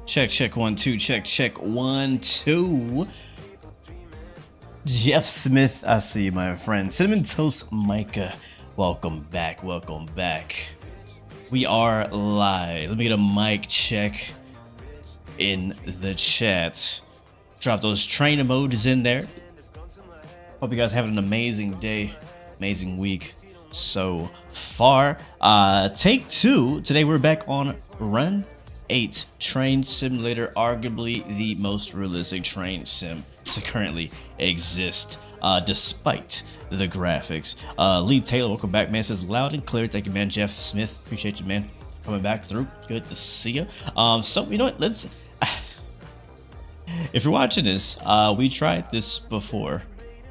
Check 1 2 check 1 2. Jeff Smith, I see you, my friend. Cinnamon Toast Micah, welcome back. We are live. Let me get a mic check in the chat. Drop those train emojis in there. Hope you guys having an amazing day, amazing week so far. Take 2. Today we're back on Run 8 Train Simulator, arguably the most realistic train sim to currently exist, despite the graphics. Lee Taylor, welcome back, man. Says loud and clear. Thank you, man. Jeff Smith, appreciate you, man, coming back through. Good to see you. So you know what? Let's. If you're watching this, we tried this before,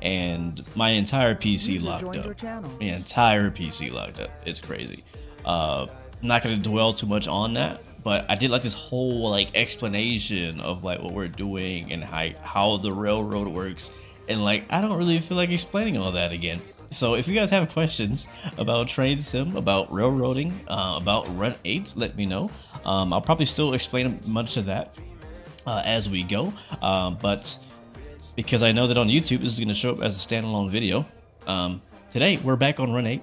and my entire PC locked up. My entire PC locked up. It's crazy. I'm not gonna dwell too much on that. But I did like this whole explanation of what we're doing and how the railroad works, and I don't really feel like explaining all that again. So if you guys have questions about train sim, about railroading, about Run 8, let me know. I'll probably still explain much of that as we go, but because I know that on YouTube this is going to show up as a standalone video. Today we're back on Run 8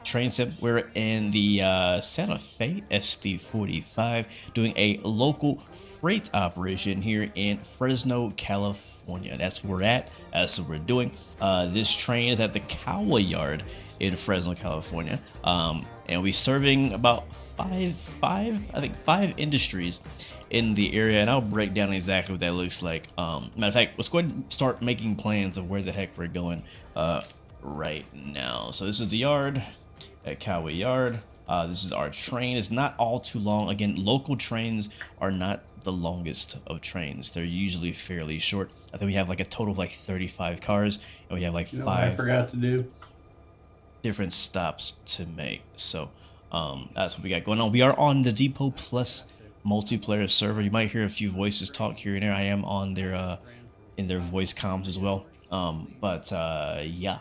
Train Sim. We're in the Santa Fe SD45 doing a local freight operation here in Fresno, California. That's where we're at. That's what we're doing. This train is at the Calwa yard in Fresno, California, and we're serving about five industries in the area, and I'll break down exactly what that looks like. Matter of fact, let's go ahead and start making plans of where the heck we're going right now. So this is the yard at Calwa Yard. This is our train. It's not all too long. Again, local trains are not the longest of trains. They're usually fairly short. I think we have a total of 35 cars, and we have 5 I forgot to do different stops to make. So that's what we got going on. We are on the Depot Plus multiplayer server. You might hear a few voices talk here and there. I am on their in their voice comms as well. Yeah.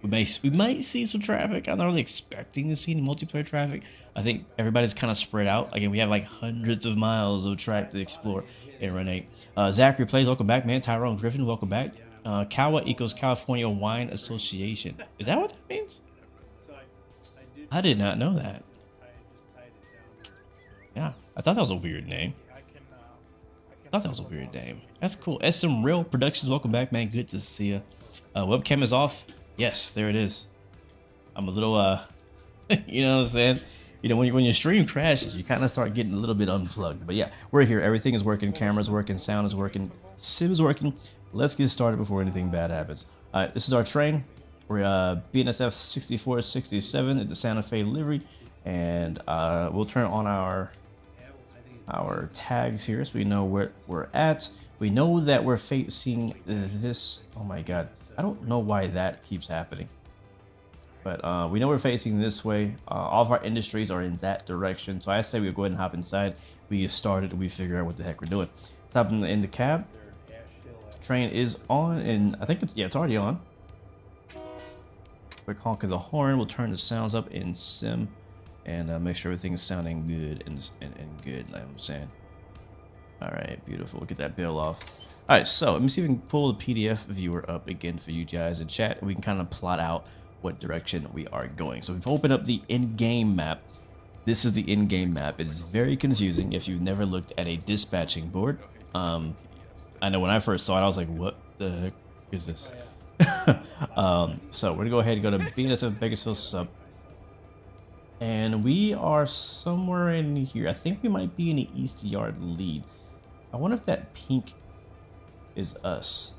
We might see some traffic. I'm not really expecting to see any multiplayer traffic. I think everybody's kind of spread out. Again, we have hundreds of miles of track to explore in Run 8. Zachary Plays, welcome back, man. Tyrone Griffin, welcome back. Calwa equals California Wine Association. Is that what that means? I did not know that. Yeah, I thought that was a weird name. That's cool. SM Real Productions, welcome back, man. Good to see you. Webcam is off. Yes, there it is. I'm a little, you know what I'm saying? When your stream crashes, you kind of start getting a little bit unplugged. But yeah, we're here. Everything is working. Camera's working. Sound is working. Sim is working. Let's get started before anything bad happens. All right, this is our train. We're BNSF 6467 at the Santa Fe livery, and we'll turn on our tags here so we know where we're at. We know that we're facing this. Oh my God. I don't know why that keeps happening, but we know we're facing this way. All of our industries are in that direction, so I say we go ahead and hop inside. We get started and we figure out what the heck we're doing. Hop in the cab. Train is on, and I think it's already on. Quick honk of the horn. We'll turn the sounds up in sim and make sure everything's sounding good and good, like I'm saying. All right, beautiful. We'll get that bill off. All right, so let me see if we can pull the PDF viewer up again for you guys in chat, and we can kind of plot out what direction we are going. So we've opened up the in-game map. This is the in-game map. It is very confusing if you've never looked at a dispatching board. I know when I first saw it, I was like, what the heck is this? So we're gonna go ahead and go to BNSF Bakersfield sub. And we are somewhere in here. I think we might be in the East Yard lead. I wonder if that pink is us.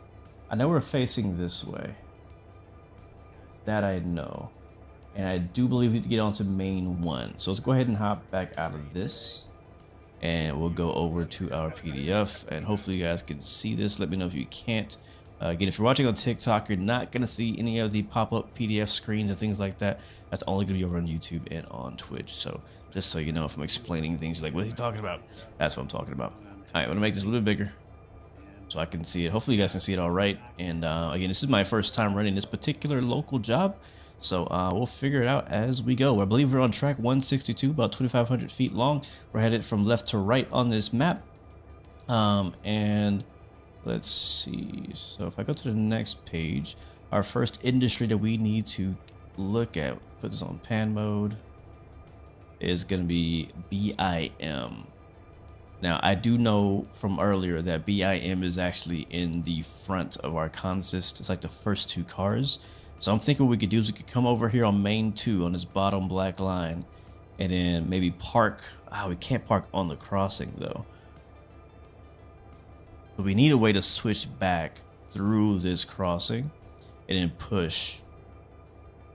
I know we're facing this way. That I know. And I do believe we need to get onto main 1. So let's go ahead and hop back out of this. And we'll go over to our PDF. And hopefully you guys can see this. Let me know if you can't. Again, if you're watching on TikTok, you're not going to see any of the pop-up PDF screens and things like that. That's only going to be over on YouTube and on Twitch. So just so you know, if I'm explaining things like, what is he talking about? That's what I'm talking about. All right, I'm going to make this a little bit bigger so I can see it. Hopefully you guys can see it all right. And again, this is my first time running this particular local job. So we'll figure it out as we go. I believe we're on track 162, about 2,500 feet long. We're headed from left to right on this map. And let's see. So if I go to the next page, our first industry that we need to look at, put this on pan mode, is going to be BIM. Now, I do know from earlier that BIM is actually in the front of our consist. It's like the first 2 cars. So I'm thinking what we could do is we could come over here on main 2 on this bottom black line and then maybe park. We can't park on the crossing though. But we need a way to switch back through this crossing and then push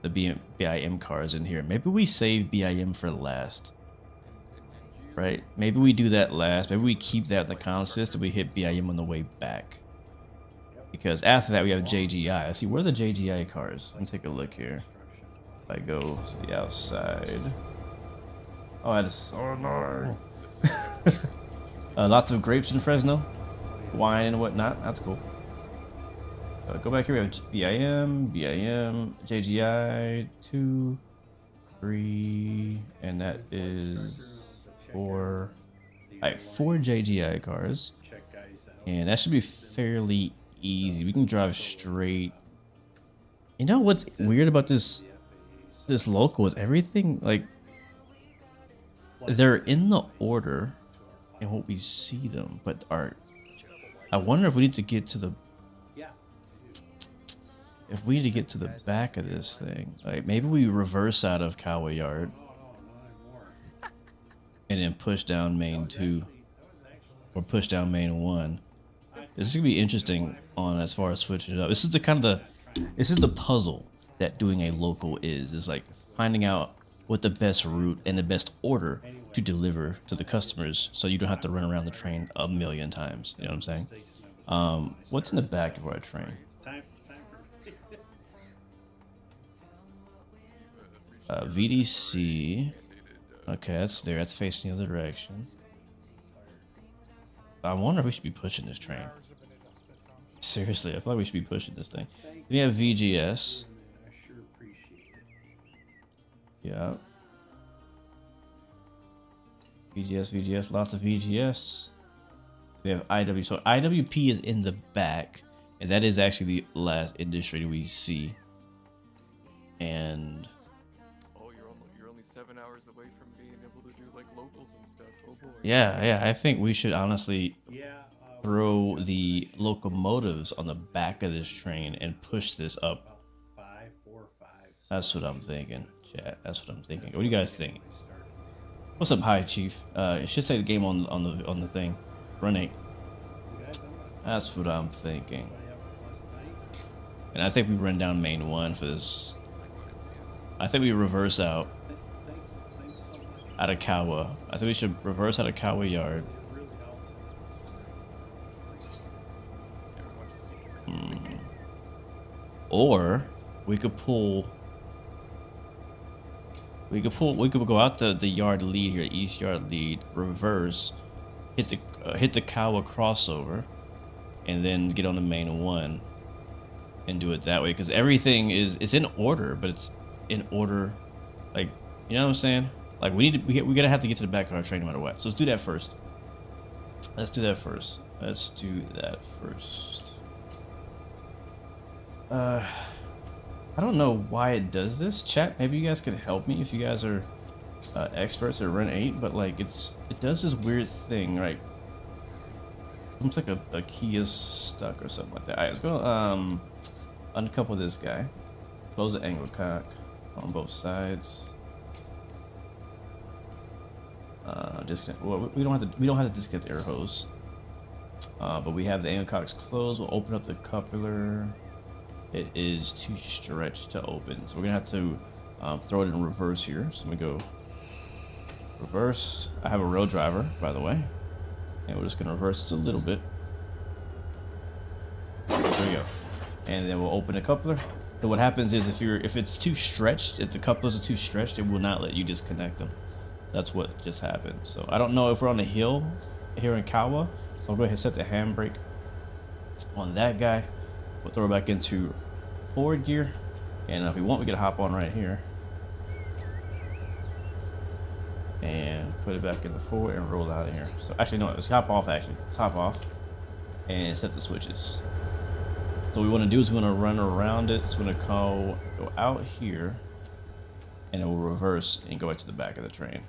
the BIM cars in here. Maybe we save BIM for last. Right? Maybe we do that last. Maybe we keep that in the consist and we hit BIM on the way back. Because after that we have JGI. Let's see, where are the JGI cars? Let me take a look here. If I go to the outside. Oh, that is so annoying. Lots of grapes in Fresno. Wine and whatnot. That's cool. Go back here. We have BIM, JGI, 2, 3, and that is 4. Alright, 4 JGI cars. And that should be fairly easy. We can drive straight. You know what's weird about this local is everything, like, they're in the order and what we see them, but I wonder if we need to get to the back of this thing. Like, maybe we reverse out of Calwa Yard and then push down main 2 or push down main 1. This is gonna be interesting on as far as switching it up. This is the puzzle that doing a local is. Is like finding out what the best route and the best order to deliver to the customers, so you don't have to run around the train a million times. You know what I'm saying? What's in the back of our train? VDC. Okay, that's there. That's facing the other direction. I wonder if we should be pushing this train. Seriously, I feel like we should be pushing this thing. We have VGS. Yeah. VGS, lots of VGS. We have IW. So IWP is in the back, and that is actually the last industry we see. And you're only 7 hours away from being able to do like locals and stuff. Oh boy. Yeah, I think we should honestly throw the locomotives on the back of this train and push this up. That's what I'm thinking, chat. That's what I'm thinking. What do you guys think? What's up, Hi Chief? It should say the game on the thing. Run 8. That's what I'm thinking. And I think we run down main 1 for this. I think we reverse out of Calwa. I think we should reverse out of Calwa Yard. Or we could pull. We could go out the yard lead here, east yard lead, reverse, hit the Calwa crossover, and then get on the main 1 and do it that way. Because everything it's in order, but it's in order, like, you know what I'm saying? Like, we gotta have to get to the back of our train no matter what. So let's do that first. I don't know why it does this. Chat, maybe you guys could help me if you guys are experts at Run 8, but like it does this weird thing, right? Looks like a key is stuck or something like that. Alright, let's go uncouple this guy. Close the angle cock on both sides. Disconnect. Well, we don't have to disconnect the air hose. But we have the angle cocks closed. We'll open up the coupler. It is too stretched to open, so we're gonna have to throw it in reverse here. So we go reverse. I have a row driver, by the way, and we're just gonna reverse this a little bit. There we go. And then we'll open the coupler. And what happens is if it's too stretched, if the couplers are too stretched, it will not let you disconnect them. That's what just happened. So I don't know if we're on a hill here in Calwa, so I'll go ahead and set the handbrake on that guy. We'll throw it back into forward gear, and if we want, we can hop on right here and put it back into forward and roll out of here. So actually, no, let's hop off. Actually, let's hop off and set the switches. So what we want to do is we want to run around it. So we're going to go out here, and it will reverse and go back to the back of the train.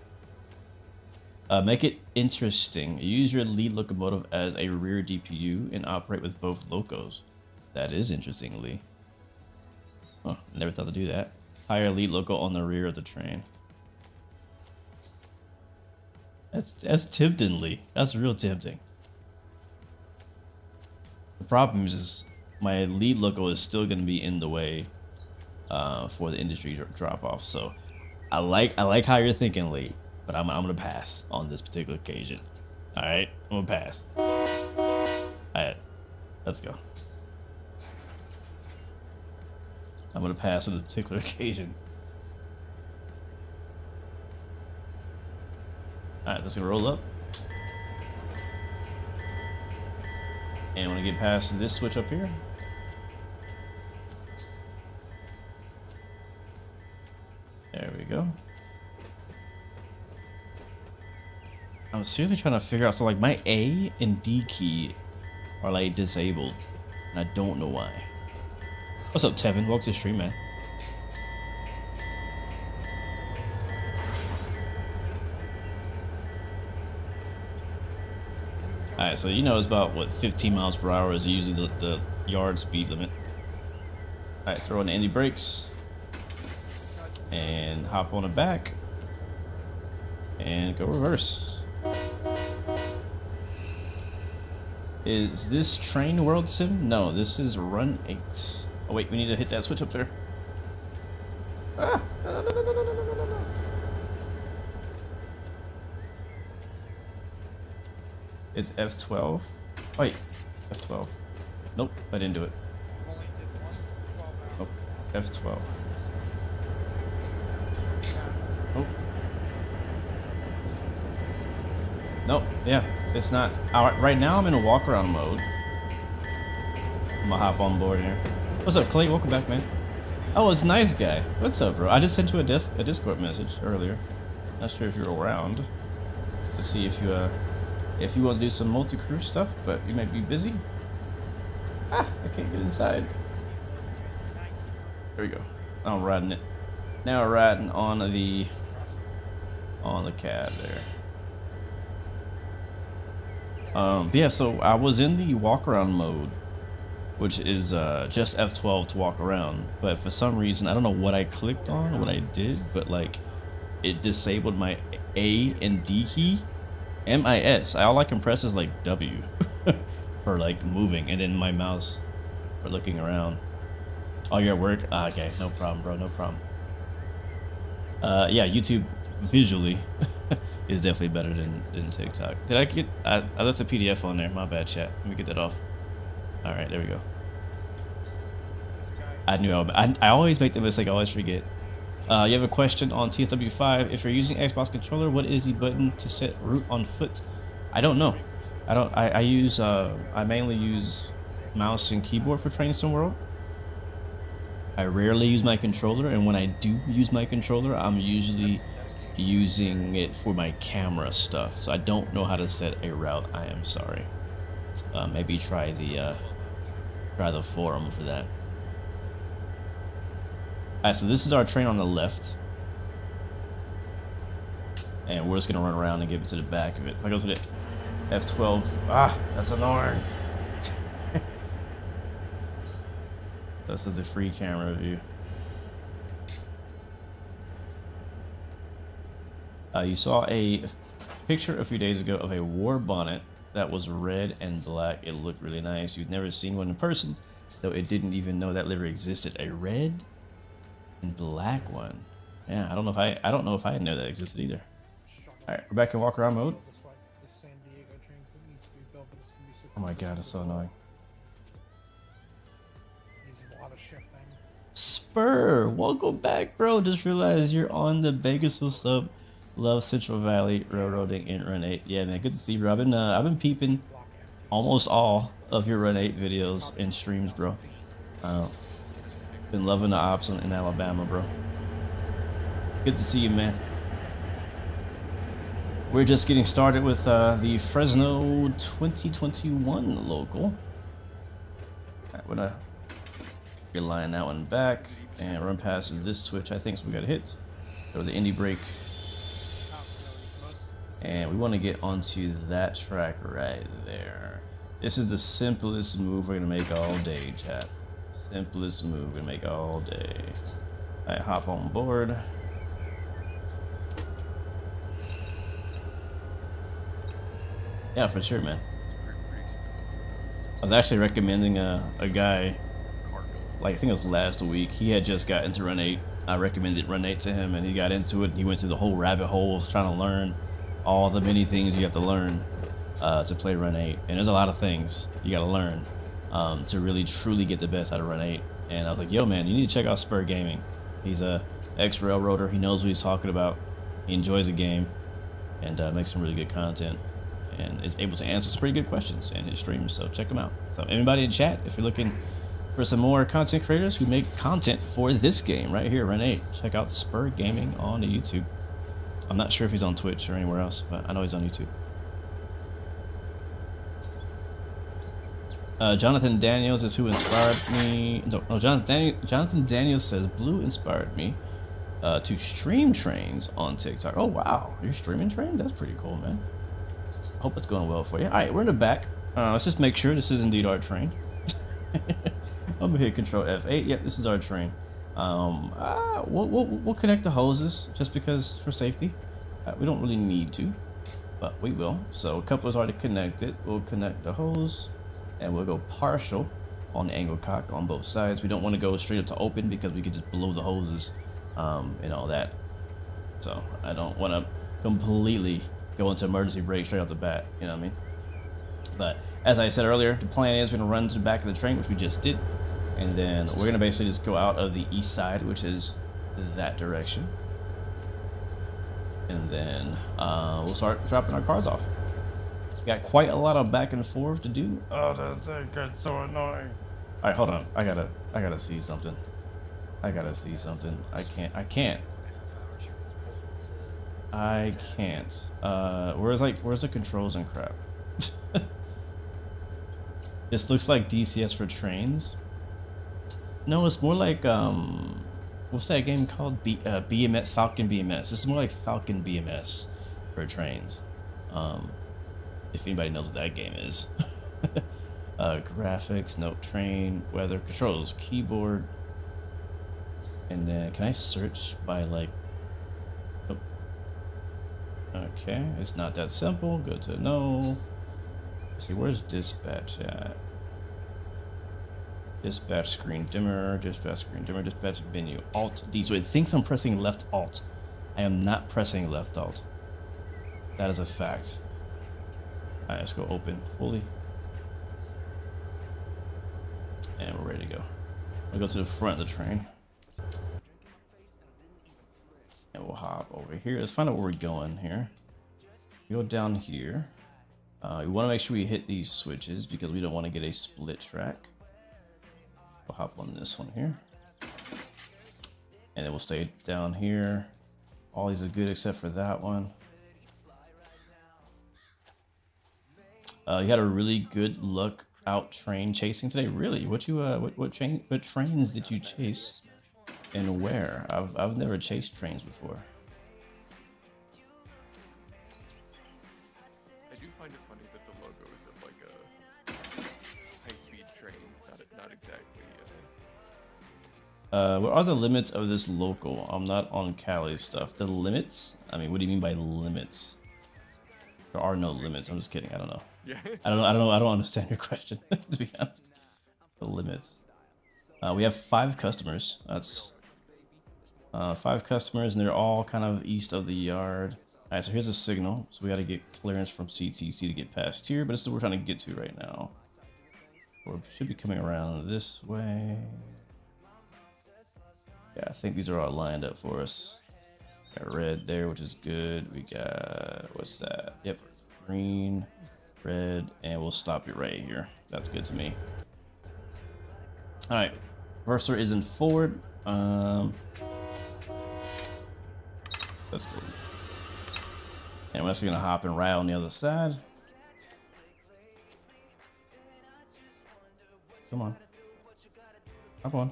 Make it interesting. Use your lead locomotive as a rear DPU and operate with both locos. That is interesting, Lee. Huh, never thought to do that. Hire lead loco on the rear of the train. That's tempting, Lee. That's real tempting. The problem is my lead loco is still going to be in the way for the industry drop off. So I like how you're thinking, Lee, but I'm gonna pass on this particular occasion. All right, I'm gonna pass. All right, let's go. I'm gonna pass on this particular occasion. All right, let's gonna roll up. And when I get past this switch up here, there we go. I'm seriously trying to figure out, so like my A and D key are like disabled, and I don't know why. What's up, Tevin? Welcome to the stream, man. Alright, so you know it's about, what, 15 miles per hour is usually the yard speed limit. Alright, throw in the Indy brakes. And hop on the back. And go reverse. Is this Train World Sim? No, this is Run 8. Oh wait, we need to hit that switch up there. Ah! No. It's F12. Wait, F12. Nope, I didn't do it. Nope, F12. Oh. Nope, yeah, it's not. Alright, right now I'm in a walk around mode. I'm gonna hop on board here. What's up, Clay? Welcome back, man. Oh, it's Nice Guy. What's up, bro? I just sent you a Discord message earlier. Not sure if you're around to see if you want to do some multi-crew stuff, but you might be busy. Ah, I can't get inside. There we go. I'm riding it. Now we're riding on the cab there. But yeah, so I was in the walk around mode, which is just F12 to walk around, but for some reason I don't know what I clicked on or what I did, but like it disabled my A and D key. MIS, all I can press is like W for like moving, and then my mouse for looking around. Oh, you're at work? Okay, no problem, bro, no problem. Yeah, YouTube visually is definitely better than TikTok. Did I get? I left the PDF on there. My bad, chat. Let me get that off. All right, there we go. I knew I always make the mistake. I always forget. You have a question on TSW5. If you're using Xbox controller, what is the button to set root on foot? I don't know. I mainly use mouse and keyboard for Train Sim World. I rarely use my controller, and when I do use my controller, I'm usually using it for my camera stuff. So I don't know how to set a route. I am sorry. Maybe try the forum for that. Alright, so this is our train on the left. And we're just gonna run around and get to the back of it. If I go to the F12, that's annoying. This is the free camera view. You saw a picture a few days ago of a war bonnet that was red and black. It looked really nice. You've never seen one in person, though it didn't even know that livery existed. A red and black one. Yeah, I don't know if I know that existed either. All right, we're back in walk around mode. Oh my god, it's so annoying. Spur, welcome back, bro. Just realized you're on the Bakersfield sub. Love Central Valley railroading in Run 8. Yeah, man, good to see you, bro. I've been peeping almost all of your Run 8 videos and streams, bro. Been loving the ops in Alabama, bro. Good to see you, man. We're just getting started with the Fresno 2021 local. We're gonna line that one back and run past this switch. I think so. We got to hit. Go to the indie brake. And we want to get onto that track right there. This is the simplest move we're gonna make all day, chat. Simplest move we're gonna make all day. Alright, hop on board. Yeah, for sure, man. I was actually recommending a guy, like I think it was last week. He had just got into Run 8. I recommended Run 8 to him, and he got into it. And he went through the whole rabbit hole of trying to learn all the many things you have to learn to play Run 8. And there's a lot of things you got to learn to really truly get the best out of Run 8. And I was like, yo, man, you need to check out Spur Gaming. He's a ex-railroader. He knows what he's talking about. He enjoys the game and makes some really good content. And is able to answer some pretty good questions in his streams. So check him out. So anybody in chat, if you're looking for some more content creators who make content for this game right here, Run 8, check out Spur Gaming on YouTube. I'm not sure if he's on Twitch or anywhere else, but I know he's on YouTube. Jonathan Daniels is who inspired me. No, Jonathan Daniels says Blue inspired me to stream trains on TikTok. Oh wow, you're streaming trains? That's pretty cool, man. I hope it's going well for you. All right, we're in the back. Let's just make sure this is indeed our train. I'm gonna hit Control F8. Yep, this is our train. We'll connect the hoses just because for safety. We don't really need to, but we will. So couplers already connected. We'll connect the hose, and we'll go partial on the angle cock on both sides. We don't want to go straight up to open because we could just blow the hoses and all that. So I don't want to completely go into emergency brake straight off the bat. You know what I mean? But as I said earlier, the plan is we're gonna run to the back of the train, which we just did. And then we're gonna basically just go out of the east side, which is that direction. And then we'll start dropping our cars off. Got quite a lot of back and forth to do. Oh, that thing gets so annoying. All right, hold on. I gotta see something. I can't. Where's the controls and crap? This looks like DCS for trains. No, it's more like what's that game called? BMS, Falcon BMS. This is more like Falcon BMS for trains. If anybody knows what that game is. Graphics, note, train, weather, controls, keyboard, and then can I search by like? Oh. Okay, it's not that simple. Good to know. Let's see, where's dispatch at? Dispatch screen dimmer, dispatch menu, Alt D. So it thinks I'm pressing left Alt. I am not pressing left Alt. That is a fact. Alright, let's go open fully. And we're ready to go. We'll go to the front of the train. And we'll hop over here. Let's find out where we're going here. We go down here. We want to make sure we hit these switches because we don't want to get a split track. We'll hop on this one here. And then we'll stay down here. All these are good except for that one. You had a really good luck out train chasing today. Really? What trains did you chase and where? I've never chased trains before. I do find it funny that the logo is of like a high-speed train, not exactly. What are the limits of this local? I'm not on Cali stuff. The limits? I mean, what do you mean by limits? There are no limits. I'm just kidding. I don't know. Yeah. I don't understand your question, to be honest. The limits. We have 5 customers. That's 5 customers, and they're all kind of east of the yard. All right, so here's a signal. So we got to get clearance from CTC to get past here, but this is what we're trying to get to right now. We should be coming around this way. Yeah, I think these are all lined up for us. Got red there, which is good. We got, what's that? Yep, green, red, and we'll stop it right here. That's good to me. All right, cursor is in forward. Let's go. And we're actually gonna hop in right on the other side. Come on. Hop on.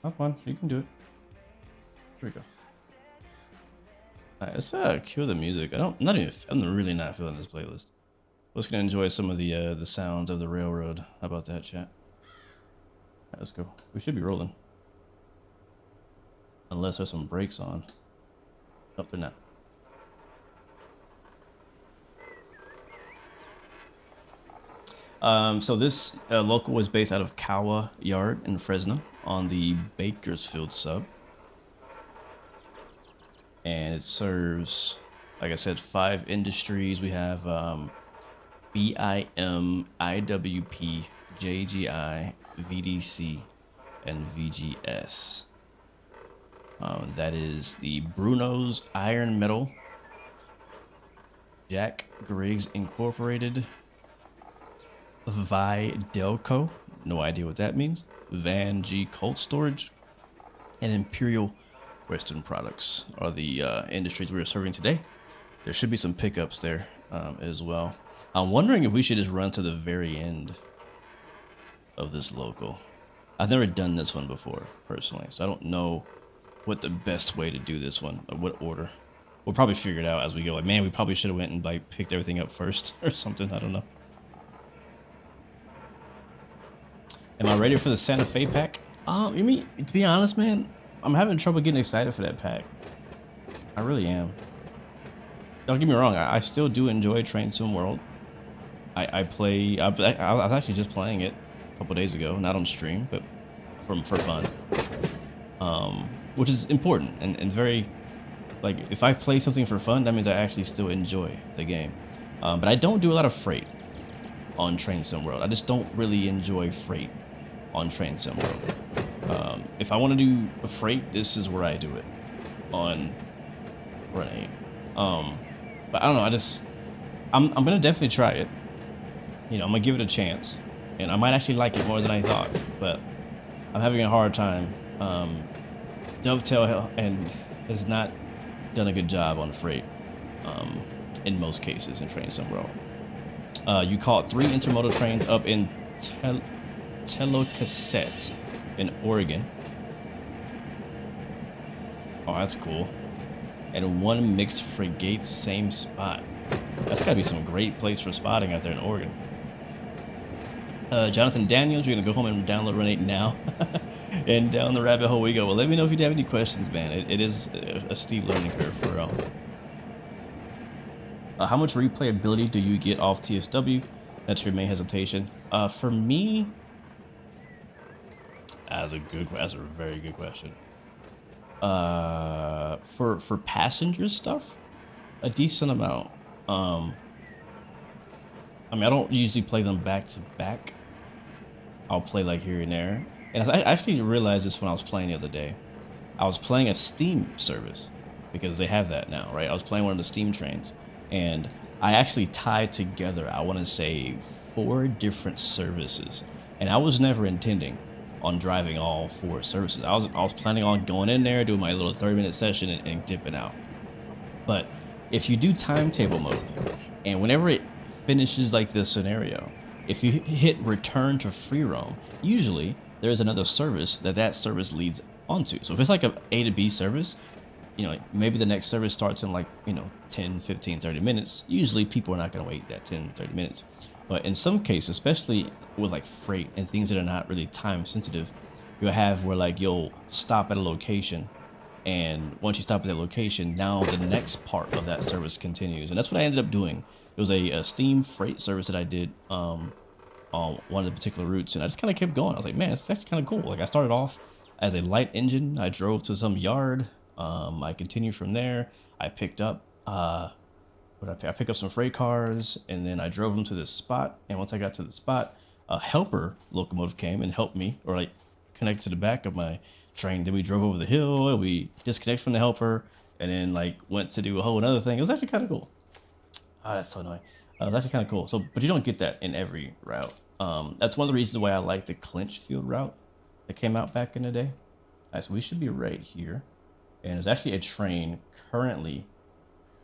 Hop on. You can do it. Here we go. Alright, let's cue the music. I'm really not feeling this playlist. We're just gonna enjoy some of the sounds of the railroad. How about that, chat? Alright, let's go. We should be rolling. Unless there's some brakes on. Nope, they're not. So this local is based out of Calwa Yard in Fresno on the Bakersfield sub. And it serves, like I said, 5 industries. We have BIM, IWP, JGI, VDC, and VGS. That is the Bruno's Iron Metal, Jack Griggs Incorporated, Delco, no idea what that means, Van G Cold Storage, and Imperial Western Products are the industries we are serving today. There should be some pickups there as well. I'm wondering if we should just run to the very end of this local. I've never done this one before, personally, so I don't know what the best way to do this one, or what order. We'll probably figure it out as we go. Like, man, we probably should have went and like picked everything up first or something. I don't know. Am I ready for the Santa Fe pack? You mean, to be honest, man, I'm having trouble getting excited for that pack. I really am. Don't get me wrong, I still do enjoy Train Sim World. I was actually just playing it a couple days ago, not on stream, but for fun. Which is important and very, like, if I play something for fun, that means I actually still enjoy the game. But I don't do a lot of freight on Train Sim World. I just don't really enjoy freight on Train Sim World. If I want to do a freight, this is where I do it on Run 8. But I don't know, I'm gonna definitely try it. You know, I'm gonna give it a chance, and I might actually like it more than I thought, but I'm having a hard time. Dovetail and has not done a good job on freight in most cases in Train Sim World. You caught 3 intermodal trains up in Telocassette in Oregon. Oh, that's cool. And 1 mixed frigate, same spot. That's gotta be some great place for spotting out there in Oregon. Jonathan Daniels, you're gonna go home and download Run 8 now. And down the rabbit hole we go. Well, let me know if you have any questions, man. It is a steep learning curve for real. How much replayability do you get off TSW? That's your main hesitation. For me, that's a very good question. For passenger stuff, a decent amount. I mean, I don't usually play them back to back. I'll play like here and there. And I actually realized this when I was playing the other day. I was playing a Steam service because they have that now, right? I was playing one of the Steam trains, and I actually tied together, I want to say, 4 different services, and I was never intending on driving all 4 services. I was planning on going in there, doing my little 30-minute session, and dipping out. But if you do timetable mode, and whenever it finishes like this scenario, if you hit return to free roam, usually there's another service that service leads onto. So if it's like a A to B service, you know, maybe the next service starts in like, you know, 10, 15, 30 minutes. Usually people are not going to wait that 10, 30 minutes. But in some cases, especially with like freight and things that are not really time sensitive, you'll have where like you'll stop at a location, and once you stop at that location, now the next part of that service continues. And that's what I ended up doing It was a Steam freight service that I did on one of the particular routes, and I just kind of kept going. I was like, man, it's actually kind of cool. Like I started off as a light engine. I drove to some yard. I continued from there. I picked up I picked up some freight cars, and then I drove them to this spot. And once I got to the spot, a helper locomotive came and helped me, or like connected to the back of my train. Then we drove over the hill, and we disconnected from the helper, and then like went to do a whole another thing. It was actually kind of cool. Ah, that's so annoying. That's actually kind of cool. So, but you don't get that in every route. That's one of the reasons why I like the clinch field route that came out back in the day. All right, so we should be right here, and there's actually a train currently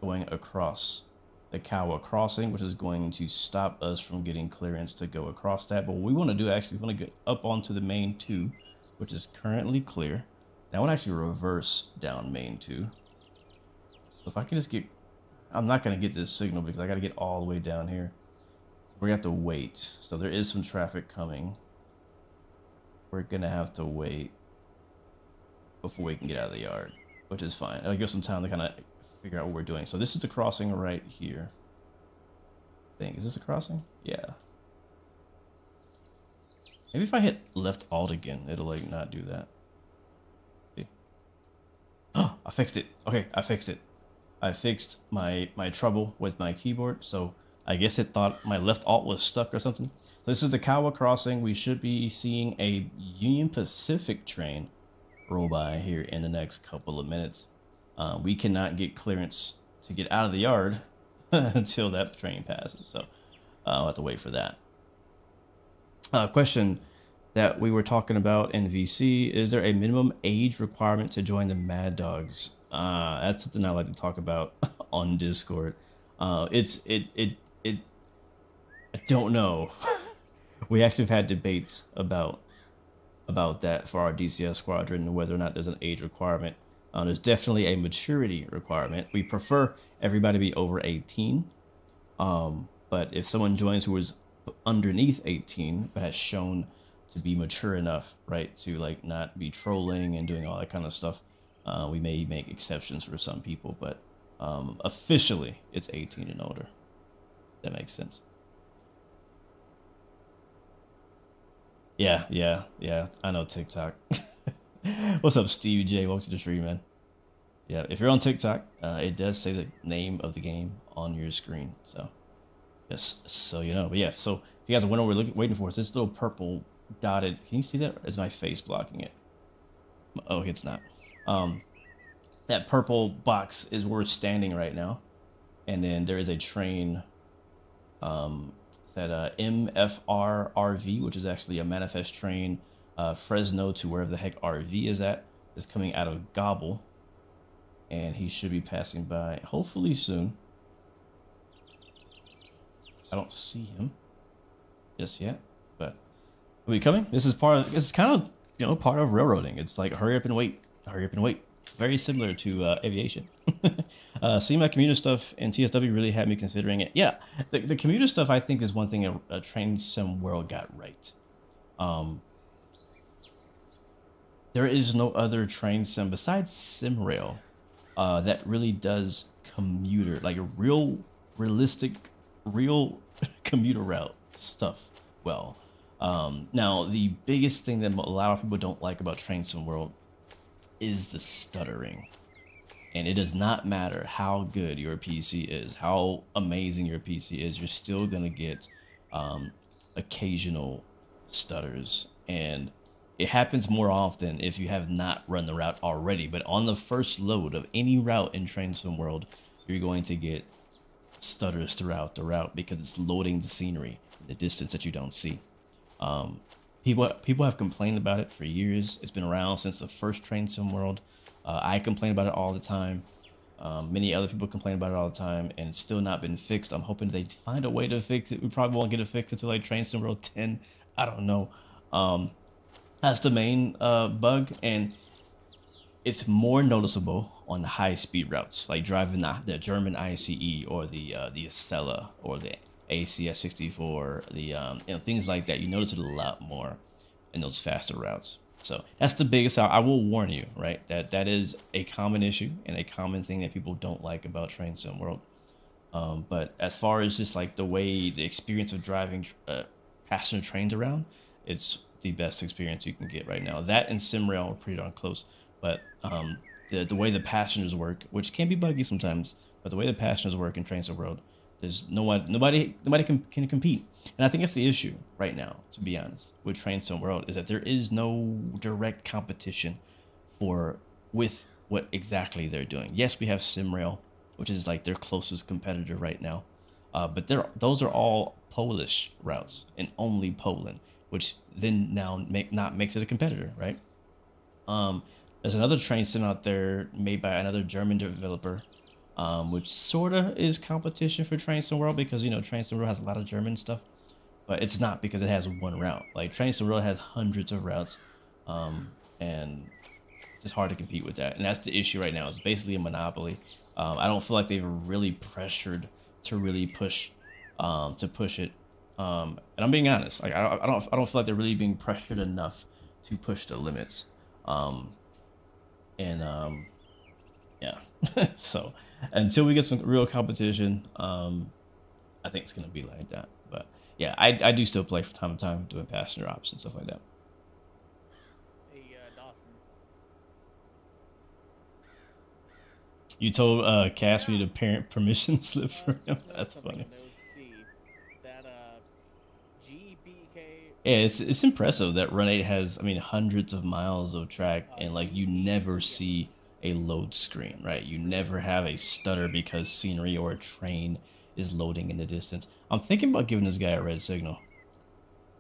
going across the Calwa crossing, which is going to stop us from getting clearance to go across that. But what we want to do, actually, we want to get up onto the main 2, which is currently clear. Now I want to actually reverse down main 2. So if I can just get, I'm not going to get this signal because I got to get all the way down here. We're going to have to wait. So there is some traffic coming. We're going to have to wait before we can get out of the yard, which is fine. It'll give us some time to kind of figure out what we're doing. So this is the crossing right here. Is this a crossing? Yeah. Maybe if I hit left alt again, it'll like not do that. See? Oh, I fixed it. Okay, I fixed it. I fixed my trouble with my keyboard. So I guess it thought my left alt was stuck or something. So this is the Calwa crossing. We should be seeing a Union Pacific train roll by here in the next couple of minutes. We cannot get clearance to get out of the yard until that train passes. So I'll have to wait for that. Question that we were talking about in VC: is there a minimum age requirement to join the Mad Dogs? That's something I like to talk about on Discord. I don't know. We actually have had debates about that for our DCS squadron, whether or not there's an age requirement. There's definitely a maturity requirement. We prefer everybody to be over 18. But if someone joins who is underneath 18 but has shown to be mature enough, right, to like not be trolling and doing all that kind of stuff, we may make exceptions for some people. But officially, it's 18 and older. That makes sense. Yeah. I know TikTok. What's up, Stevie J? Welcome to the stream, man. Yeah, if you're on TikTok, it does say the name of the game on your screen. So, just so you know. But yeah, so if you guys are wondering what we're waiting for, it's this little purple dotted. Can you see that? Or is my face blocking it? Oh, it's not. That purple box is where we're standing right now. And then there is a train that MFR RV, which is actually a manifest train, Fresno to wherever the heck RV is at, is coming out of Gobble, and he should be passing by hopefully soon. I don't see him just yet, but will be coming. This is kind of part of railroading. It's like hurry up and wait. Very similar to aviation. Seeing my commuter stuff in TSW really had me considering it. Yeah, the commuter stuff I think is one thing a Train Sim World got right. There is no other train sim besides SimRail that really does commuter, like a realistic commuter route stuff well. Now, the biggest thing that a lot of people don't like about Train Sim World is the stuttering. And it does not matter how good your PC is, how amazing your PC is, you're still going to get occasional stutters. And it happens more often if you have not run the route already. But on the first load of any route in Train Sim World, you're going to get stutters throughout the route because it's loading the scenery in the distance that you don't see. People have complained about it for years. It's been around since the first Train Sim World. I complain about it all the time. Many other people complain about it all the time, and it's still not been fixed. I'm hoping they find a way to fix it. We probably won't get it fixed until like Train Sim World 10. I don't know. That's the main bug, and it's more noticeable on the high-speed routes, like driving the German ICE or the Acela or the ACS 64, things like that. You notice it a lot more in those faster routes. So that's the biggest. I will warn you, right? That is a common issue and a common thing that people don't like about Train Sim World. But as far as just like the experience of driving passenger trains around, it's the best experience you can get right now. That and SimRail are pretty darn close, but the way the passengers work, which can be buggy sometimes, but the way the passengers work in Trains of the World, there's nobody can compete. And I think that's the issue right now, to be honest, with Trains of the World, is that there is no direct competition with what exactly they're doing. Yes, we have SimRail, which is like their closest competitor right now, but those are all Polish routes and only Poland, which then now makes it a competitor, right? There's another train sim out there made by another German developer, which sorta is competition for Train Sim World, because you know Train Sim World has a lot of German stuff, but it's not, because it has one route. Like Train Sim World has hundreds of routes, and it's just hard to compete with that. And that's the issue right now. It's basically a monopoly. I don't feel like they've really pressured to really push it. And I'm being honest. Like I don't feel like they're really being pressured enough to push the limits. Yeah. So until we get some real competition, I think it's gonna be like that. But yeah, I do still play from time to time, doing passenger ops and stuff like that. Hey, Dawson. You told Cass we need a parent permission slip for him. That's funny. That GBK. Yeah, it's impressive that Run 8 has, I mean, hundreds of miles of track, and like you never see a load screen, right? You never have a stutter because scenery or a train is loading in the distance. I'm thinking about giving this guy a red signal.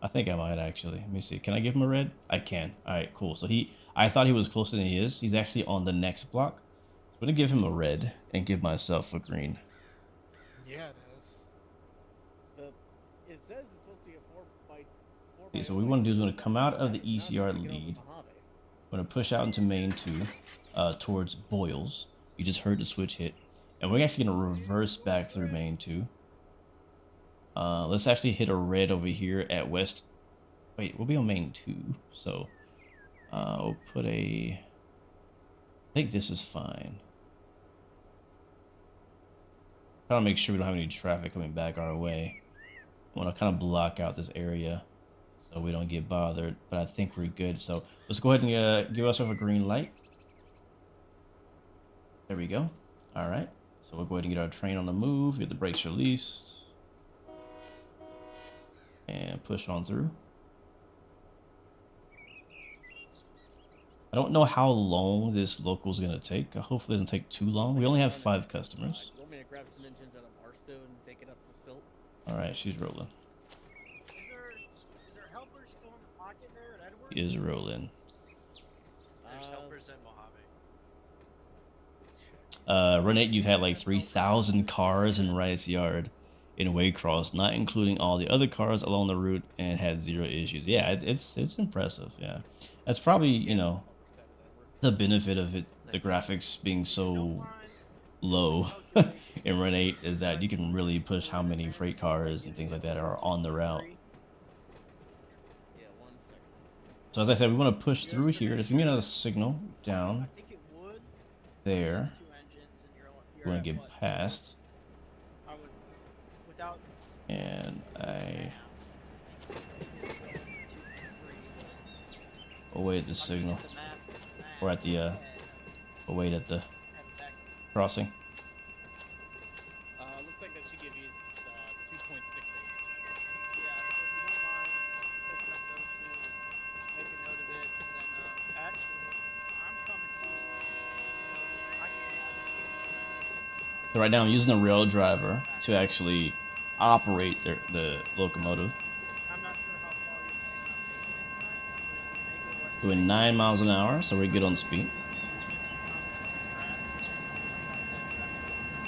I think I might actually. Let me see. Can I give him a red? I can. All right, cool. So I thought he was closer than he is. He's actually on the next block. I'm gonna give him a red and give myself a green. Yeah, it is. It says it's supposed to be a 4x4. Okay, so what we want to do is we're gonna come out of the ECR lead. We're gonna push out into main 2, towards Boyles. You just heard the switch hit, and we're actually gonna reverse back through main 2. Let's actually hit a red over here at West. Wait, we'll be on main 2, so we'll put a. I think this is fine. Trying to make sure we don't have any traffic coming back our way. I want to kind of block out this area so we don't get bothered, but I think we're good. So let's go ahead and give ourselves a green light. There we go. All right. So we'll go ahead and get our train on the move, get the brakes released, and push on through. I don't know how long this local is going to take. Hopefully it doesn't take too long. We only have 5 customers. You want me to grab some engines out of Barstow and take it up to Silt? All right, she's rolling. Is there helpers still in the pocket there at Edward? She is rolling. There's helpers at Mojave. Run 8, you've had like 3,000 cars in Rice Yard in Waycross, not including all the other cars along the route, and had 0 issues. Yeah, it's impressive. Yeah, that's probably, you know, the benefit of it, the graphics being so low in Run 8, is that you can really push how many freight cars and things like that are on the route. Yeah, 1 second. So as I said, we want to push through here. Just give me another signal down I think it would. there. 2 engines and you're We want to at get what? past, I would, without and I await the signal. the map, We're at the await at the crossing. Looks like that should give you 2.68. Yeah, so if you don't mind picking up those 2, make a note of it, then actually, I'm coming home. So I So right now I'm using a rail driver to actually operate the locomotive. I'm not sure how far you're planning on taking it tonight, but if you make it what Doing 9 miles an hour, so we're good on speed.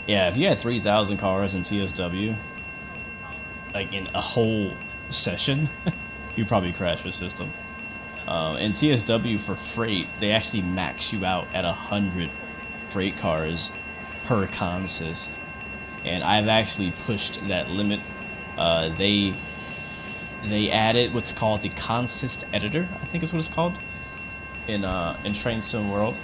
Yeah, if you had 3,000 cars in TSW, like in a whole session, you probably crash the system. In TSW for freight, they actually max you out at 100 freight cars per consist, and I've actually pushed that limit. They added what's called the consist editor, I think is what it's called, in Train Sim World,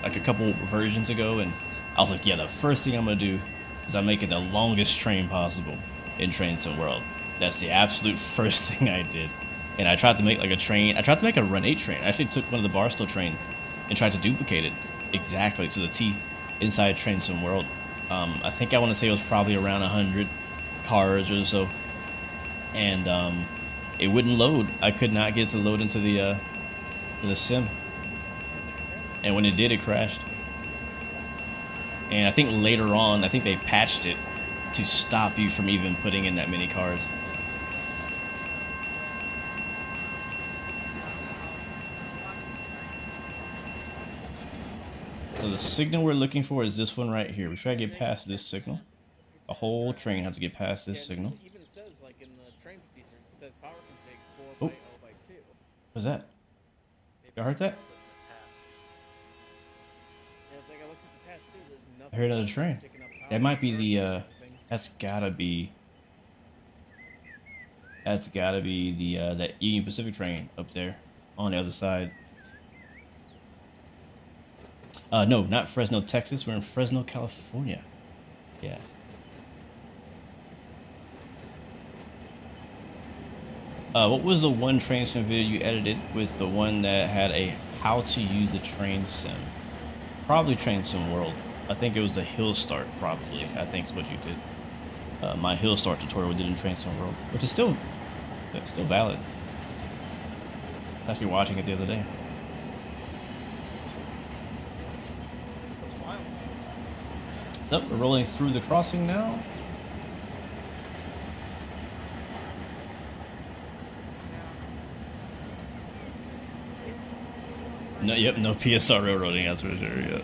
like a couple versions ago, and I was like, yeah, the first thing I'm gonna do is I'm making the longest train possible in Train Sim World. That's the absolute first thing I did. And I tried to make like a train. I tried to make a Run 8 train. I actually took one of the Barstow trains and tried to duplicate it exactly to the T inside Train Sim World. I think I want to say it was probably around 100 cars or so. And it wouldn't load. I could not get it to load into the sim. And when it did, it crashed. And I think later on, I think they patched it to stop you from even putting in that many cars. So the signal we're looking for is this one right here. We try to get past this signal. The whole train has to get past this signal. Even it says, like in the train procedures, it says power config 4 Oh. by 0 by 2. What's that? Y'all heard that? Yeah, if I look at the task too, there's nothing. I heard another train. picking up power That might be the, conversion or anything. that's gotta be the, that Union Pacific train up there on the other side. No, not Fresno, Texas. We're in Fresno, California. Yeah. What was the one train sim video you edited with the one that had a how to use a train sim? Probably Train Sim World. I think it was the hill start, probably. I think is what you did. My hill start tutorial we did in Train Sim World, which is still valid. I was actually watching it the other day. So we're rolling through the crossing now. No, yep, no PSR railroading, that's for sure, yeah.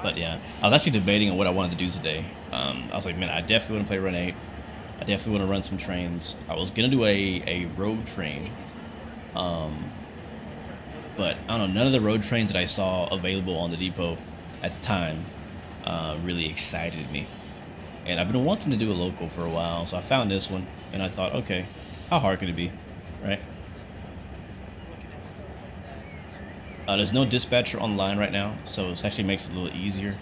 But yeah, I was actually debating on what I wanted to do today. I was like, man, I definitely want to play Run 8. I definitely want to run some trains. I was going to do a road train. But I don't know, none of the road trains that I saw available on the depot at the time really excited me. And I've been wanting to do a local for a while, so I found this one, and I thought, okay, how hard could it be, right? There's no dispatcher online right now, so it actually makes it a little easier.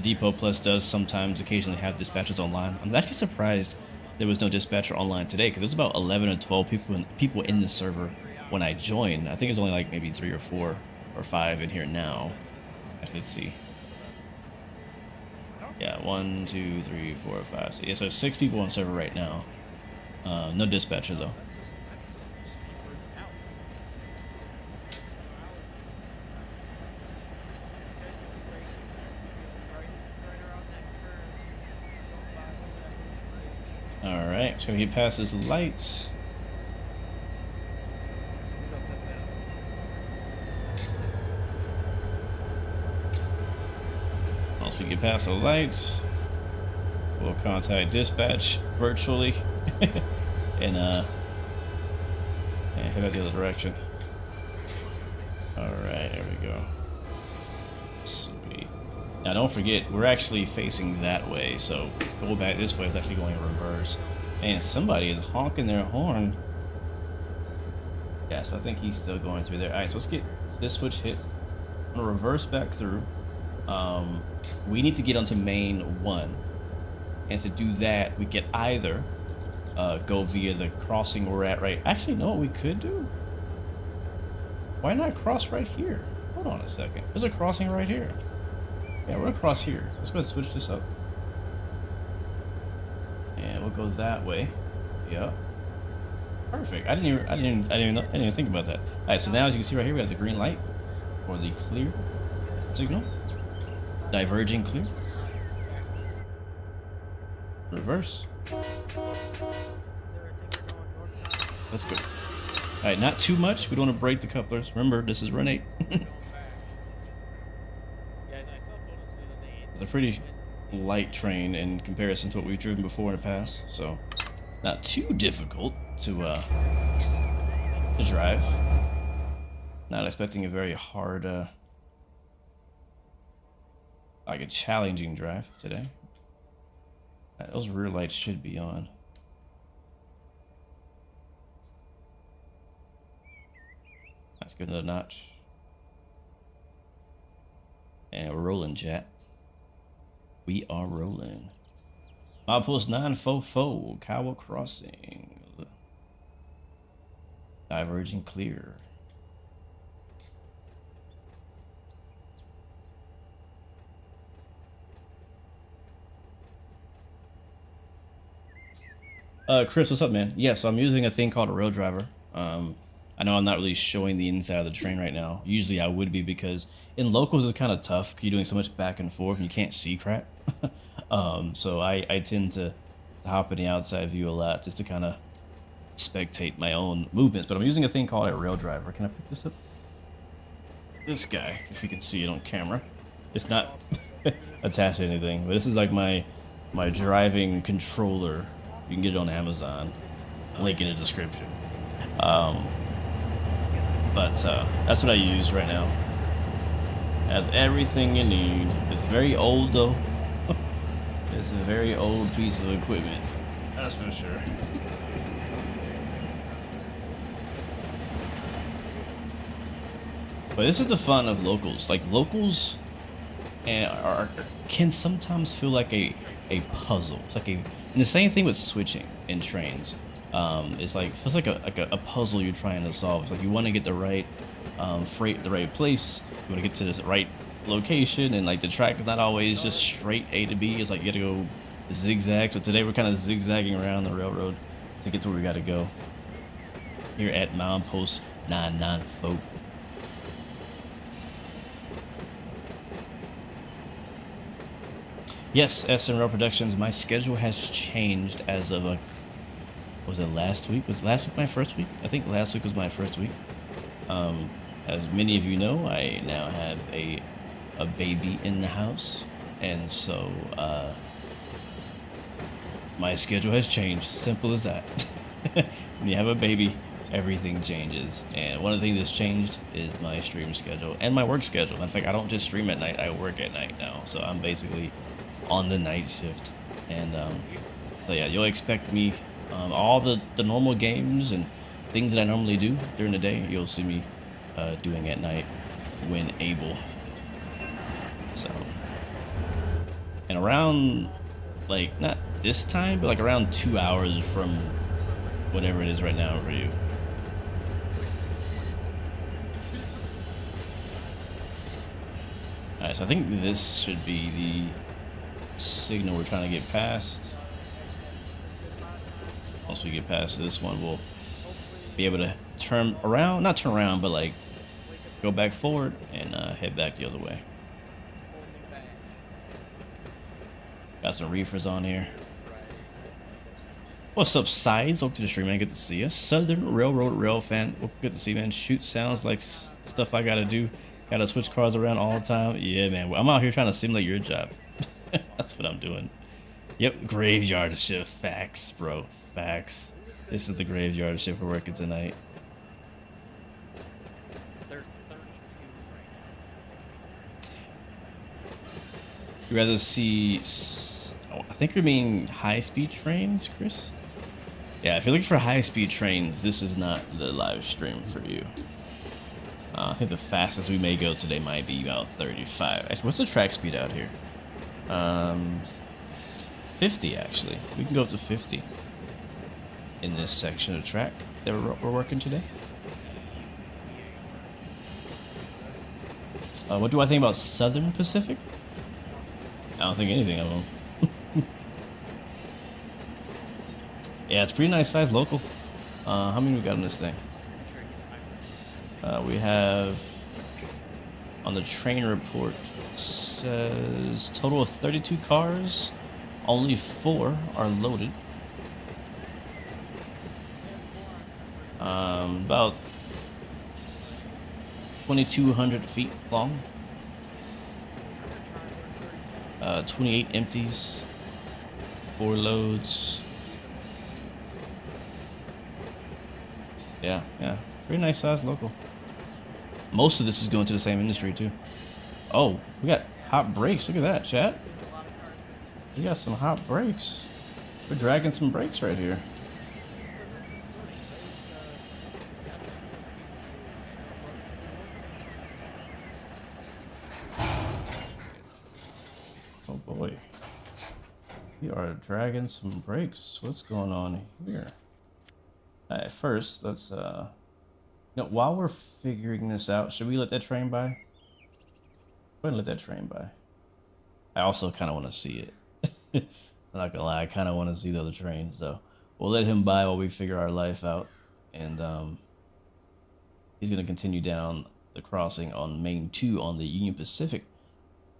Depot Plus does sometimes occasionally have dispatchers online. I'm actually surprised there was no dispatcher online today, because there's about 11 or 12 people in the server when I joined. I think it's only like maybe 3 or 4 or 5 in here now. Actually, let's see. Yeah, 1, 2, 3, 4, 5. So, yeah, so 6 people on server right now. No dispatcher though. All right, so we get past his lights. Once we get past the lights, we'll contact dispatch virtually and head out the other direction. All right, there we go. Sweet. Now don't forget, we're actually facing that way, so go back this way is actually going in reverse. And somebody is honking their horn. Yes, I think he's still going through there. All right, so let's get this switch hit. I'm gonna reverse back through. We need to get onto main 1, and to do that we can either go via the crossing we're at right. Actually, no, what we could do, why not cross right here? Hold on a second, there's a crossing right here. Yeah, we're gonna cross here. Let's go switch this up, and we'll go that way. Yep, perfect. I didn't even think about that. All right, so now as you can see right here, we have the green light for the clear signal. Diverging clear. Reverse. Let's go. Alright, not too much. We don't want to break the couplers. Remember, this is Run 8. It's a pretty light train in comparison to what we've driven before in the past, so not too difficult to drive. Not expecting a very hard like a challenging drive today. Those rear lights should be on. Let's get another notch. And we're rolling, chat. We are rolling. Outpost 944, Calwa Crossing. Diverging clear. Chris, what's up, man? Yeah, so I'm using a thing called a rail driver. I know I'm not really showing the inside of the train right now. Usually I would be, because in locals it's kind of tough. You're doing so much back and forth and you can't see crap. So I tend to hop in the outside view a lot just to kind of spectate my own movements. But I'm using a thing called a rail driver. Can I pick this up? This guy, if you can see it on camera. It's not attached to anything, but this is like my driving controller. You can get it on Amazon. Link in the description. That's what I use right now. Has everything you need. It's very old though. It's a very old piece of equipment. That's for sure. But this is the fun of locals. Like locals can sometimes feel like a puzzle. It's like and the same thing with switching in trains. It's like feels like a puzzle you're trying to solve. It's like you want to get the right freight, the right place. You want to get to the right location, and like the track is not always just straight A to B. It's like you got to go zigzag. So today we're kind of zigzagging around the railroad to get to where we got to go. Here at Milepost 994. Yes, SN Productions. My schedule has changed as of was it last week? Was last week my first week? I think last week was my first week. As many of you know, I now have a baby in the house, and so my schedule has changed. Simple as that. When you have a baby, everything changes, and one of the things that's changed is my stream schedule and my work schedule. In fact, I don't just stream at night; I work at night now. So I'm basically on the night shift, and so yeah, you'll expect me all the normal games and things that I normally do during the day, you'll see me doing at night when able. So, and around like not this time, but like around 2 hours from whatever it is right now for you. Alright, so I think this should be the signal we're trying to get past. Once we get past this one, we'll be able to turn around, not turn around, but like go back forward and head back the other way. Got some reefers on here. What's up, Sides? Welcome to the stream, man. Good to see you. Southern Railroad Rail fan. Well, good to see you, man. Shoot sounds like stuff I gotta do. Gotta switch cars around all the time. Yeah, man. I'm out here trying to simulate your job. That's what I'm doing. Yep, graveyard shift. Facts, bro. Facts. This is the graveyard shift we're working tonight. There's 32 right You rather see... Oh, I think you mean high-speed trains, Chris? Yeah, if you're looking for high-speed trains, this is not the live stream for you. I think the fastest we may go today might be about 35. Actually, what's the track speed out here? 50, actually. We can go up to 50 in this section of track that we're working today. What do I think about Southern Pacific? I don't think anything of them. Yeah, it's pretty nice size local. How many we got on this thing? We have on the train report says total of 32 cars. Only 4 are loaded. About 2,200 feet long. 28 empties. 4 loads. Yeah, pretty nice size local. Most of this is going to the same industry too. Oh, we got hot brakes. Look at that, chat. We got some hot brakes. We're dragging some brakes right here. We are dragging some brakes. What's going on here? Alright, first, let's while we're figuring this out, should we let that train by? Go ahead and let that train by. I also kind of want to see it. I'm not gonna lie, I kind of want to see the other train, so we'll let him by while we figure our life out. And he's gonna continue down the crossing on Main 2 on the Union Pacific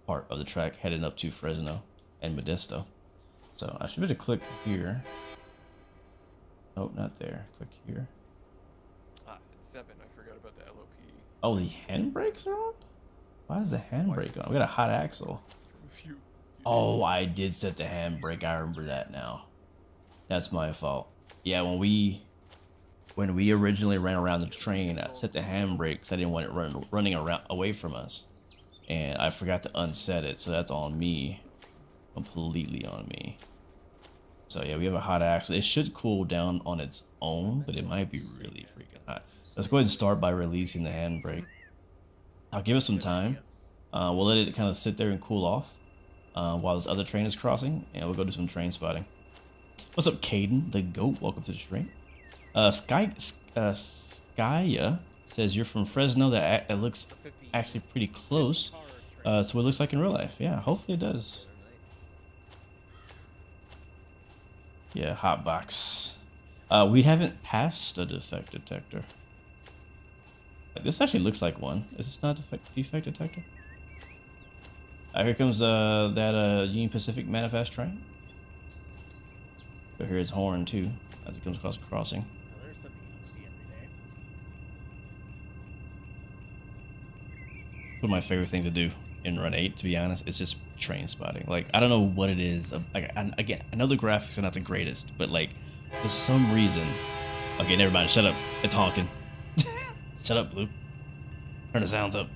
part of the track, heading up to Fresno and Modesto. So I should be able to click here. Nope, not there. Click here. Ah, it's 7. I forgot about the LOP. Oh, the handbrakes are on? Why is the handbrake on? We got a hot axle. Oh, I did set the handbrake. I remember that now. That's my fault. Yeah, when we originally ran around the train, I set the handbrakes. I didn't want it running around away from us, and I forgot to unset it. So that's on me, completely on me. So yeah, we have a hot axle. It should cool down on its own, but it might be really freaking hot. Let's go ahead and start by releasing the handbrake. I'll give it some time. We'll let it kind of sit there and cool off while this other train is crossing, and we'll go do some train spotting. What's up, Caden the goat? Welcome to the stream. Skya says you're from Fresno. That looks actually pretty close to what it looks like in real life. Yeah, hopefully it does. Yeah, hot box. We haven't passed a defect detector. This actually looks like one. Is this not a defect detector? Here comes that Union Pacific manifest train. But hear its horn too as it comes across the crossing. Oh, there's something you don't see every day. One of my favorite things to do in Run 8, to be honest, is just train spotting. Like, I don't know what it is. Like, again, I know the graphics are not the greatest, but like, for some reason... Okay, never mind. Shut up. It's honking. Shut up, Blue. Turn the sounds up.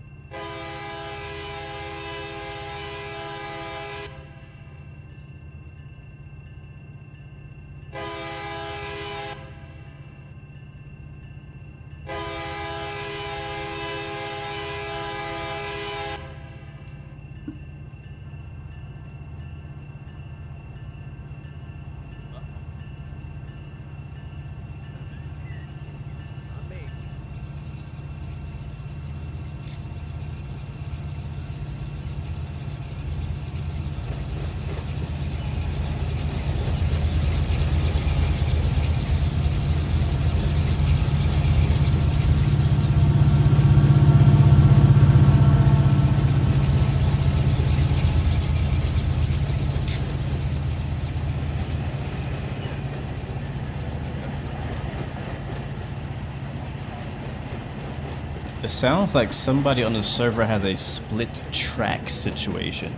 It sounds like somebody on the server has a split track situation.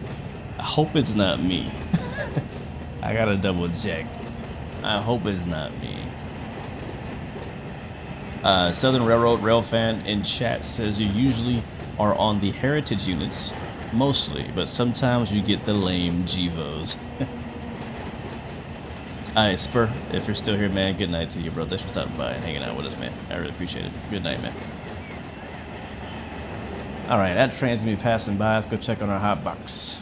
I hope it's not me. I gotta double check. I hope it's not me. Southern Railroad Railfan in chat says you usually are on the heritage units, mostly, but sometimes you get the lame Gevos. Alright, Spur, if you're still here, man, good night to you, bro. Thanks for stopping by and hanging out with us, man. I really appreciate it. Good night, man. Alright, that train's gonna be passing by. Let's go check on our hot box.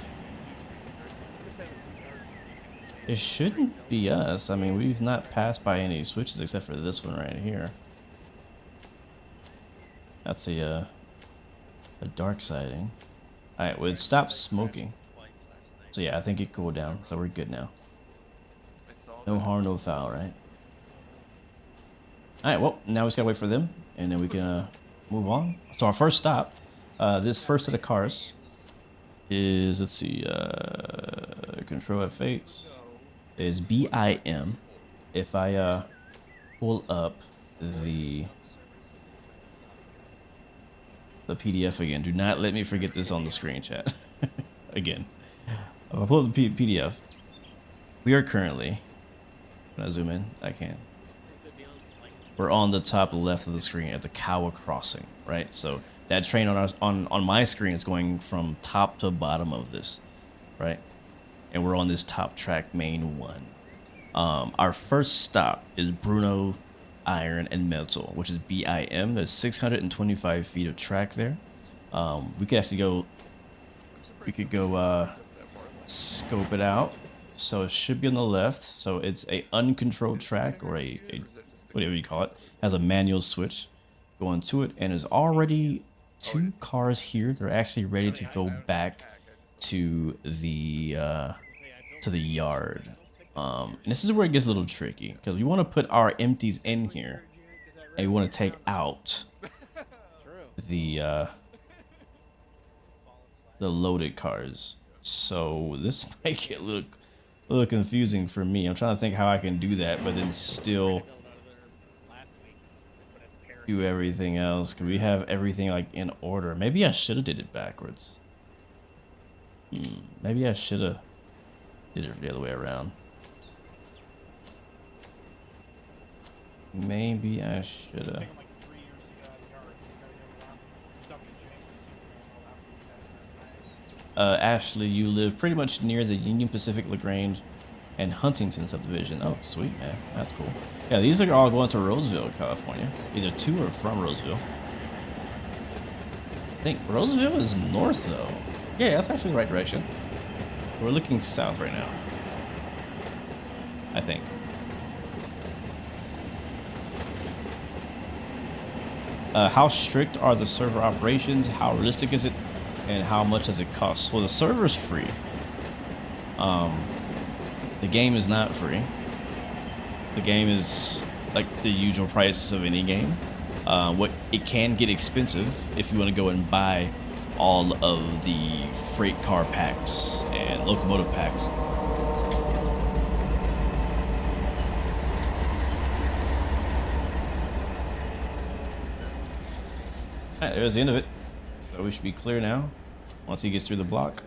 It shouldn't be us. I mean, we've not passed by any switches except for this one right here. That's a dark siding. Alright, well, it stopped smoking. So yeah, I think it cooled down, so we're good now. No harm, no foul, right? Alright, well, now we just gotta wait for them, and then we can move on. So our first stop, this first set of cars is, let's see, Control F8 is BIM. If I pull up the PDF again, do not let me forget this on the screen, chat. Again, if I pull up the PDF, we are currently, when I zoom in, I can. We're on the top left of the screen at the Calwa crossing, right? So that train on my screen is going from top to bottom of this, right? And we're on this top track, main 1. Our first stop is Bruno Iron and Metal, which is BIM. There's 625 feet of track there. We could actually go. We could go scope it out. So it should be on the left. So it's a uncontrolled track, or a whatever you call it. Has a manual switch going to it, and there's already 2 cars here. They're actually ready to go back to the yard. And this is where it gets a little tricky, because we want to put our empties in here, and we want to take out the loaded cars. So this might get a little confusing for me. I'm trying to think how I can do that, but then still do everything else. Could we have everything like in order? Maybe I should have did it backwards. Maybe I should have did it the other way around. Maybe I should have. Ashley, you live pretty much near the Union Pacific LaGrange and Huntington subdivision. Oh, sweet, man. That's cool. Yeah, these are all going to Roseville, California. Either to or from Roseville. I think Roseville is north, though. Yeah, that's actually the right direction. We're looking south right now, I think. How strict are the server operations? How realistic is it? And how much does it cost? Well, the server's free. The game is not free. The game is like the usual prices of any game. What it can get expensive if you want to go and buy all of the freight car packs and locomotive packs. Alright, there's the end of it. So we should be clear now once he gets through the block.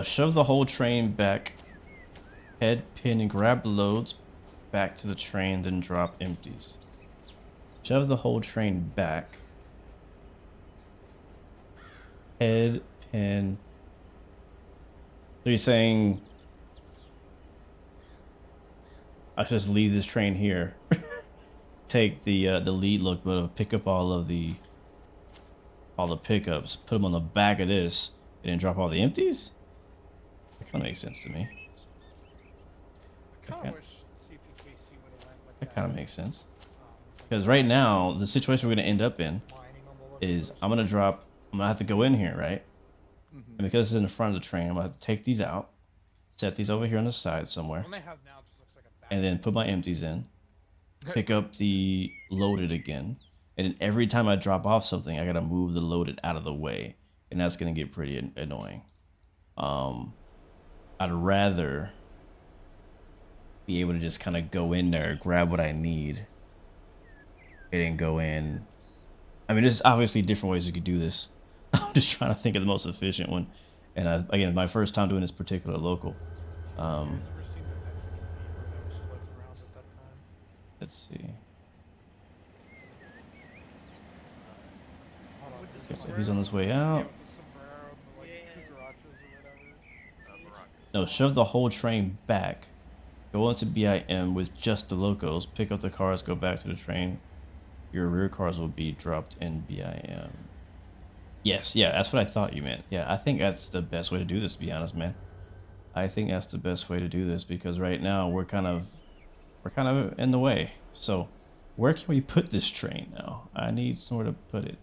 Shove the whole train back. Head, pin, and grab loads back to the train, then drop empties. Shove the whole train back. Head, pin. So you're saying I should just leave this train here, take the lead locomotive, pick up all the pickups, put them on the back of this, and then drop all the empties? That kind of makes sense to me. That kind of makes sense. Because right now, the situation we're going to end up in is I'm going to have to go in here, right? And because it's in the front of the train, I'm going to have to take these out, set these over here on the side somewhere, and then put my empties in, pick up the loaded again, and then every time I drop off something, I got to move the loaded out of the way, and that's going to get pretty annoying. I'd rather be able to just kind of go in there, grab what I need, and then go in. I mean, there's obviously different ways you could do this. I'm just trying to think of the most efficient one. And again, my first time doing this particular local. Let's see. Okay, so he's on his way out. No, shove the whole train back. Go into BIM with just the locos. Pick up the cars, go back to the train. Your rear cars will be dropped in BIM. Yes, yeah, that's what I thought you meant. Yeah, I think that's the best way to do this, to be honest, man. I think that's the best way to do this, because right now we're kind of in the way. So where can we put this train now? I need somewhere to put it.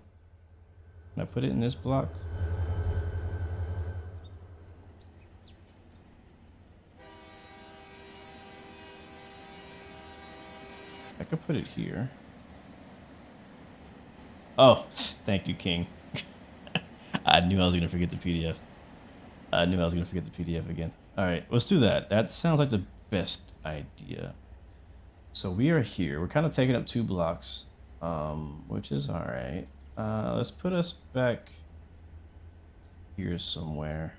Can I put it in this block? I could put it here. Oh, thank you, King. I knew I was gonna forget the PDF. I knew I was gonna forget the PDF again. All right, let's do that. That sounds like the best idea. So we are here. We're kind of taking up 2 blocks, which is all right. Let's put us back here somewhere.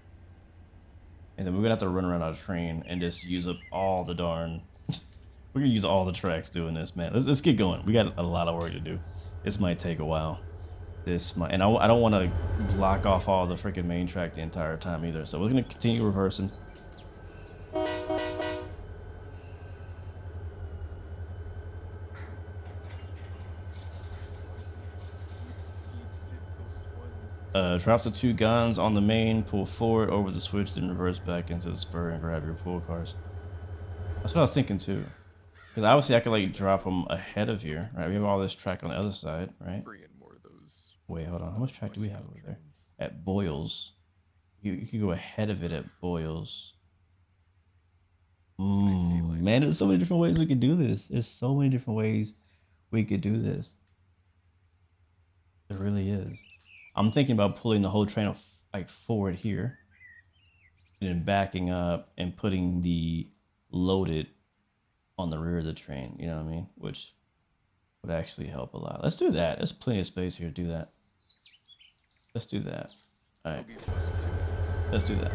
And then we're gonna have to run around our train and just use up all the darn... We're gonna use all the tracks doing this, man. Let's get going. We got a lot of work to do. This might take a while. And I don't want to block off all the freaking main track the entire time either. So we're gonna continue reversing. Drop the 2 guns on the main, pull forward over the switch, then reverse back into the spur and grab your pull cars. That's what I was thinking too. Because obviously I could like drop them ahead of here, right? We have all this track on the other side, right? Bring in more of those. Wait, hold on. How much track do we have over there? trains. At Boyles. You could go ahead of it at Boyles. Man, there's so many different ways we could do this. There's so many different ways we could do this. There really is. I'm thinking about pulling the whole train like forward here, and then backing up and putting the loaded on the rear of the train. You know what I mean? Which would actually help a lot. Let's do that. There's plenty of space here to do that. Let's do that. All right. Let's do that.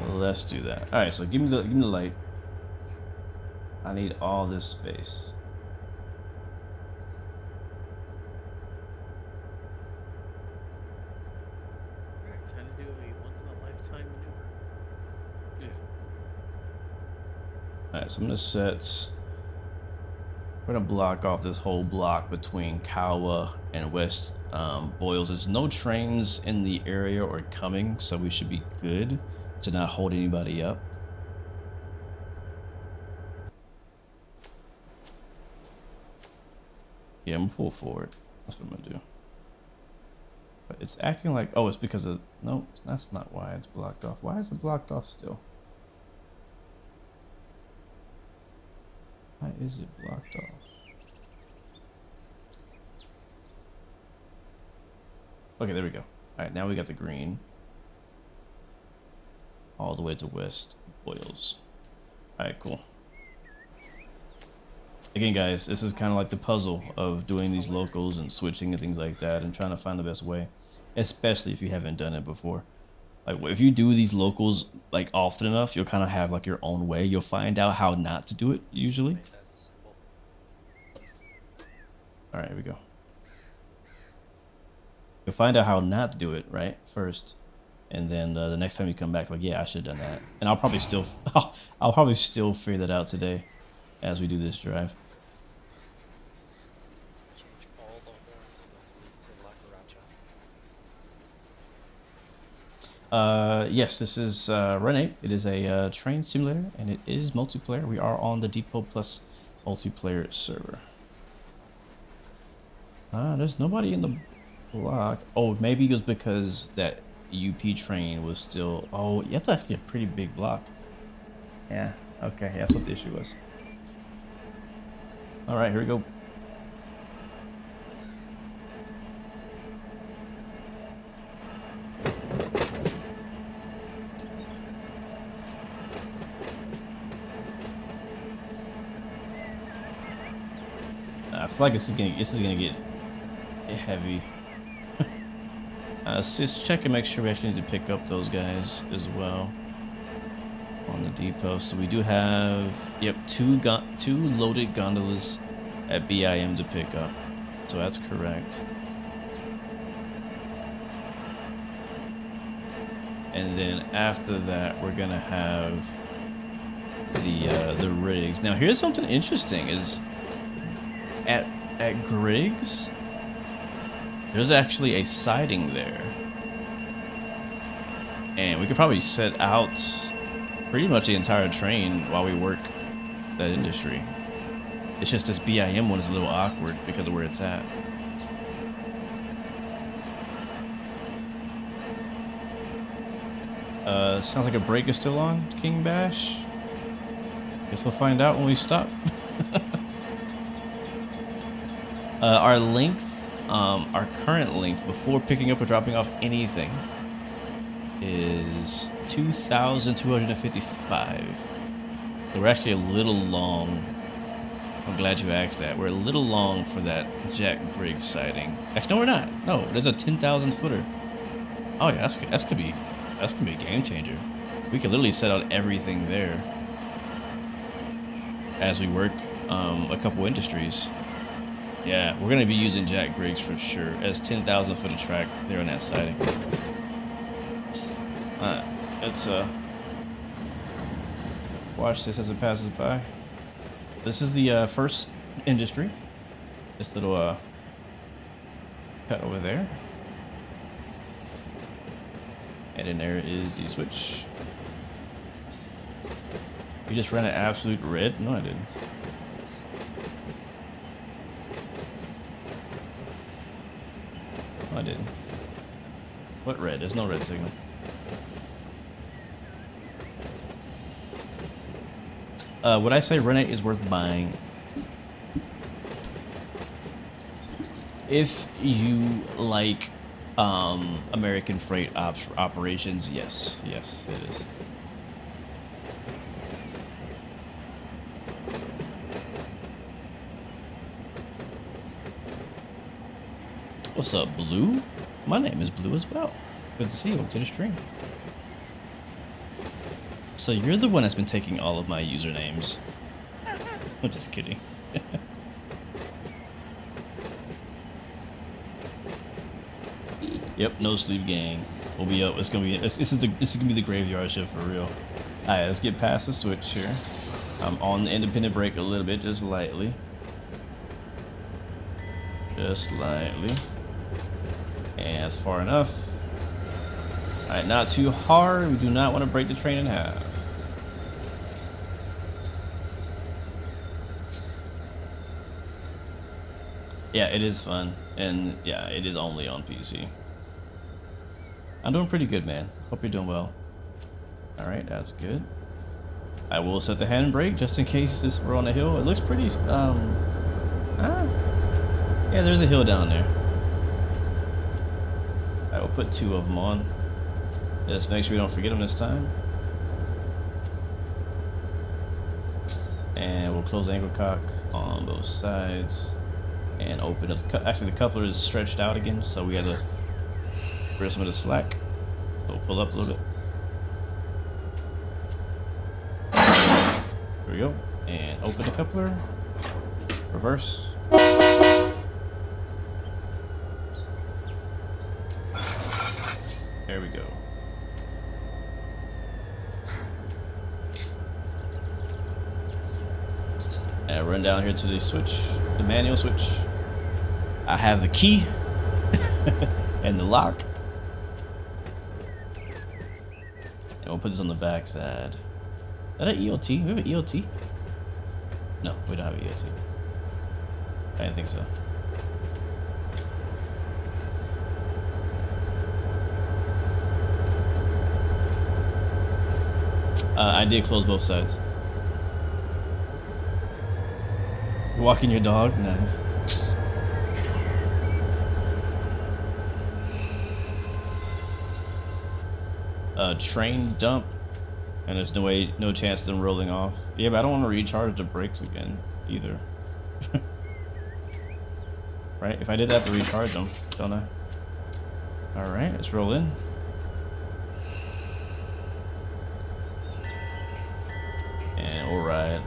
Let's do that. All right. So give me the light. I need all this space. Trying to do a once-in-a-lifetime maneuver. Yeah. Alright, so I'm gonna set. We're gonna block off this whole block between Calwa and West Boyles. There's no trains in the area or coming, so we should be good to not hold anybody up. Yeah, I'm gonna pull forward. That's what I'm gonna do. But it's acting like, oh, it's because of, no, that's not why it's blocked off. Why is it blocked off still? Why is it blocked off? Okay, there we go. All right, now we got the green. All the way to West Boyles. All right, cool. Again, guys, this is kind of like the puzzle of doing these locals and switching and things like that and trying to find the best way, especially if you haven't done it before. Like, if you do these locals like often enough, you'll kind of have like your own way. You'll find out how not to do it usually. All right, here we go. You'll find out how not to do it, right? First. And then the next time you come back, like, yeah, I should have done that. And I'll probably still, I'll probably still figure that out today as we do this drive. Yes, this is Run 8. It is a train simulator, and it is multiplayer. We are on the Depot Plus multiplayer server. There's nobody in the block. Oh, maybe it was because that UP train was still... Oh, yeah, that's actually a pretty big block. Yeah, okay, that's what the issue was. All right, here we go. I feel like this is gonna get heavy. So let's check and make sure we actually need to pick up those guys as well on the depot. So we do have, yep, two loaded gondolas at BIM to pick up. So that's correct. And then after that, we're gonna have the rigs. Now here's something interesting: is at Griggs, there's actually a siding there, and we could probably set out pretty much the entire train while we work that industry. It's just this BIM one is a little awkward because of where it's at. Sounds like a break is still on, King Bash. Guess we'll find out when we stop. Our length, our current length before picking up or dropping off anything is 2,255. So we're actually a little long. I'm glad you asked that. We're a little long for that Jack Griggs sighting. Actually, no, we're not. No, there's a 10,000 footer. Oh yeah, that's gonna be a game changer. We could literally set out everything there as we work a couple industries. Yeah, we're gonna be using Jack Griggs for sure as 10,000 foot of track there on that siding. Alright, let's watch this as it passes by. This is the first industry. This little cut over there. And then there is the switch. You just ran an absolute red? No, I didn't. No, I didn't. What red? There's no red signal. Would I say Renate is worth buying? If you like American freight operations, yes, yes, it is. What's up, Blue? My name is Blue as well. Good to see you. Welcome to the stream. So you're the one that's been taking all of my usernames. I'm just kidding. Yep, no sleep gang. We'll be up. It's gonna be. This is gonna be the graveyard shift for real. All right, let's get past the switch here. I'm on the independent brake a little bit, just lightly. Just lightly. And that's far enough. All right, not too hard. We do not want to break the train in half. Yeah, it is fun, and yeah, it is only on PC. I'm doing pretty good, man. Hope you're doing well. All right, that's good. I will set the handbrake just in case we're on a hill. It looks pretty. Yeah, there's a hill down there. I will put 2 of them on. Just make sure we don't forget them this time. And we'll close the angle cock on both sides and open up. Actually, the coupler is stretched out again, so we gotta rid some of the slack. So we'll pull up a little bit. There we go. And open the coupler. Reverse. There we go. And I run down here to the switch, the manual switch. I have the key and the lock. And we'll put this on the back side. Is that an EOT? We have an EOT? No, we don't have an EOT. I didn't think so. I did close both sides. Walking your dog? Nice. Train dump, and there's no chance of them rolling off. Yeah, but I don't want to recharge the brakes again either. Right? If I did that to recharge them, don't I? All right, let's roll in. And we'll ride.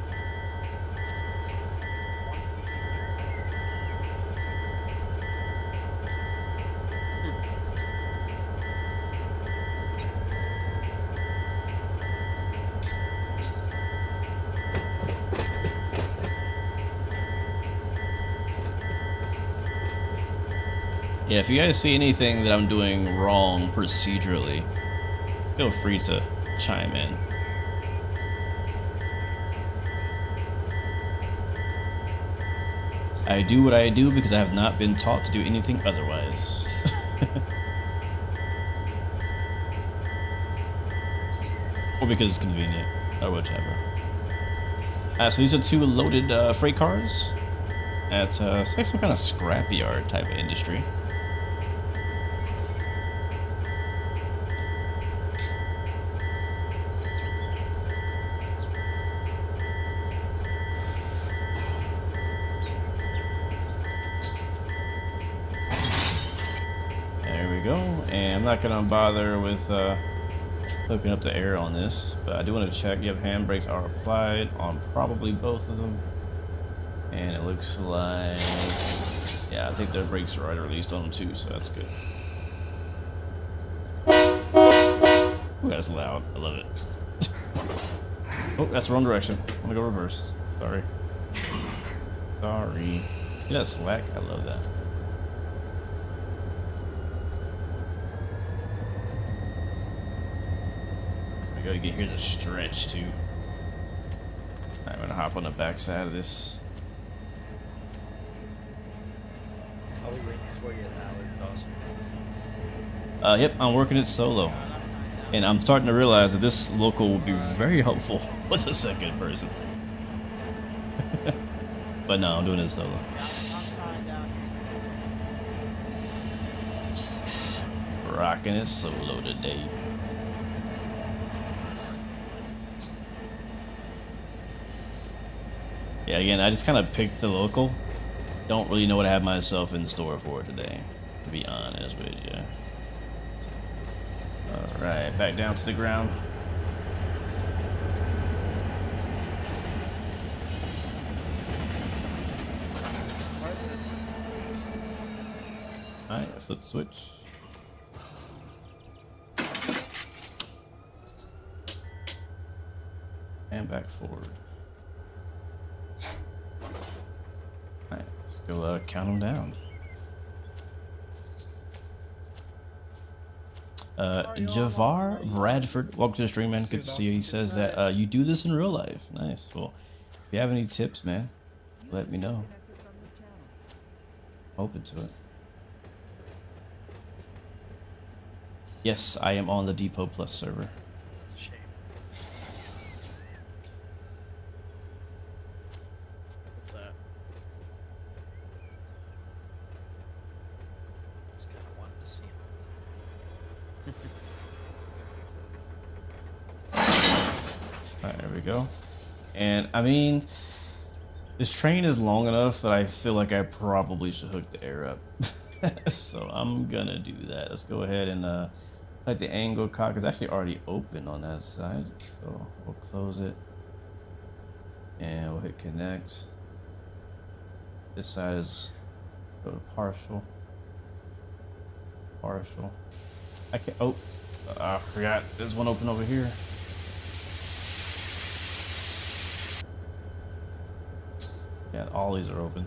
Yeah, if you guys see anything that I'm doing wrong procedurally, feel free to chime in. I do what I do because I have not been taught to do anything otherwise. Or because it's convenient, or whichever. So these are 2 loaded freight cars at it's like some kind of scrapyard type of industry. I'm not gonna bother with hooking up the air on this, but I do want to check. Yep, handbrakes are applied on probably both of them, and it looks like, yeah, I think their brakes are already released on them too, so that's good. Ooh, that's loud. I love it. Oh, that's the wrong direction. I'm gonna go reverse. Sorry. Sorry. See that slack? I love that. I go to get here's a stretch too. I'm gonna hop on the back side of this. I'll be waiting for you now. Awesome. Yep, I'm working it solo. And I'm starting to realize that this local will be very helpful with a second person. But no, I'm doing it solo. Rocking it solo today. Yeah, again, I just kind of picked the local. Don't really know what I have myself in store for today, to be honest with you. Alright, back down to the ground. Alright, flip the switch. And back forward. Alright, let's go count them down. Javar Bradford, welcome to the stream, man. Good to see you. He says that you do this in real life. Nice. Well, if you have any tips, man, let me know. Open to it. Yes, I am on the Depot Plus server. It's a shame. What's that? Just kind of wanted to see him. Alright, there we go. And I mean, this train is long enough that I feel like I probably should hook the air up. So I'm gonna do that. Let's go ahead and let the angle cock is actually already open on that side. So we'll close it. And we'll hit connect. This side is go to partial. Partial. I can't, oh, I forgot there's one open over here. Yeah, all these are open.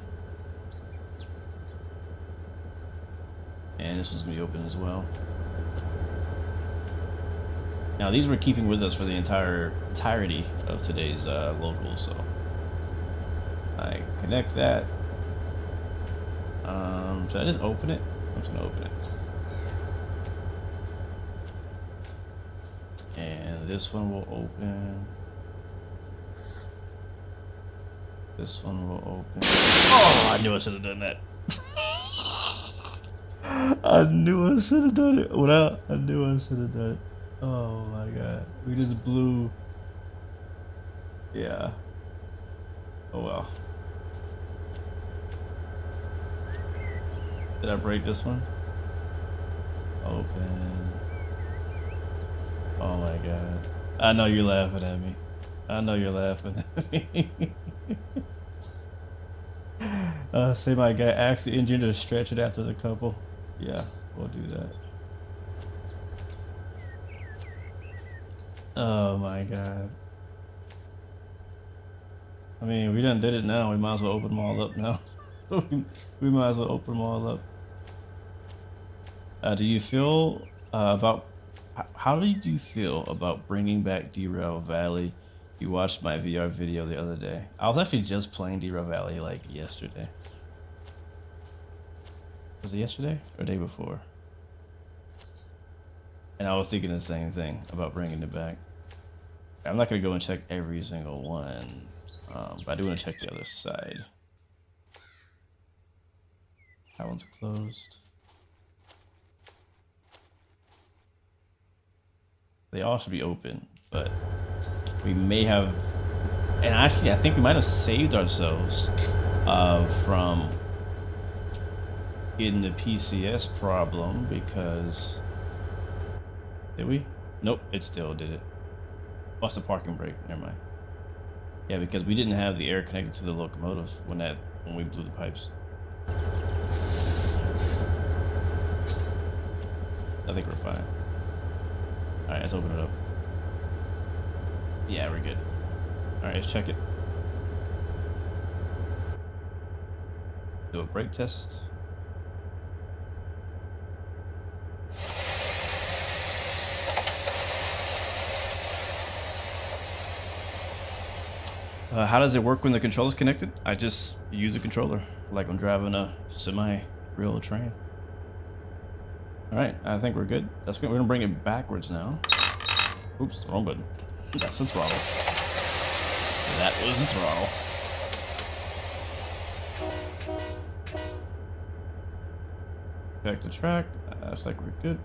And this one's gonna be open as well. Now these we're keeping with us for the entirety of today's local, so I connect that. Should I just open it? I'm just gonna open it. And this one will open. This one will open. Oh, I knew I should have done that. I knew I should have done it. I knew I should have done it. Oh my god. We just blew. Yeah. Oh well. Did I break this one? Open. Oh my god. I know you're laughing at me. I know you're laughing at me. Say my guy asked the engineer to stretch it after the couple. Yeah, we'll do that. Oh my god. I mean, we done did it now. We might as well open them all up now. We might as well open them all up. Do you feel about... How did you feel about bringing back Derail Valley? You watched my VR video the other day. I was actually just playing Derail Valley like yesterday. Was it yesterday or the day before? And I was thinking the same thing about bringing it back. I'm not gonna go and check every single one, but I do want to check the other side. That one's closed. They all should be open, but we may have, and actually I think we might have saved ourselves from getting the PCS problem, because, did we? Nope, it still did it. What's the parking brake? Never mind. Yeah, because we didn't have the air connected to the locomotive when we blew the pipes. I think we're fine. All right, let's open it up. Yeah, we're good. All right, let's check it. Do a brake test. How does it work when the controller's connected? I just use the controller, like I'm driving a semi-real train. All right, I think we're good. We're gonna bring it backwards now. Oops, wrong button. That's the throttle. That was the throttle. Back to track. Looks like we're good.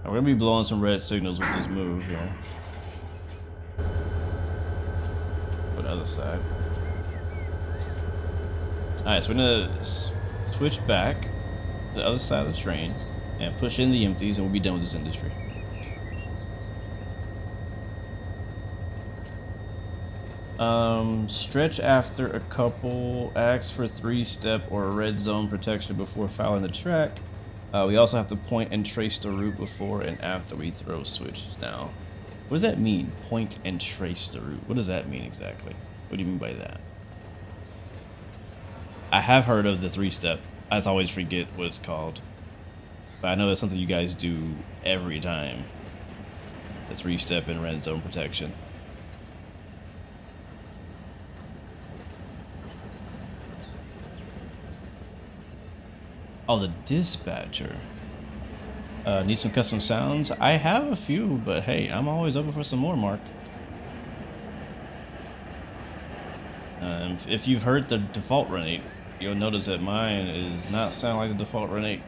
We're gonna be blowing some red signals with this move here. Go to the other side. Alright, so we're gonna switch back to the other side of the train and push in the empties, and we'll be done with this industry. Stretch after a couple, ask for 3-step or red zone protection before fouling the track. We also have to point and trace the route before and after we throw switches. Now, what does that mean? Point and trace the route. What does that mean exactly? What do you mean by that? I have heard of the 3-step. I just always forget what it's called. But I know that's something you guys do every time. The 3-step and red zone protection. Oh, the dispatcher. Need some custom sounds? I have a few, but hey, I'm always open for some more, Mark. If you've heard the default run 8, you'll notice that mine is not sound like the default run 8.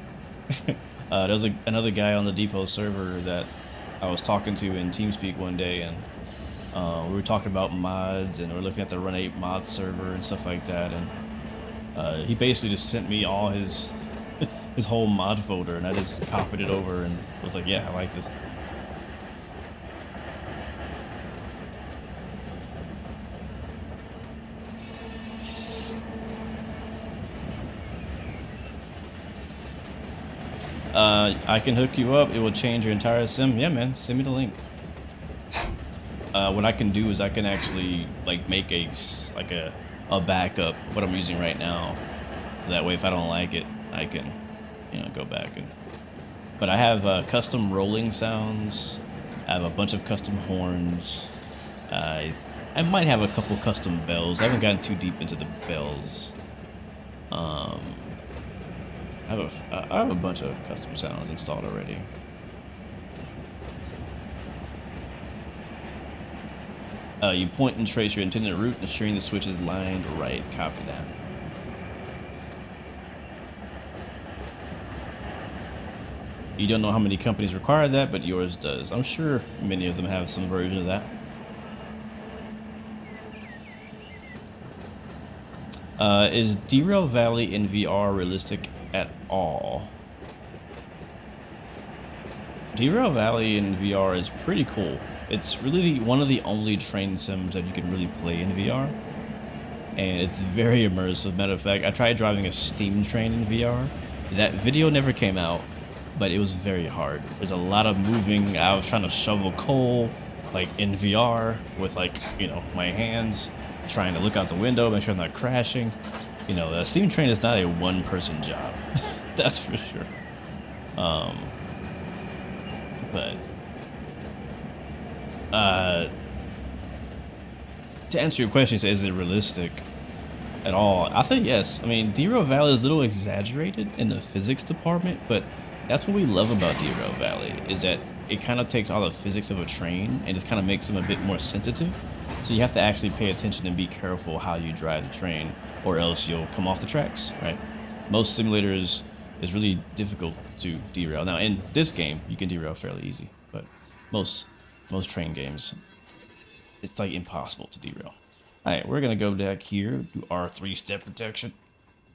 There's another guy on the depot server that I was talking to in TeamSpeak one day, and we were talking about mods, and we are looking at the run 8 mod server and stuff like that, and he basically just sent me all his whole mod folder, and I just copied it over and was like, yeah, I like this. I can hook you up. It will change your entire sim. Yeah, man, send me the link. What I can do is I can actually like make a backup of what I'm using right now. That way, if I don't like it, I can, you know, go back and. But I have custom rolling sounds. I have a bunch of custom horns. I might have a couple custom bells. I haven't gotten too deep into the bells. I have a bunch of custom sounds installed already. You point and trace your intended route, ensuring the switch is lined right. Copy that. You don't know how many companies require that, but yours does. I'm sure many of them have some version of that. Is Derail Valley in VR realistic at all? Derail Valley in VR is pretty cool. It's really one of the only train sims that you can really play in VR. And it's very immersive. Matter of fact, I tried driving a steam train in VR. That video never came out, but it was very hard. There's a lot of moving. I was trying to shovel coal, like in VR, with like, you know, my hands, trying to look out the window, make sure I'm not crashing. You know, a steam train is not a one-person job. That's for sure. To answer your question, is it realistic at all? I say yes. I mean, Derail Valley is a little exaggerated in the physics department, but that's what we love about Derail Valley, is that it kind of takes all the physics of a train and just kind of makes them a bit more sensitive. So you have to actually pay attention and be careful how you drive the train, or else you'll come off the tracks, right? Most simulators is really difficult to derail. Now, in this game, you can derail fairly easy, but most train games, it's like impossible to derail. All right, we're gonna go back here, do our 3-step protection.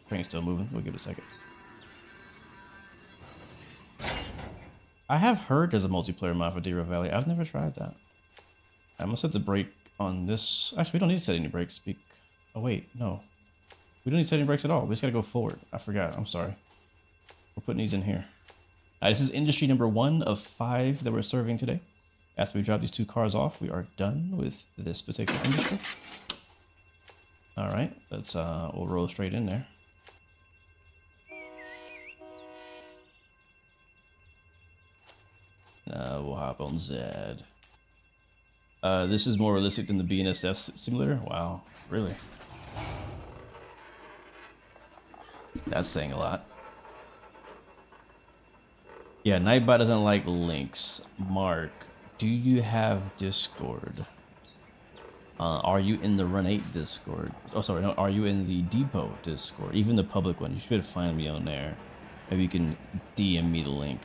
Train's still moving. We'll give it a second. I have heard there's a multiplayer mod for Derail Valley. I've never tried that. I must set the brake on this. Actually, we don't need to set any brakes. Oh wait, no. We don't need to set any brakes at all. We just gotta go forward. I forgot. I'm sorry. We're putting these in here. This is industry number 1 of 5 that we're serving today. After we drop these 2 cars off, we are done with this particular industry. All right, let's we'll roll straight in there. We'll hop on Zed. This is more realistic than the BNSF simulator. Wow, really? That's saying a lot. Yeah, Nightbot doesn't like links. Mark, do you have Discord? Are you in the Run 8 Discord? Oh, sorry, no, are you in the Depot Discord? Even the public one, you should find me on there. Maybe you can DM me the link.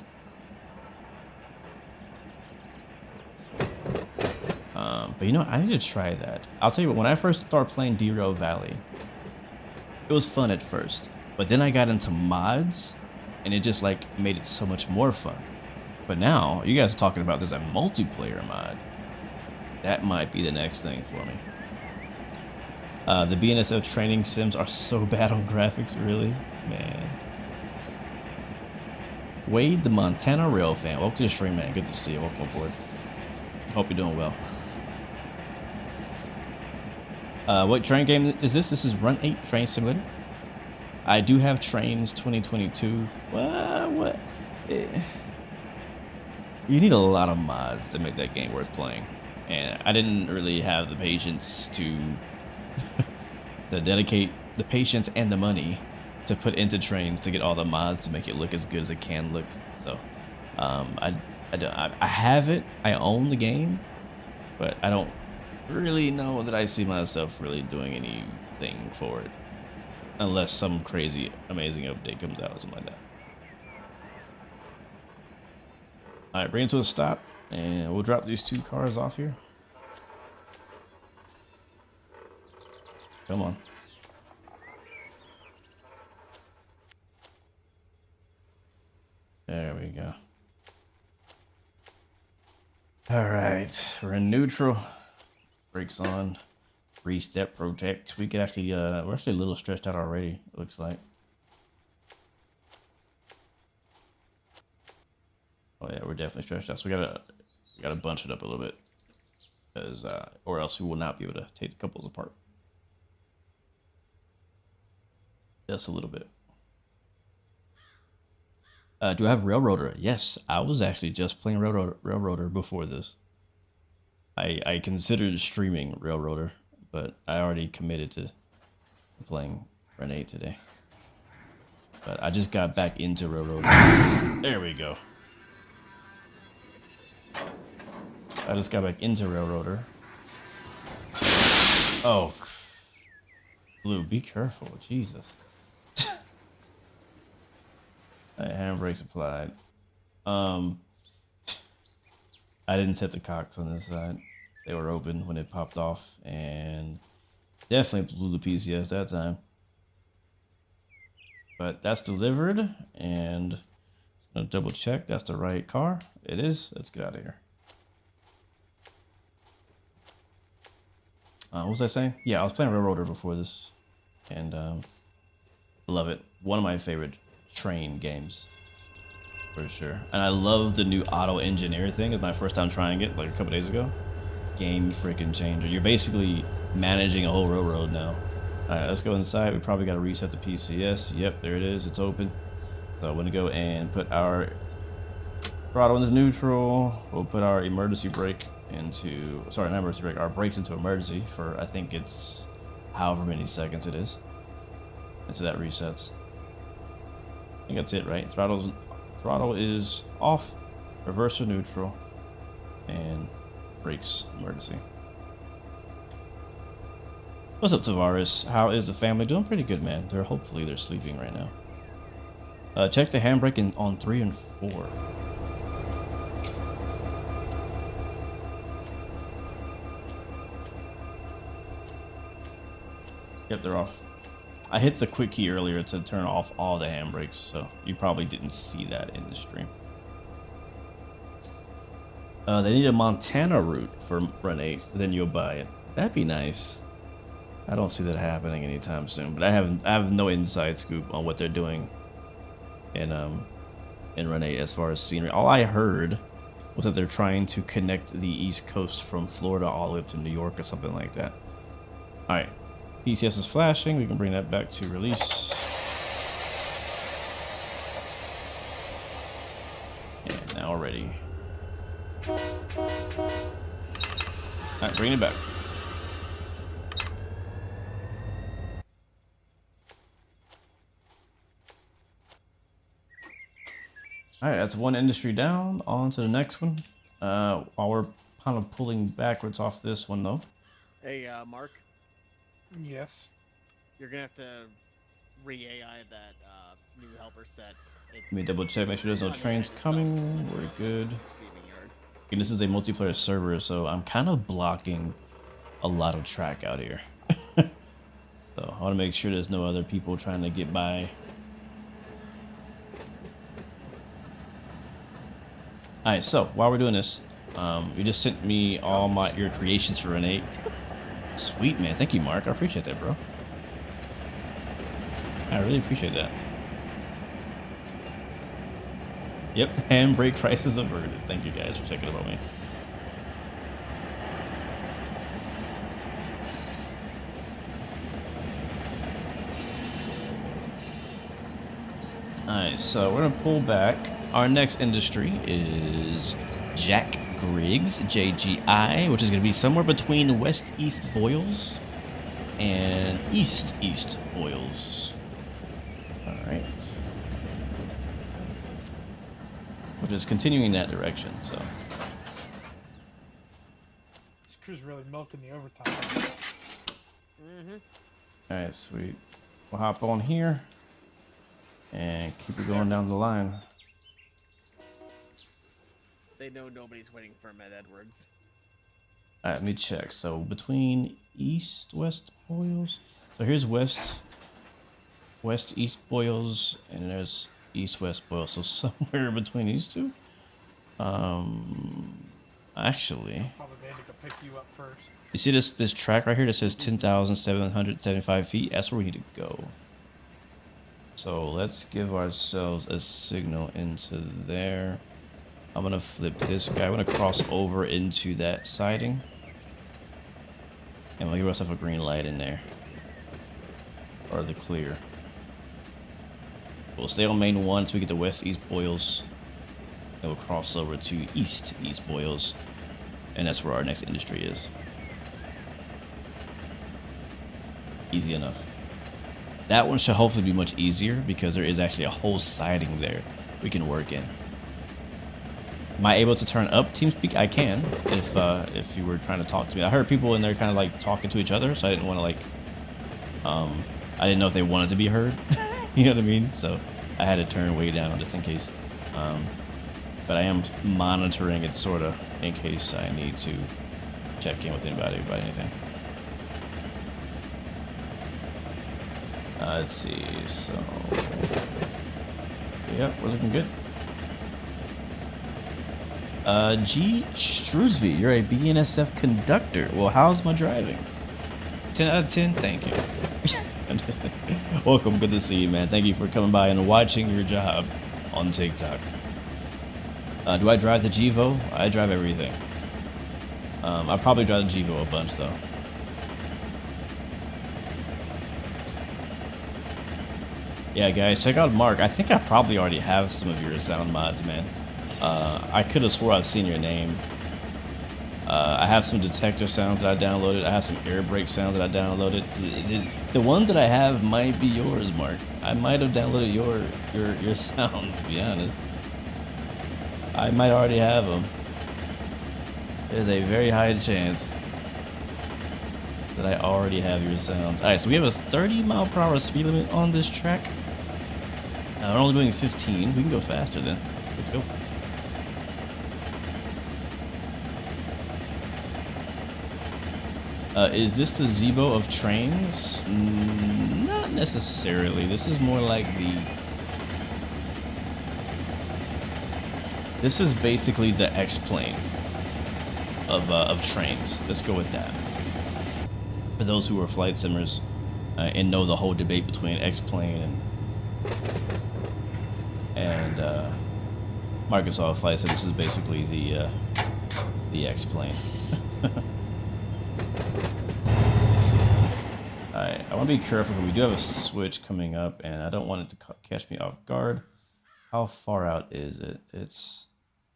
But you know what? I need to try that. I'll tell you what, when I first started playing Derail Valley, it was fun at first. But then I got into mods, and it just like made it so much more fun. But now, you guys are talking about there's a multiplayer mod. That might be the next thing for me. The BNSF training sims are so bad on graphics, really? Man. Wade, the Montana Rail fan. Welcome to the stream, man. Good to see you. Welcome aboard. Hope you're doing well. What train game is this? This is Run 8 Train Simulator. I do have Trains 2022. What? You need a lot of mods to make that game worth playing. And I didn't really have the patience to dedicate the patience and the money to put into Trains to get all the mods to make it look as good as it can look. So I have it. I own the game, but I don't really know that I see myself really doing anything for it, unless some crazy, amazing update comes out or something like that. All right, bring it to a stop, and we'll drop these two cars off here. Come on. There we go. All right, we're in neutral. Brakes on. Re-step protect. We could actually, we're actually a little stretched out already, it looks like. Oh yeah, we're definitely stretched out. So we gotta bunch it up a little bit, because or else we will not be able to take the couples apart. Just a little bit. Do I have Railroader? Yes, I was actually just playing Railroader before this. I considered streaming Railroader, but I already committed to playing Run 8 today. But I just got back into Railroader. There we go. I just got back into Railroader. Oh, Blue, be careful, Jesus. Handbrakes applied. I didn't set the cocks on this side. They were open when it popped off, and definitely blew the PCS that time. But that's delivered, and I'm gonna double check that's the right car. It is. Let's get out of here. What was I saying? Yeah, I was playing Railroader before this, and love it. One of my favorite train games, for sure. And I love the new auto engineer thing. It's my first time trying it, like a couple days ago. Game freaking changer. You're basically managing a whole railroad now. All right, let's go inside. We probably got to reset the PCS. Yep, there it is. It's open. So I'm gonna go and put our throttle into neutral. We'll put our emergency brake into, sorry, not emergency brake, our brakes into emergency for, I think it's however many seconds it is until that resets. I think that's it, right? Throttle is off, reverse to neutral, and brakes emergency. What's up, Tavares? How is the family? Doing pretty good, man. Hopefully they're sleeping right now. Check the handbrake on 3 and 4. Yep, they're off. I hit the quick key earlier to turn off all the handbrakes, so you probably didn't see that in the stream. They need a Montana route for Run 8, then you'll buy it. That'd be nice. I don't see that happening anytime soon, but I have no inside scoop on what they're doing in Run 8 as far as scenery. All I heard was that they're trying to connect the East Coast from Florida all the way up to New York or something like that. All right. PCS is flashing. We can bring that back to release. And now we're ready. All right, bring it back. All right, that's one industry down. On to the next one. While we're kind of pulling backwards off this one, though. Hey, Mark, Yes. you're gonna have to re-AI that new helper set. Let me double check, make sure there's no trains coming. We're good. Receiving yard. And this is a multiplayer server, so I'm kind of blocking a lot of track out here. So I want to make sure there's no other people trying to get by. Alright, so while we're doing this, you just sent me all your creations for Renee. Sweet, man. Thank you, Mark. I appreciate that, bro. I really appreciate that. Yep, handbrake crisis averted. Thank you guys for checking up on me. Alright, so we're gonna pull back. Our next industry is Jack Griggs, JGI, which is gonna be somewhere between West-East Boyles and East-East Boyles. Alright. Which is continuing that direction, so. This crew's really milking the overtime. Alright, sweet. We'll hop on here and keep it going down the line. They know nobody's waiting for Med Edwards. Alright, let me check. So between East-West Boyles. So here's West-East Boyles, and there's East-West Boyles. So somewhere between these two. Actually, Probably they need to pick you up first. you see this track right here that says 10,775 feet? That's where we need to go. So let's give ourselves a signal into there. I'm gonna flip this guy. I'm gonna cross over into that siding. And we'll give ourselves a green light in there. Or the clear. We'll stay on main 1 until we get to West-East Boyles. Then we'll cross over to East-East Boyles. And that's where our next industry is. Easy enough. That one should hopefully be much easier because there is actually a whole siding there we can work in. Am I able to turn up TeamSpeak? I can, if you were trying to talk to me. I heard people in there kind of like talking to each other, so I didn't want to like, I didn't know if they wanted to be heard. You know what I mean? So I had to turn way down just in case. But I am monitoring it sort of in case I need to check in with anybody about anything. Let's see, so, yep, we're looking good. G. Struzvi, you're a BNSF conductor. Well, how's my driving? 10 out of 10? Thank you. Welcome, good to see you, man. Thank you for coming by and watching your job on TikTok. Do I drive the Gevo? I drive everything. I probably drive the Gevo a bunch, though. Yeah, guys, check out Mark. I think I probably already have some of your sound mods, man. I could have swore I've seen your name. I have some detector sounds that I downloaded. I have some air brake sounds that I downloaded. The one that I have might be yours, Mark. I might have downloaded your sounds, to be honest. I might already have them. There's a very high chance that I already have your sounds. Alright, so we have a 30-mile-per-hour speed limit on this track. We're only doing 15. We can go faster then. Let's go. Is this the Zebo of trains? Not necessarily. This is more like the... This is basically the X-plane of trains. Let's go with that. For those who are flight simmers and know the whole debate between X-plane and Microsoft Flight Sim, this is basically the X-plane. Alright, I want to be careful because we do have a switch coming up and I don't want it to catch me off guard. How far out is it? It's...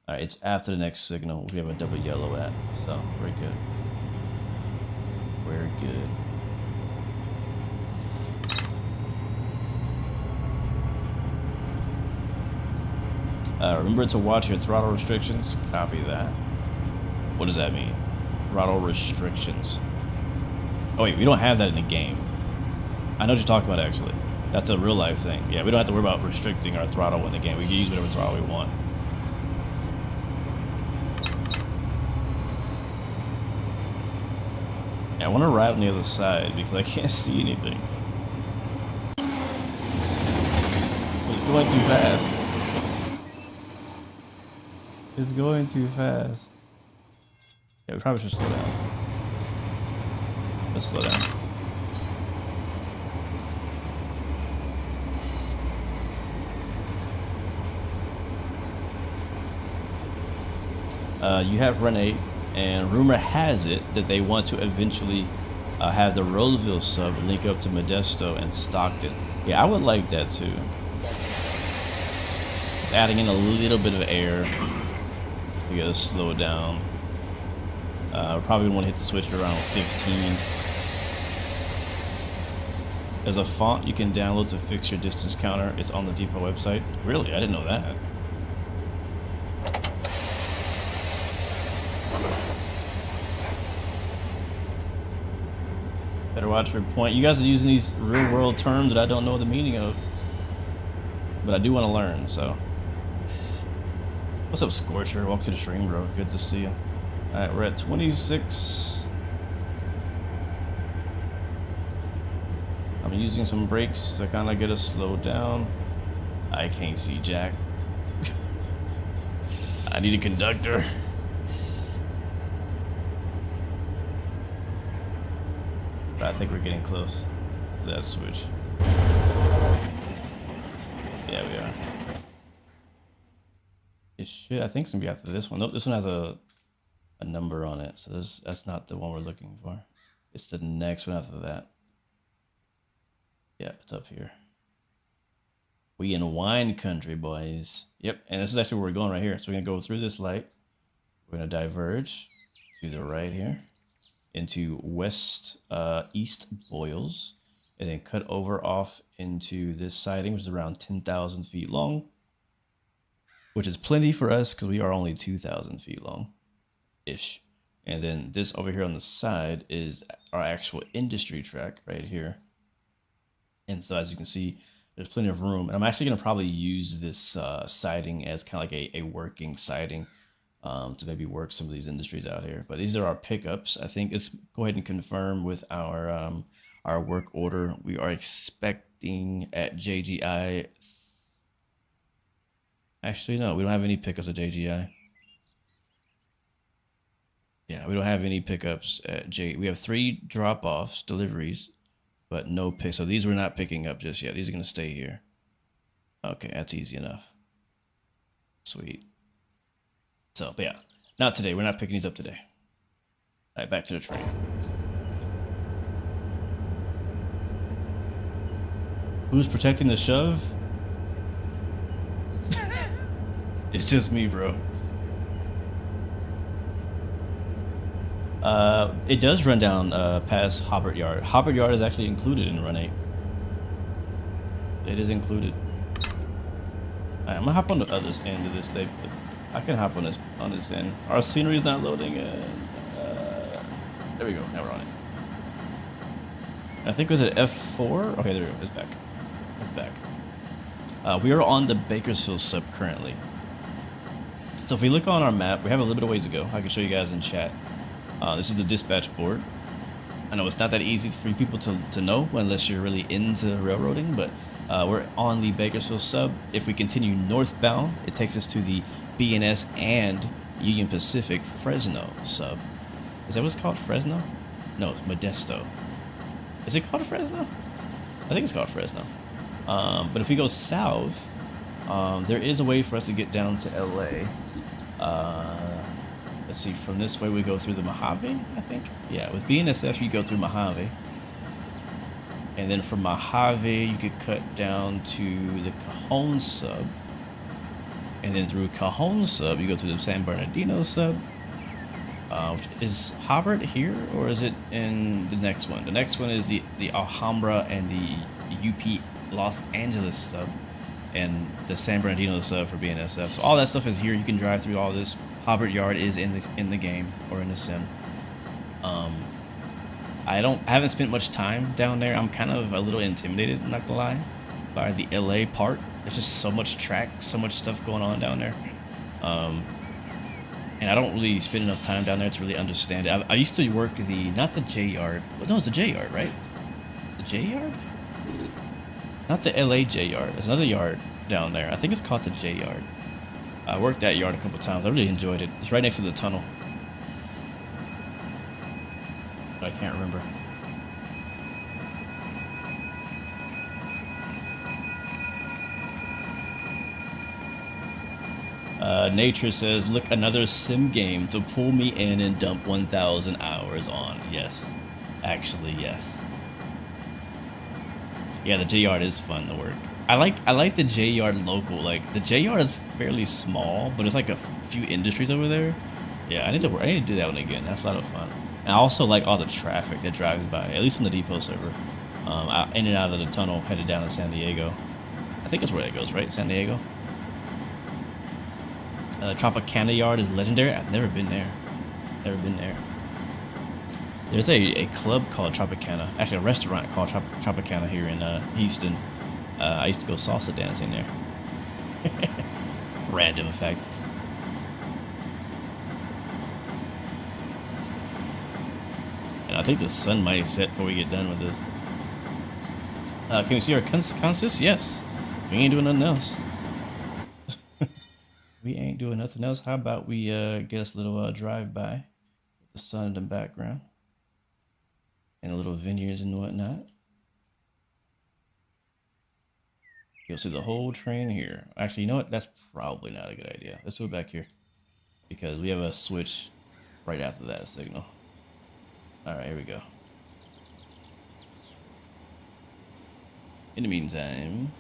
Alright, it's after the next signal. We have a double yellow at, so we're good. We're good. Remember to watch your throttle restrictions. Copy that. What does that mean? Throttle restrictions. Oh wait, we don't have that in the game. I know what you're talking about actually. That's a real life thing. Yeah, we don't have to worry about restricting our throttle in the game. We can use whatever throttle we want. Yeah, I want to ride on the other side because I can't see anything. It's going too fast. It's going too fast. Yeah, we probably should slow down. Let's slow down. You have Run 8, and rumor has it that they want to eventually have the Roseville sub link up to Modesto and Stockton. Yeah, I would like that too. It's adding in a little bit of air. We gotta slow down. Probably want to hit the switch at around 15. There's a font you can download to fix your distance counter. It's on the depot website. Really? I didn't know that. Better watch your point. You guys are using these real world terms that I don't know the meaning of. But I do want to learn, so. What's up, Scorcher? Welcome to the stream, bro. Good to see you. Alright, we're at 26. I'm using some brakes to kind of get us slowed down. I can't see jack. I need a conductor. But I think we're getting close to that switch. Yeah, we are. It should, I think it's gonna be after this one. Nope, this one has a number on it, so that's not the one we're looking for. It's the next one after that. Yeah, it's up here. We in wine country, boys. Yep, and this is actually where we're going right here. So we're gonna go through this light. We're gonna diverge to the right here into east Boyles, and then cut over off into this siding, which is around 10,000 feet long, which is plenty for us because we are only 2,000 feet long ish. And then this over here on the side is our actual industry track right here. And so as you can see, there's plenty of room. And I'm actually going to probably use this siding as kind of like a working siding to maybe work some of these industries out here. But these are our pickups. I think let's go ahead and confirm with our work order. We are expecting at JGI. Actually, no, we don't have any pickups at JGI. Yeah, we don't have any pickups at J. We have 3 drop-offs, deliveries, but no pick. So these we're not picking up just yet. These are going to stay here. Okay, that's easy enough. Sweet. So, but yeah, not today. We're not picking these up today. All right, back to the train. Who's protecting the shove? It's just me, bro. It does run down past Hobbart Yard. Hobbart Yard is actually included in Run 8. It is included. Alright, I'm gonna hop on the other end of this thing. I can hop on this end. Our scenery is not loading. There we go. Now we're on it. I think it was at F4. Okay, there we go. It's back. It's back. We are on the Bakersfield sub currently. So if we look on our map, we have a little bit of ways to go. I can show you guys in chat. This is the dispatch board. I know it's not that easy for you people to know unless you're really into railroading, but we're on the Bakersfield sub. If we continue northbound, it takes us to the BNS and Union Pacific Fresno sub. Is that what it's called, Fresno? No, it's Modesto. Is it called Fresno? I think it's called Fresno. But if we go south, there is a way for us to get down to LA. Let's see, from this way we go through the Mojave, I think. Yeah, with BNSF you go through Mojave. And then from Mojave you could cut down to the Cajon sub. And then through Cajon sub you go to the San Bernardino sub. Is Hobart here or is it in the next one? The next one is the Alhambra and the UP Los Angeles sub and the San Bernardino sub for BNSF. So all that stuff is here. You can drive through all this. Hobart Yard is in the game or in the sim. I haven't spent much time down there. I'm kind of a little intimidated, I'm not gonna lie, by the LA part. There's just so much track, so much stuff going on down there. And I don't really spend enough time down there to really understand it. I used to work not the J Yard. Well, no, it's the J Yard, right? The J Yard? Not the LA J Yard. There's another yard down there. I think it's called the J Yard. I worked that yard a couple times. I really enjoyed it. It's right next to the tunnel. But I can't remember. Nature says, look, another sim game to pull me in and dump 1,000 hours on. Yes. Actually, yes. Yeah, the J-Yard is fun to work. I like the J-Yard local. Like, the J-Yard is fairly small, but it's like a few industries over there. Yeah, I need to do that one again. That's a lot of fun. And I also like all the traffic that drives by, at least on the depot server. In and out of the tunnel, headed down to San Diego. I think that's where it goes, right? San Diego? Tropicana Yard is legendary. I've never been there. Never been there. There's a club called Tropicana. Actually, a restaurant called Tropicana here in Houston. I used to go salsa dancing there. Random fact. And I think the sun might set before we get done with this. Can we see our consist? Yes. We ain't doing nothing else. We ain't doing nothing else. How about we get us a little drive-by with the sun in the background and a little vineyards and whatnot. You'll see the whole train here. Actually, you know what? That's probably not a good idea. Let's do it back here because we have a switch right after that signal. All right, here we go. In the meantime,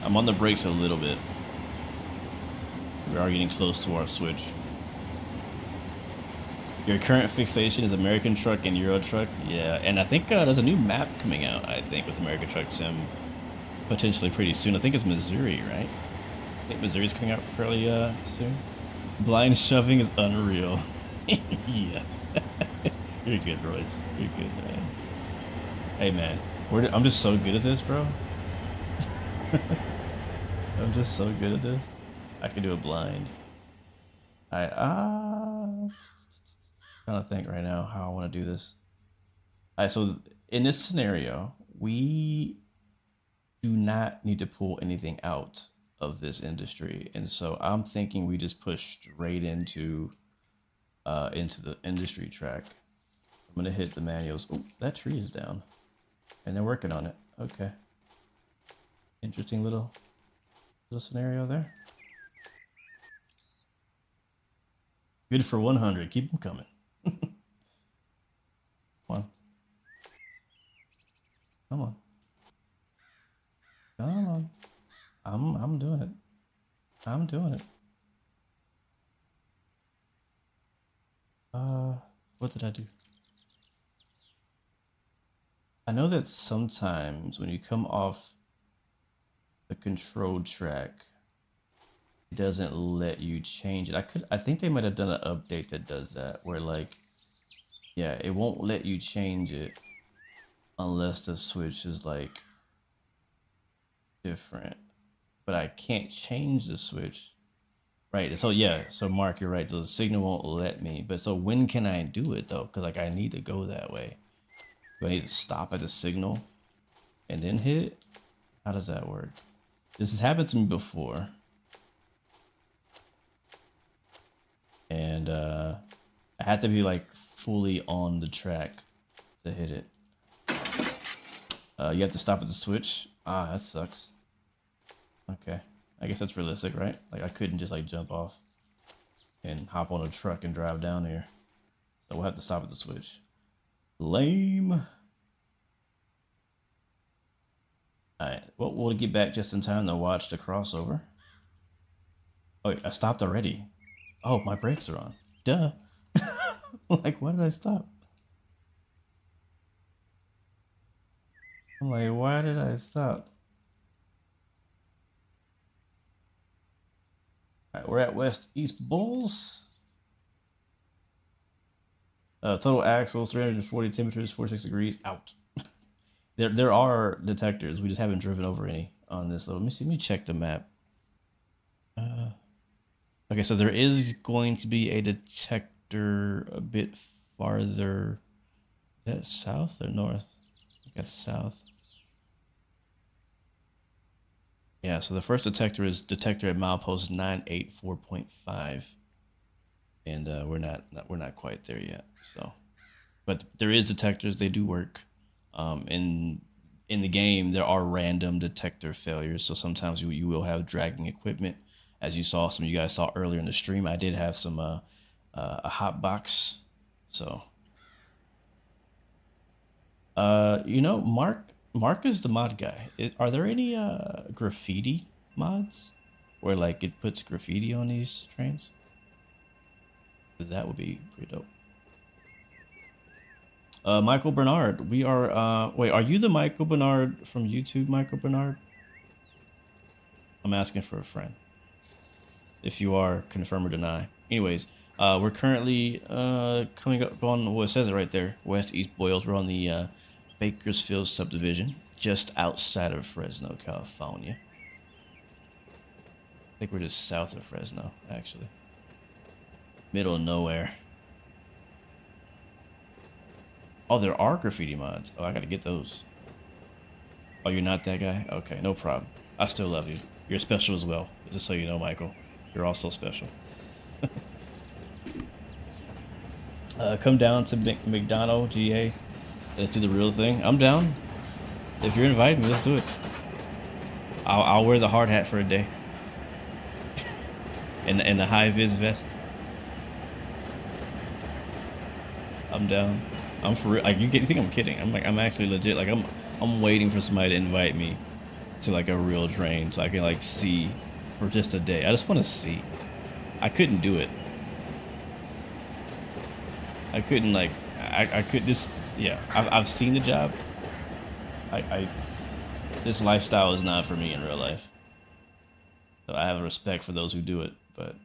I'm on the brakes a little bit. We are getting close to our switch. Your current fixation is American Truck and Euro Truck. Yeah, and I think there's a new map coming out, I think, with American Truck Sim potentially pretty soon. I think it's Missouri, right? I think Missouri's coming out fairly soon. Blind shoving is unreal. Yeah. You're good, Royce. You're good, man. Hey, man. I'm just so good at this, bro. I'm just so good at this. I can do it blind. Trying to think right now how I want to do this. Alright, so in this scenario, we do not need to pull anything out of this industry, and so I'm thinking we just push straight into the industry track. I'm gonna hit the manuals. Oh, that tree is down, and they're working on it. Okay, interesting little scenario there. Good for 100. Keep them coming. Come on. Come on. Come on. I'm doing it. I'm doing it. What did I do? I know that sometimes when you come off the control track, it doesn't let you change it. I think they might have done an update that does that, where like, yeah, it won't let you change it unless the switch is like different. But I can't change the switch. Right, so yeah, so Mark, you're right. So the signal won't let me. But so when can I do it though? Because like I need to go that way. Do I need to stop at the signal and then hit it? How does that work? This has happened to me before. And I have to be like fully on the track to hit it. You have to stop at the switch. Ah, that sucks. Okay, I guess that's realistic, right? Like I couldn't just like jump off and hop on a truck and drive down here. So we'll have to stop at the switch. Lame. Alright, well, we'll get back just in time to watch the crossover. Oh, I stopped already. Oh, my brakes are on. Duh. Like, why did I stop? I'm like, why did I stop? Alright, we're at West East Bulls. Total axles, 340 temperatures, 46 degrees, out. There are detectors. We just haven't driven over any on this. Let me see. Let me check the map. Okay, so there is going to be a detector a bit farther. Is that south or north? I think that's south. Yeah, so the first detector is detector at milepost 984.5. And we're not quite there yet. So, but there is detectors. They do work. In the game, there are random detector failures. So sometimes you will have dragging equipment, as you saw. Some of you guys saw earlier in the stream. I did have some a hot box. So, you know, Mark is the mod guy. Are there any graffiti mods where like it puts graffiti on these trains? That would be pretty dope. Michael Bernard, we are, wait, are you the Michael Bernard from YouTube, Michael Bernard? I'm asking for a friend. If you are, confirm or deny. Anyways, we're currently coming up on, well, it says it right there, West East Boyles. We're on the Bakersfield subdivision, just outside of Fresno, California. I think we're just south of Fresno, actually. Middle of nowhere. Oh, there are graffiti mods. Oh, I gotta get those. Oh, you're not that guy? Okay, no problem. I still love you. You're special as well. Just so you know, Michael. You're also special. Come down to McDonald, GA. Let's do the real thing. I'm down. If you're inviting me, let's do it. I'll wear the hard hat for a day. and the high vis vest. I'm down. I'm for real. Like you think I'm kidding? I'm actually legit. Like I'm waiting for somebody to invite me to like a real train so I can like see for just a day. I just want to see. I couldn't do it. I couldn't like. I could just. Yeah. I've seen the job. This lifestyle is not for me in real life. So I have respect for those who do it, but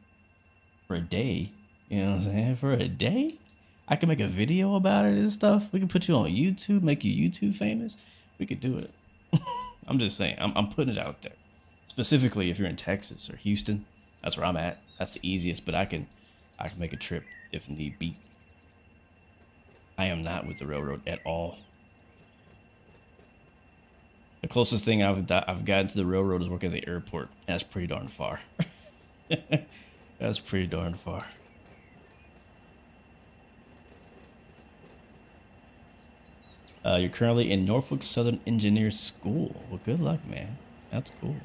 for a day, you know what I'm saying? For a day? I can make a video about it and stuff. We can put you on YouTube, make you YouTube famous. We could do it. I'm just saying. I'm putting it out there. Specifically, if you're in Texas or Houston, that's where I'm at. That's the easiest. But I can make a trip if need be. I am not with the railroad at all. The closest thing I've gotten to the railroad is working at the airport. That's pretty darn far. That's pretty darn far. You're currently in Norfolk Southern Engineer School. Well, good luck, man. That's cool.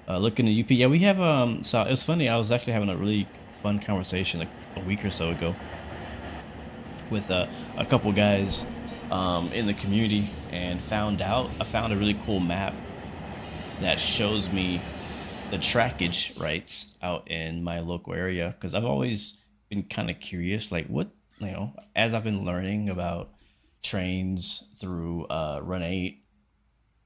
Looking at UP. Yeah, we have, so it's funny. I was actually having a really fun conversation like a week or so ago with a couple guys in the community and I found a really cool map that shows me the trackage rights out in my local area. Cause I've always been kind of curious, like what, you know, as I've been learning about trains through Run 8,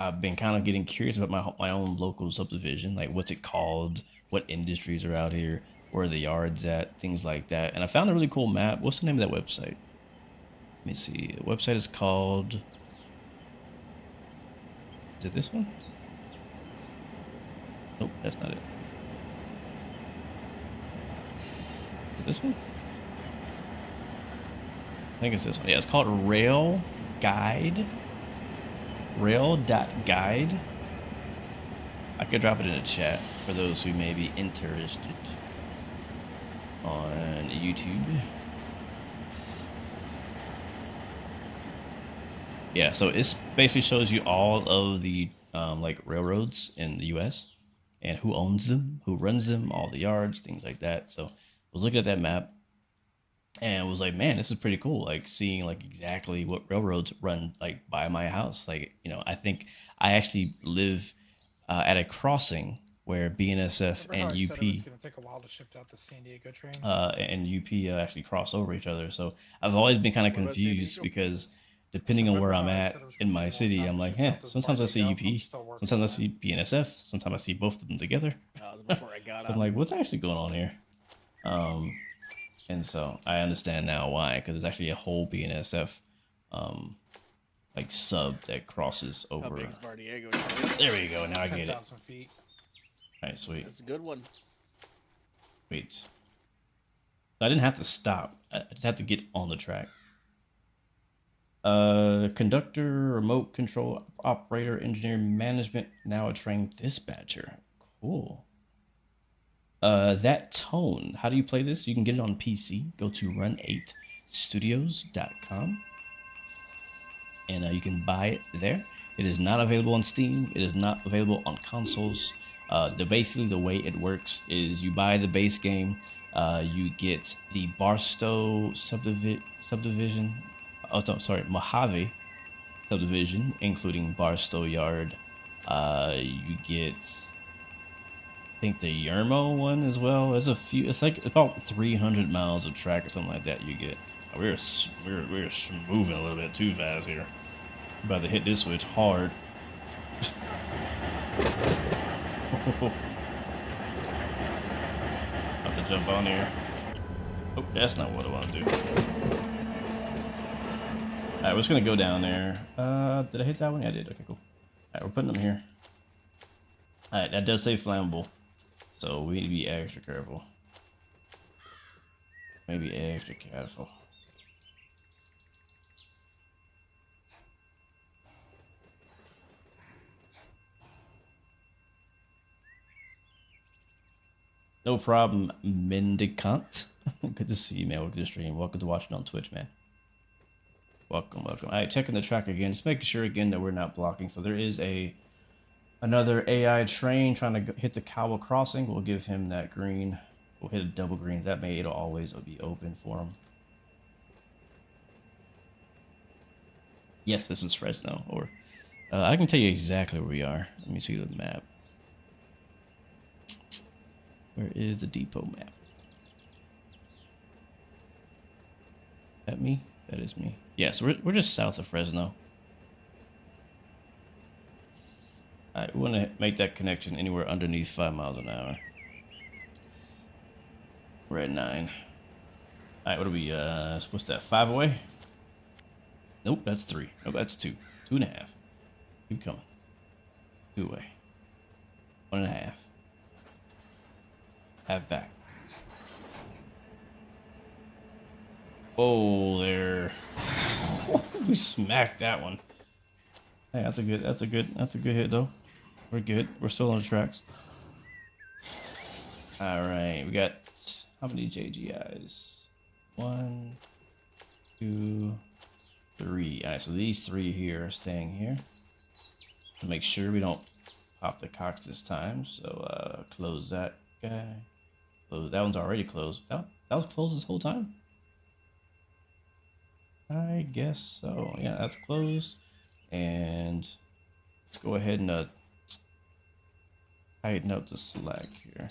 I've been kind of getting curious about my own local subdivision, like what's it called, what industries are out here, where are the yards at, things like that. And I found a really cool map. What's the name of that website? Let me see. The website is called, is it this one? Nope, that's not it. Is it this one? I think it's this one. Yeah, it's called Rail Guide. Rail.guide. I could drop it in the chat for those who may be interested on YouTube. Yeah, so it's basically shows you all of the like railroads in the U.S. and who owns them, who runs them, all the yards, things like that. So I was looking at that map and was like, man, this is pretty cool. Like seeing like exactly what railroads run like by my house. Like, you know, I think I actually live at a crossing where BNSF Remember how and I said it was UP going to take a while to shift out the San Diego train? and UP actually cross over each other. So I've always been kind of What about San confused Diego? because depending on where I'm at in my city, I'm like, sometimes I see UP, sometimes I see BNSF, sometimes I see both of them together. That was before I got So I'm out. like, what's actually going on here? And so I understand now why, because there's actually a whole BNSF like sub that crosses How over. big is San Diego? There we go. Now I get it. 10,000 feet. All right, sweet. That's a good one. Wait. I didn't have to stop. I just had to get on the track. Conductor, remote control operator, engineer, management, now a trained dispatcher. Cool. That tone. How do you play this? You can get it on PC. Go to run8studios.com and you can buy it there. It is not available on Steam. It is not available on consoles. Basically the way it works is you buy the base game. You get the Barstow subdivision. Oh, no, sorry, Mojave subdivision, including Barstow Yard. You get, I think, the Yermo one as well. There's a few. It's like about 300 miles of track or something like that. You get. We're moving a little bit too fast here. About to hit this switch hard. About to jump on here. Oh, that's not what I want to do. Alright, we're just gonna go down there. Did I hit that one? Yeah, I did. Okay, cool. Alright, we're putting them here. Alright, that does say flammable. So we need to be extra careful. Maybe extra careful. No problem, Mendicant. Good to see you, man. Welcome to the stream. Welcome to watching on Twitch, man. Welcome, welcome. All right, checking the track again. Just making sure again that we're not blocking. So there is another AI train trying to hit the Calwa crossing. We'll give him that green. We'll hit a double green. That way it'll always be open for him. Yes, this is Fresno. Or I can tell you exactly where we are. Let me see the map. Where is the depot map? That me? That is me. Yes, we're just south of Fresno. Alright, we want to make that connection anywhere underneath 5 miles an hour. We're at 9. Alright, what are we, what's that, 5 away? Nope, that's 3. Nope, that's 2. 2.5. Keep coming. 2 away. 1.5. Half back. Oh, there. We smacked that one. Hey, that's a good hit though. We're good. We're still on the tracks. All right, we got how many JGIs? 1, 2, 3. All right, so these 3 here are staying here to make sure we don't pop the cocks this time. So close that guy. Close. That one's already closed. That was closed this whole time. I guess so. Yeah, that's closed. And let's go ahead and tighten up the slack here.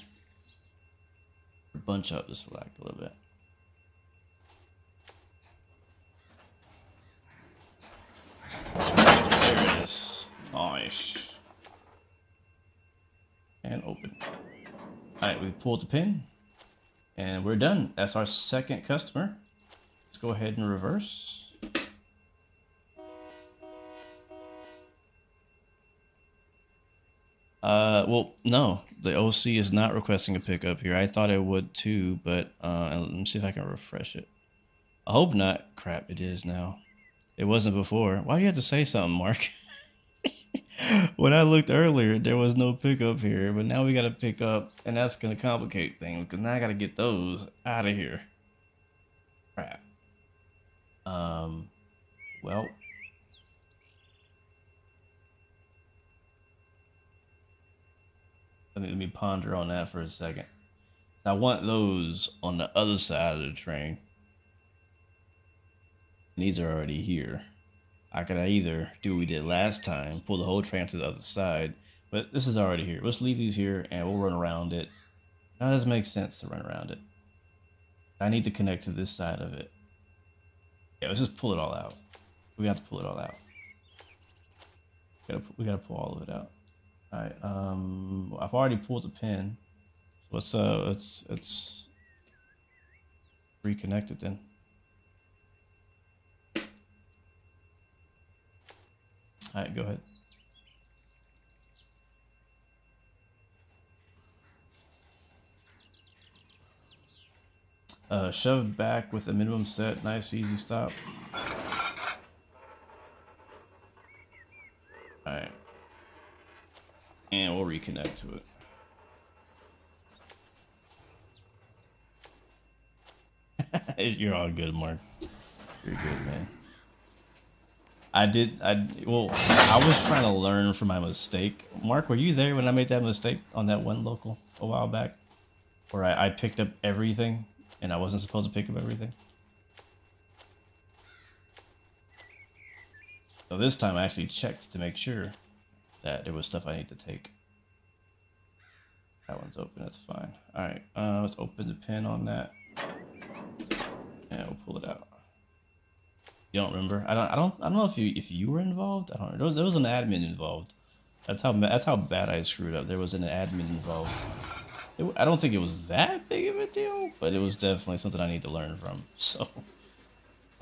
Bunch up the slack a little bit. There it is. Nice. And open. Alright, we pulled the pin. And we're done. That's our second customer. Let's go ahead and reverse. Well, no, the OC is not requesting a pickup here. I thought it would too, but let me see if I can refresh it. I hope not. Crap, it is now. It wasn't before. Why do you have to say something, Mark? When I looked earlier, there was no pickup here, but now we got to pick up, and that's going to complicate things, because now I got to get those out of here. Crap. Well, Let me ponder on that for a second. I want those on the other side of the train. And these are already here. I could either do what we did last time, pull the whole train to the other side, but this is already here. Let's leave these here and we'll run around it. Now it doesn't make sense to run around it. I need to connect to this side of it. Yeah, let's just pull it all out. We have to pull it all out. We gotta pull all of it out. All right. I've already pulled the pin. So let's reconnect it then. All right, go ahead. Shove back with a minimum set. Nice, easy stop. All right. And we'll reconnect to it. You're all good, Mark. You're good, man. I was trying to learn from my mistake. Mark, were you there when I made that mistake on that one local a while back? Where I picked up everything and I wasn't supposed to pick up everything? So this time I actually checked to make sure that there was stuff I need to take. That one's open, that's fine. Alright, let's open the pin on that. And we'll pull it out. You don't remember? I don't know if you were involved. I don't know. There was an admin involved. That's how bad I screwed up. There was an admin involved. I don't think it was that big of a deal, but it was definitely something I need to learn from. So,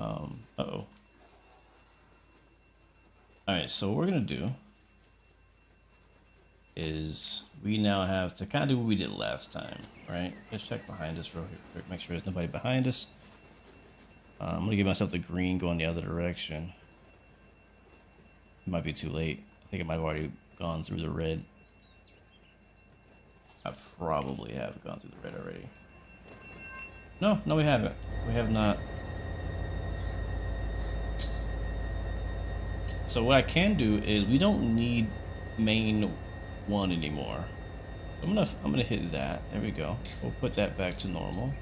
uh-oh. Alright, so what we're gonna do is we now have to kind of do what we did last time, right? Let's check behind us real quick, make sure there's nobody behind us. I'm gonna give myself the green going the other direction. It might be too late. I think it might have already gone through the red. I probably have gone through the red already. No, we haven't. We have not. So what I can do is we don't need main 1 anymore. So I'm gonna hit that. There we go. We'll put that back to normal.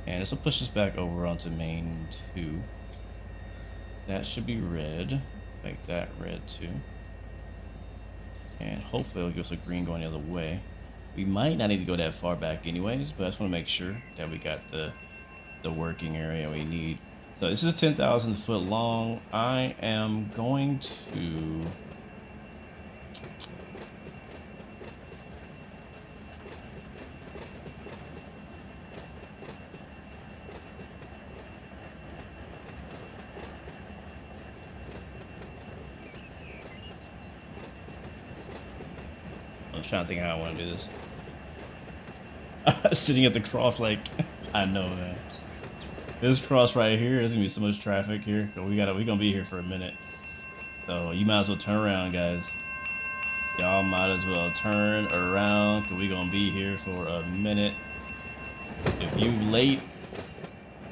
And this will push us back over onto main 2. That should be red. Make that red too. And hopefully it'll give us a green going the other way. We might not need to go that far back anyways, but I just want to make sure that we got the working area we need. So this is 10,000 foot long. I am going to... I'm trying to think how I want to do this. Sitting at the cross, like, I know, man. This cross right here, there's gonna be so much traffic here. So we're gonna be here for a minute. So you might as well turn around, guys. Y'all might as well turn around, cause we're gonna be here for a minute. If you late,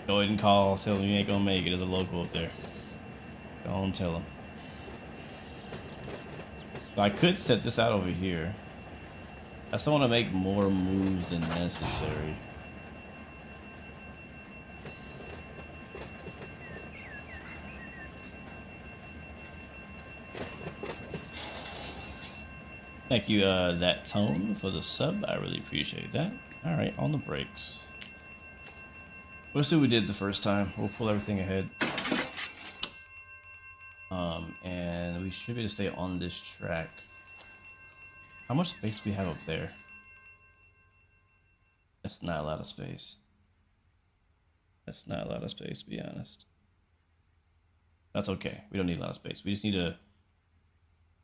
go ahead and call, tell them you ain't gonna make it. There's a local up there. Go on, tell them. So I could set this out over here. I still want to make more moves than necessary. Thank you, that tone for the sub. I really appreciate that. All right, on the brakes. Let's do what we did the first time. We'll pull everything ahead. And we should be able to stay on this track. How much space do we have up there? That's not a lot of space. That's not a lot of space, to be honest. That's okay. We don't need a lot of space. We just need to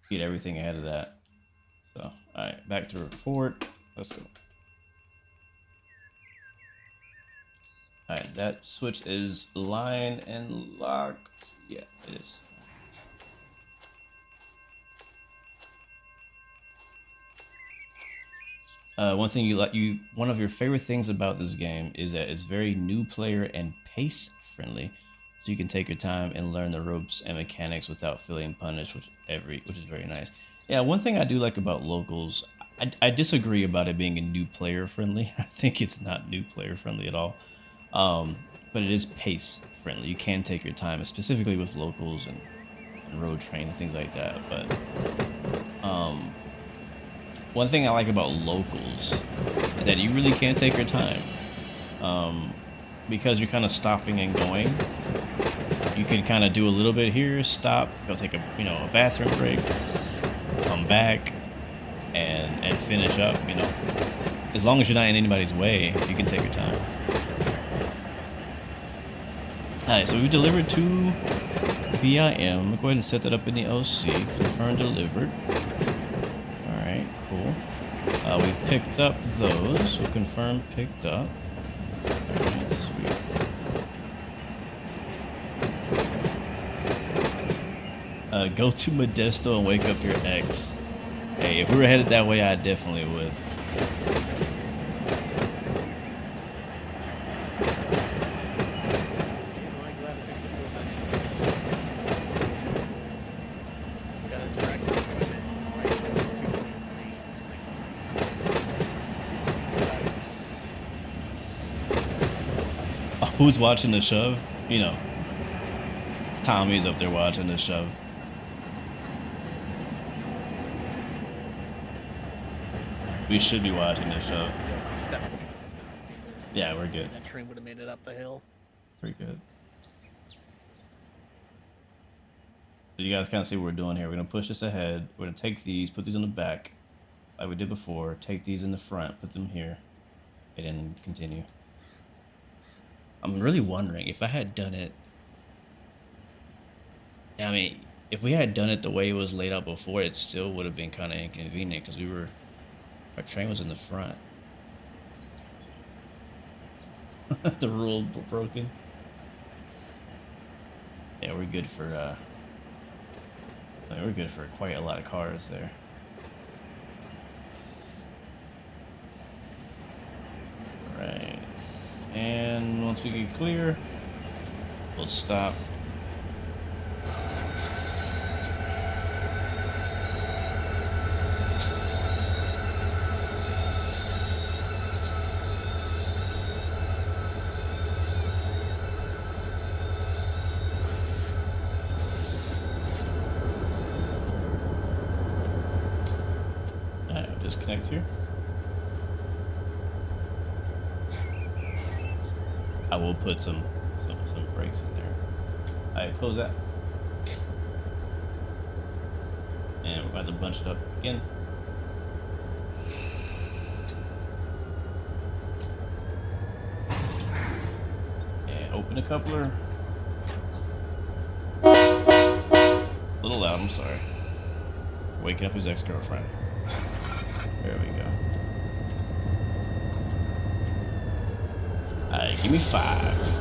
get everything ahead of that. So, alright, back to forward. Let's go. Alright, that switch is line and locked. Yeah, it is. One thing one of your favorite things about this game is that it's very new player and pace friendly, so you can take your time and learn the ropes and mechanics without feeling punished, which is very nice. Yeah, one thing I do like about locals, I disagree about it being a new player friendly. I think it's not new player friendly at all. But it is pace friendly. You can take your time, specifically with locals and road train and things like that. But one thing I like about locals is that you really can take your time, because you're kind of stopping and going. You can kind of do a little bit here, stop, go take a a bathroom break, come back, and finish up. As long as you're not in anybody's way, you can take your time. Alright, so we've delivered to BIM. Go ahead and set that up in the OC. Confirm delivered. Alright, cool. We've picked up those. So confirm picked up. Alright, sweet. Go to Modesto and wake up your ex. Hey, if we were headed that way, I definitely would. Who's watching the shove? Tommy's up there watching the shove. We should be watching the shove. 17 minutes now. See, Yeah, we're good. that train would have made it up the hill. Pretty good. So you guys kind of see what we're doing here. We're going to push this ahead. We're going to take these, put these on the back, like we did before. Take these in the front, put them here, and then continue. I'm really wondering if I had done it. I mean, if we had done it the way it was laid out before, it still would have been kind of inconvenient because our train was in the front. The rule broken. Yeah, we're good for quite a lot of cars there. All right. And once we get clear, we'll stop. Alright, disconnect here. I will put some brakes in there. Alright, close that. And we're about to bunch it up again. And open the coupler. A little loud, I'm sorry. Waking up his ex-girlfriend. There we go. Alright, give me 5.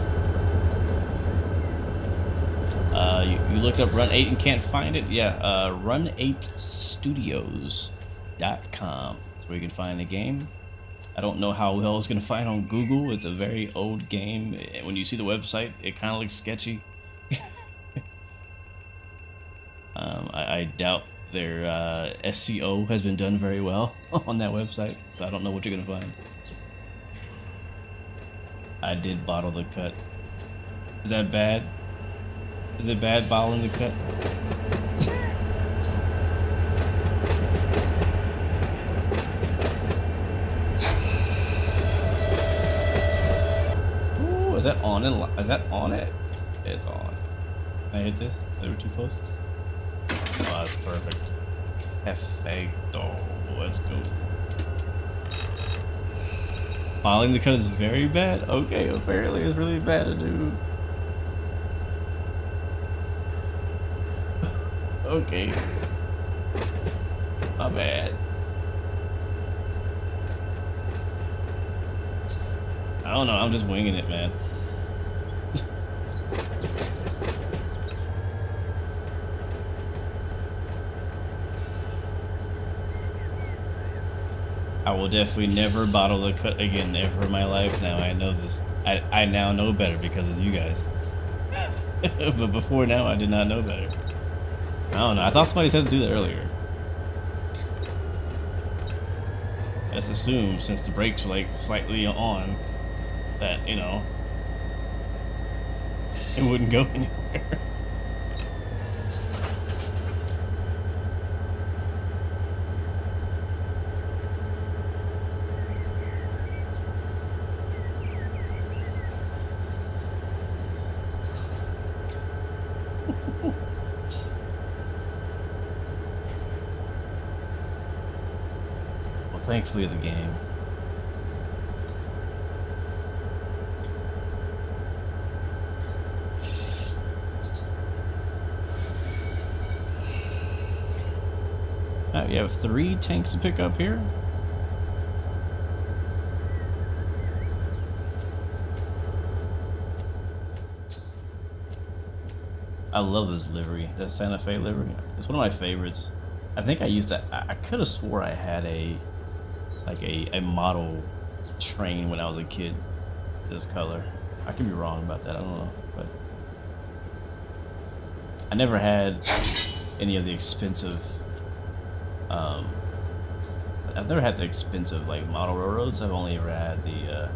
You looked up Run 8 and can't find it? Yeah, run8studios.com. That's where you can find the game. I don't know how well it's going to find on Google. It's a very old game. And when you see the website, it kind of looks sketchy. I doubt their SEO has been done very well on that website. So I don't know what you're going to find. I did bottle the cut. Is that bad? Is it bad bottling the cut? Ooh, is that on it? Is that on it? It's on. Can I hit this? They were too close. Oh, that's perfect. Perfecto. Let's go. Bottling the cut is very bad? Okay, apparently it's really bad to do. Okay. My bad. I don't know, I'm just winging it, man. I will definitely never bottle the cut again ever in my life now. I know this. I now know better because of you guys. But before now, I did not know better. I don't know. I thought somebody said to do that earlier. Let's assume since the brakes are like slightly on, that you know it wouldn't go anywhere. Well, thankfully it's a game. We have 3 tanks to pick up here. I love this livery, that Santa Fe livery. It's one of my favorites. I think I used to, I could have swore I had a model train when I was a kid, this color. I could be wrong about that, I don't know. But I never had any of the expensive, I've never had the expensive like model railroads. I've only ever had the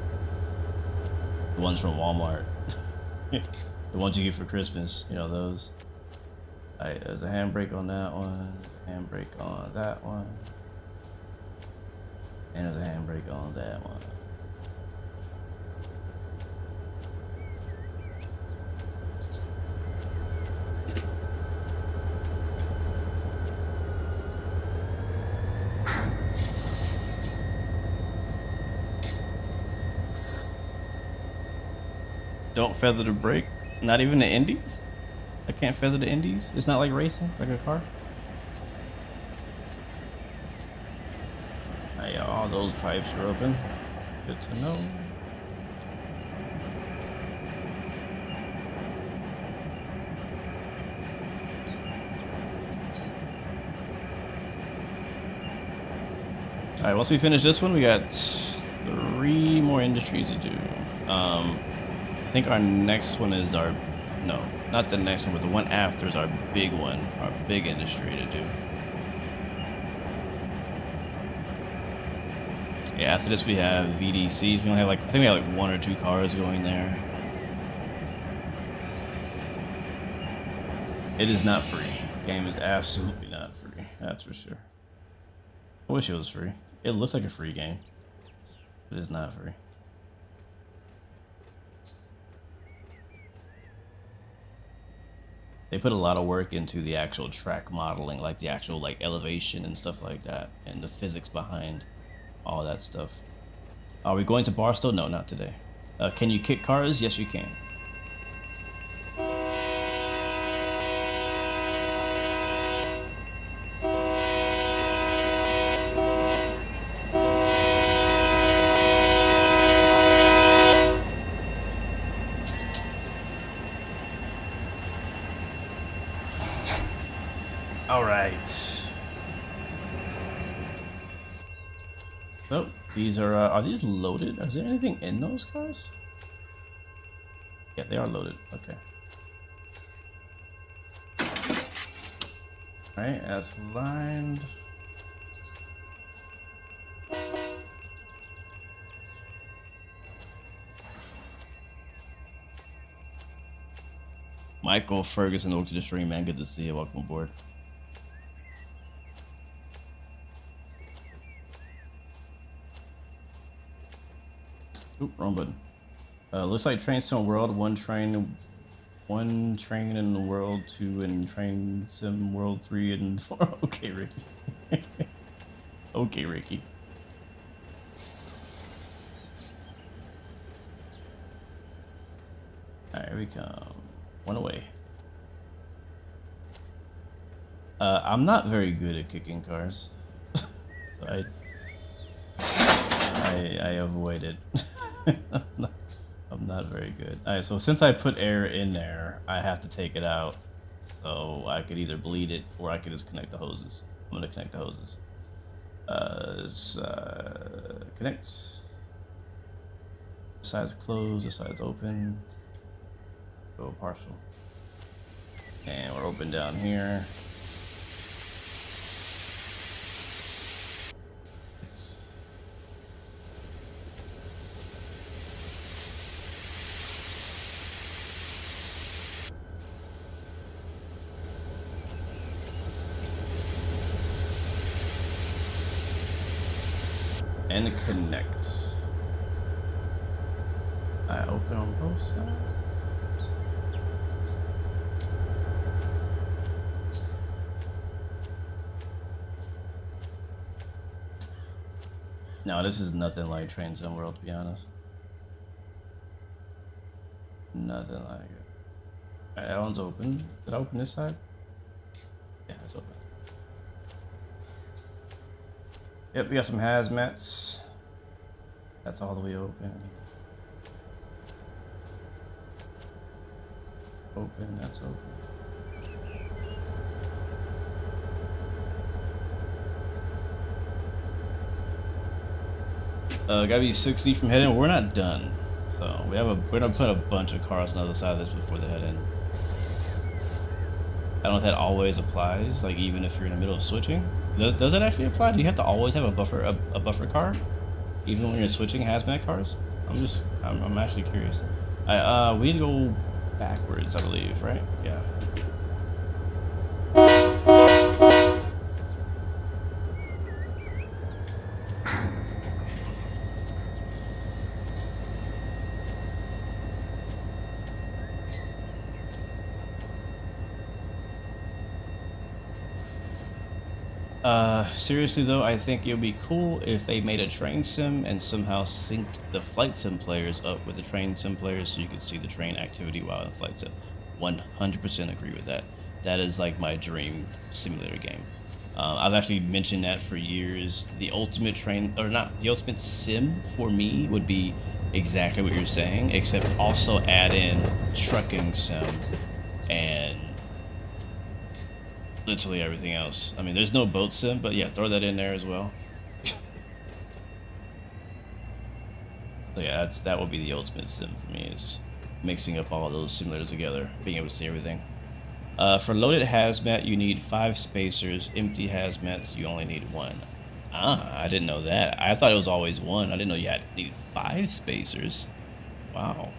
ones from Walmart. The ones you get for Christmas, you know, those. Alright, there's a handbrake on that one, handbrake on that one, and there's a handbrake on that one. Don't feather the brake. Not even the indies? I can't feather the indies? It's not like racing, like a car? Oh, yeah, all those pipes are open. Good to know. Alright, once we finish this one, we got 3 more industries to do. I think our next one is our, no, not the next one, but the one after is our big one, our big industry to do. Yeah, after this we have VDC. We only have like, I think we have like 1 or 2 cars going there. It is not free. The game is absolutely not free, that's for sure. I wish it was free. It looks like a free game. It is not free. They put a lot of work into the actual track modeling, like the actual like elevation and stuff like that, and the physics behind all that stuff. Are we going to Barstow? No, not today. Can you kick cars? Yes, you can. So these are these loaded? Is there anything in those cars? Yeah, they are loaded. Okay. All right, as lined. Michael Ferguson, welcome to the stream, man. Good to see you. Welcome aboard. Oop, wrong button. Looks like Train Sim World, one train in the world, 2 in Train Sim World, 3 and 4. Okay, Ricky. Okay, Ricky. Alright, here we come. 1 away. I'm not very good at kicking cars. So I avoid it. I'm not very good. Alright, so since I put air in there, I have to take it out. So I could either bleed it or I could just connect the hoses. I'm gonna connect the hoses. Connect. This side's closed, this side's open. Go partial. And we're open down here. And connect. I open on both sides. No, this is nothing like Train Sim World, to be honest. Nothing like it. Alright, that one's open. Did I open this side? Yeah, it's open. Yep, we got some hazmats. That's all the way open. Open, that's open. Gotta be 60 from head in. We're not done. So we're gonna put a bunch of cars on the other side of this before the head in. I don't know if that always applies, like even if you're in the middle of switching. Does it actually apply? Do you have to always have a buffer car? Even when you're switching hazmat cars? I'm actually curious. We need to go backwards, I believe, right? Yeah. Seriously though, I think it would be cool if they made a train sim and somehow synced the flight sim players up with the train sim players so you could see the train activity while in flight sim. 100% agree with that. That is like my dream simulator game. I've actually mentioned that for years. The ultimate train, or not, the ultimate sim for me would be exactly what you're saying, except also add in trucking sim and literally everything else. I mean, there's no boat sim, but yeah, throw that in there as well. So yeah, that would be the ultimate sim for me, is mixing up all of those simulators together, being able to see everything. For loaded hazmat, you need 5 spacers. Empty hazmats, you only need 1. Ah, I didn't know that. I thought it was always 1. I didn't know you needed 5 spacers. Wow.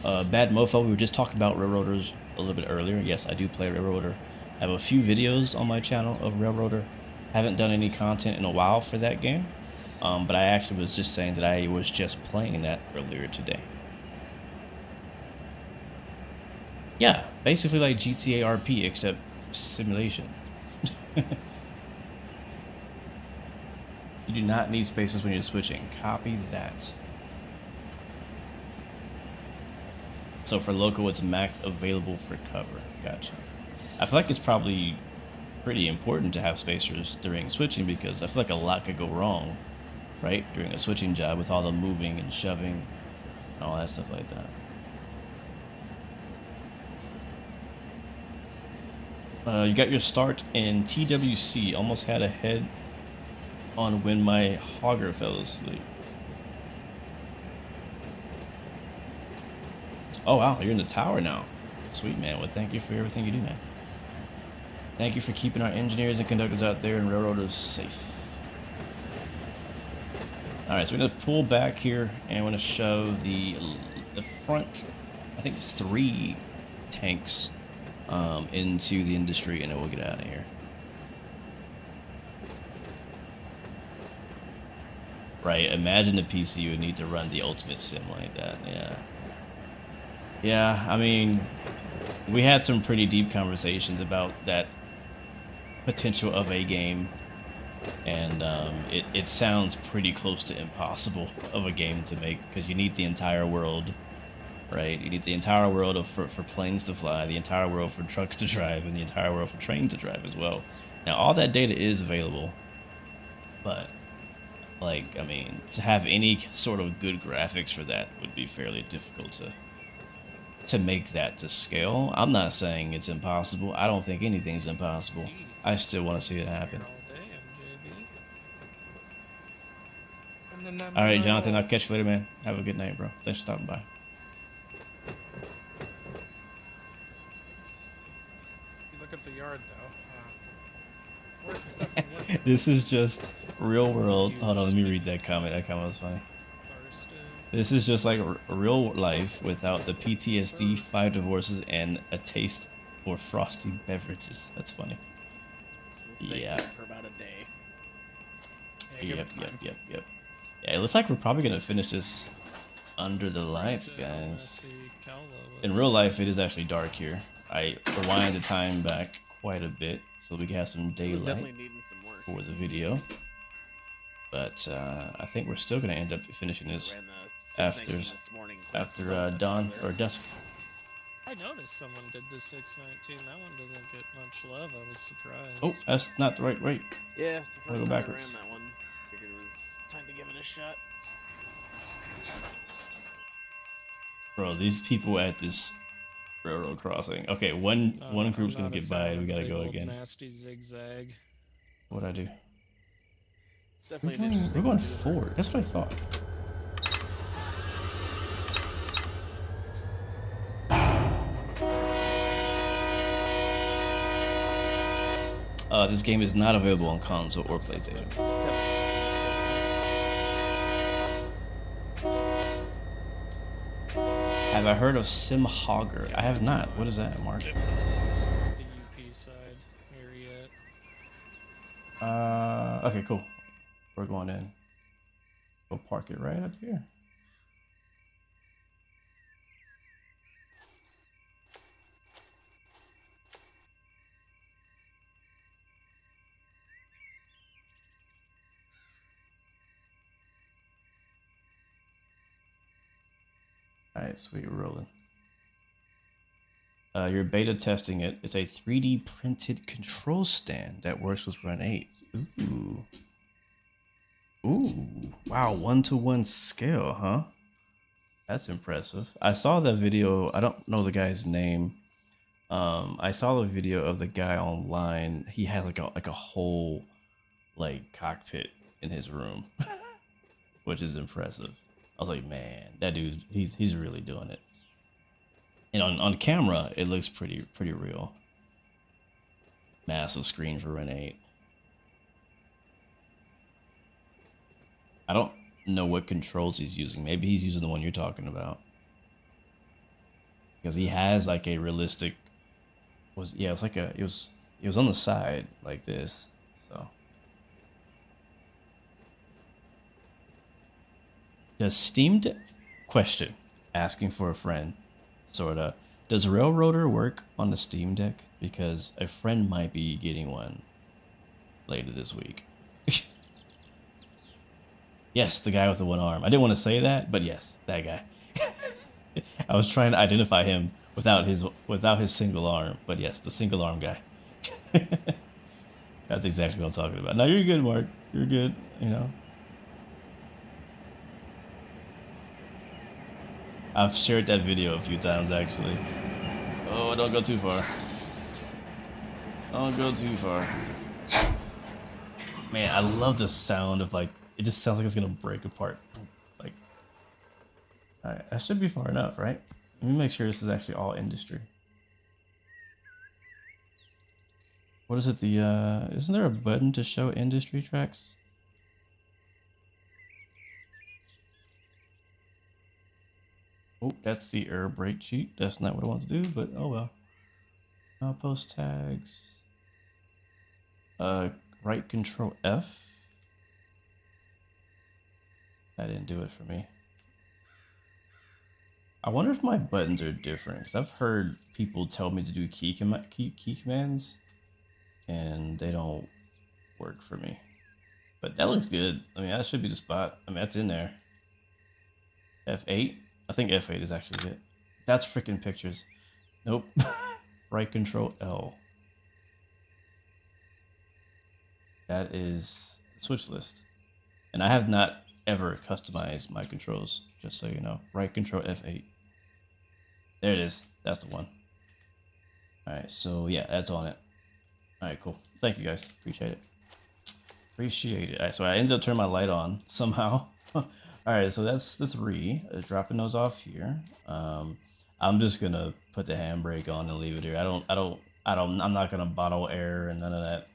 Bad Mofo, we were just talking about Railroaders a little bit earlier. Yes, I do play Railroader. I have a few videos on my channel of Railroader. Haven't done any content in a while for that game. But I actually was just saying that I was just playing that earlier today. Yeah, basically like GTA RP, except simulation. You do not need spaces when you're switching. Copy that. So for local, it's max available for cover. Gotcha. I feel like it's probably pretty important to have spacers during switching because I feel like a lot could go wrong, right? During a switching job with all the moving and shoving and all that stuff like that. You got your start in TWC. Almost had a head on when my hogger fell asleep. Oh wow, you're in the tower now. Sweet, man. Well, thank you for everything you do, man. Thank you for keeping our engineers and conductors out there and railroaders safe. Alright, so we're gonna pull back here and we're gonna shove the front, I think it's 3 tanks into the industry, and then we'll get out of here. Right, imagine the PC would need to run the ultimate sim like that. Yeah, I mean, we had some pretty deep conversations about that potential of a game, and it sounds pretty close to impossible of a game to make, because you need the entire world. Right, you need the entire world for planes to fly, the entire world for trucks to drive, and the entire world for trains to drive as well. Now, all that data is available, but, like, I mean, to have any sort of good graphics for that would be fairly difficult to make that to scale. I'm not saying it's impossible. I don't think anything's impossible. I still want to see it happen. All right, Jonathan, I'll catch you later, man. Have a good night, bro. Thanks for stopping by. Up the yard though. Where's the stuff? This is just real world. Hold on, let me read that comment. That comment was funny. This is just like real life without the PTSD, 5 divorces, and a taste for frosty beverages. That's funny. to stay Yeah. clean for about a day. Yeah, Yep, give it yep, time. yep, yep. Yeah, it looks like we're probably gonna finish this under the Surprised lights, at how guys. messy Calwa In was real too. life, it is actually dark here. I rewind the time back quite a bit so we can have some It was daylight definitely needing some work. for the video. But I think we're still gonna end up finishing this Ran the 619 after this morning. cleaned some of that dawn weather. or dusk. I noticed someone did the 619. That one doesn't get much love. I was surprised. Oh, that's not the right rate. Yeah, it's the Wanna first go time backwards? I ran that one. Figured it was time to give it a shot. Bro, these people at this railroad crossing. Okay, one group's I'm gonna not a get by. fan We of gotta big go old again. Nasty zigzag. What'd I do? It's definitely an interesting We're going maneuver. forward. That's what I thought. This game is not available on console or PlayStation. Have I heard of Simhogger? I have not. What is that, Mark? The UP side here yet. Okay, cool. We're going in. We'll park it right up here. Alright, sweet, we're rolling. You're beta testing it. It's a 3D printed control stand that works with Run 8. Ooh. Ooh. Wow, 1-to-1 scale, huh? That's impressive. I saw that video. I don't know the guy's name. I saw the video of the guy online. He has like a whole like cockpit in his room, which is impressive. I was like, man, that dude, he's really doing it. And on camera, it looks pretty real. Massive screen for Run 8. I don't know what controls he's using. Maybe he's using the one you're talking about. Because he has like a realistic it was on the side like this. So question asking for a friend. Sorta. Does Railroader work on the Steam Deck? Because a friend might be getting one later this week. Yes, the guy with the one arm. I didn't want to say that, but yes, that guy. I was trying to identify him without his single arm, but yes, the single arm guy. That's exactly what I'm talking about. No, you're good, Mark. You're good. You know. I've shared that video a few times actually. Oh, don't go too far. Don't go too far. Man, I love the sound of like, it just sounds like it's gonna break apart. Like, alright, I should be far enough, right? Let me make sure this is actually all industry. What is it? Isn't there a button to show industry tracks? Oh, that's the air brake cheat. That's not what I want to do, but oh well. Post tags. Right control F. That didn't do it for me. I wonder if my buttons are different, because I've heard people tell me to do key commands, and they don't work for me. But that looks good. I mean, that should be the spot. I mean, that's in there. F8? I think F8 is actually it. That's freaking pictures. Nope. Right control L. That is switch list. And I have not ever customized my controls, just so you know. Right control F8. There it is. That's the one. Alright, so yeah, that's on it. Alright, cool. Thank you guys. Appreciate it. Appreciate it. Alright, so I ended up turning my light on somehow. Alright, so that's the 3. Dropping those off here. I'm just gonna put the handbrake on and leave it here. I'm not gonna bottle air and none of that.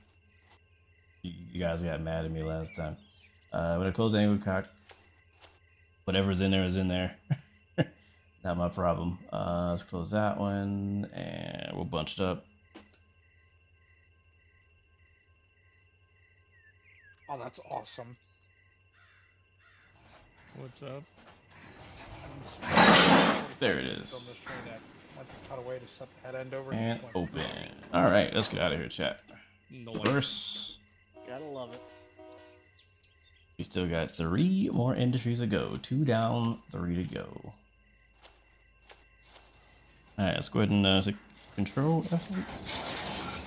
You guys got mad at me last time. I'm gonna close the angle cock. Whatever's in there is in there. Not my problem. Let's close that one and we'll bunch it up. that's awesome. What's up? There it is. On this train that I found a way to set the head end over And just went- open. All right, let's get out of here, chat. Noise. Reverse. Gotta love it. We still got 3 more industries to go. 2 down, 3 to go. All right, let's go ahead and take control F8. All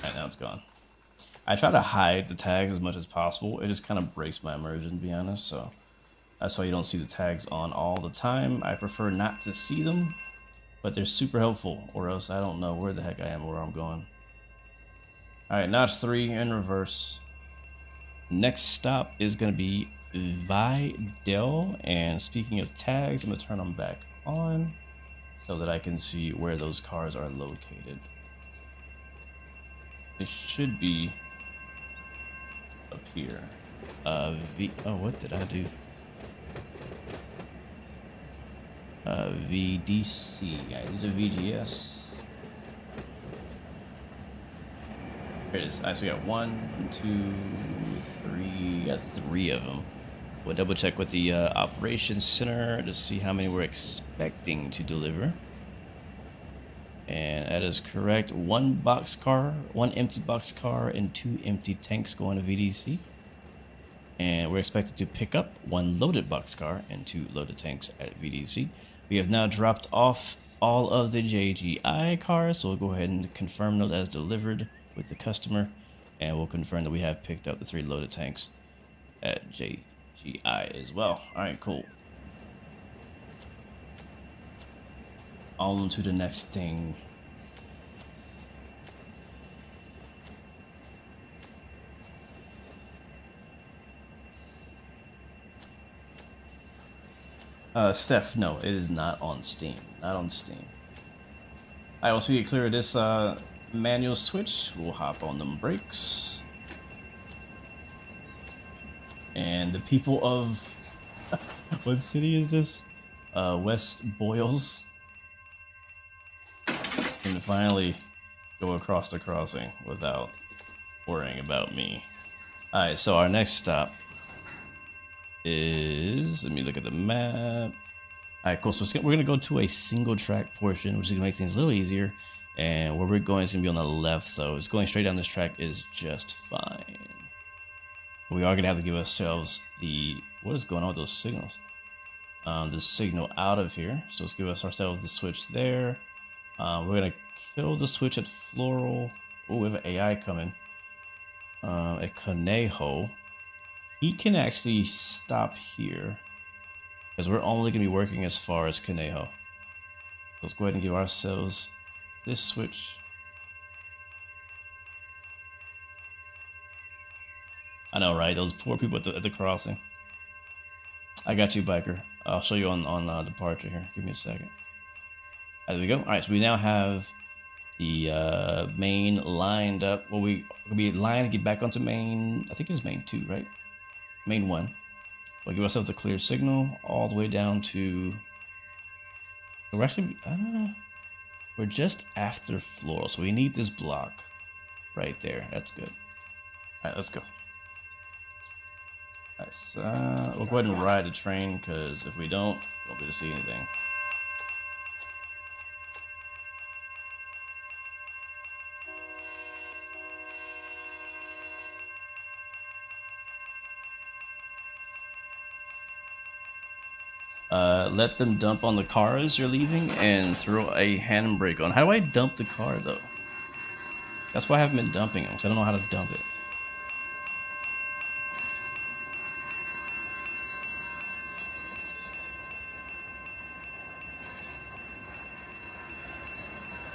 right, now it's gone. I try to hide the tags as much as possible. It just kind of breaks my immersion, to be honest. So that's why you don't see the tags on all the time. I prefer not to see them, but they're super helpful, or else I don't know where the heck I am or where I'm going. All right, notch 3 in reverse. Next stop is going to be Vidal. And speaking of tags, I'm going to turn them back on so that I can see where those cars are located. It should be up here. Oh, what did I do? VDC. Yeah, these are VGS. There it is. So we got 1, 2, 3. Got 3 of them. We'll double check with the operations center to see how many we're expecting to deliver. And that is correct. 1 boxcar, 1 empty boxcar, and 2 empty tanks going to VDC. And we're expected to pick up 1 loaded boxcar and 2 loaded tanks at VDC. We have now dropped off all of the JGI cars, so we'll go ahead and confirm those as delivered with the customer, and we'll confirm that we have picked up the 3 loaded tanks at JGI as well. All right, cool. On to the next thing. Steph, no, it is not on Steam. Not on Steam. All right, once we get clear of this manual switch, we'll hop on them brakes. And the people of what city is this? West Boyles can finally go across the crossing without worrying about me. All right, so our next stop is, let me look at the map. All right, cool. So we're gonna go to a single track portion, which is gonna make things a little easier. And where we're going is gonna be on the left, so it's going straight down this track is just fine. We are gonna have to give ourselves the, what is going on with those signals? The signal out of here. So let's give ourselves the switch there. We're gonna kill the switch at Floral. Oh, we have an AI coming. At Conejo. He can actually stop here because we're only gonna be working as far as Conejo. Let's go ahead and give ourselves this switch. I know, right? Those poor people at the crossing. I got you, biker. I'll show you on departure here. Give me a second. There we go. All right, so we now have the main lined up. Well, we'll be lined to get back onto main. I think it's main 2, right? Main 1. We'll give ourselves the clear signal all the way down to. We're actually we're just after Floral, so we need this block right there. That's good. All right, let's go. Nice. We'll go ahead and ride the train because if we don't, we won't be able to see anything. Let them dump on the cars you're leaving and throw a handbrake on. How do I dump the car though? That's why I haven't been dumping them, because I don't know how to dump it.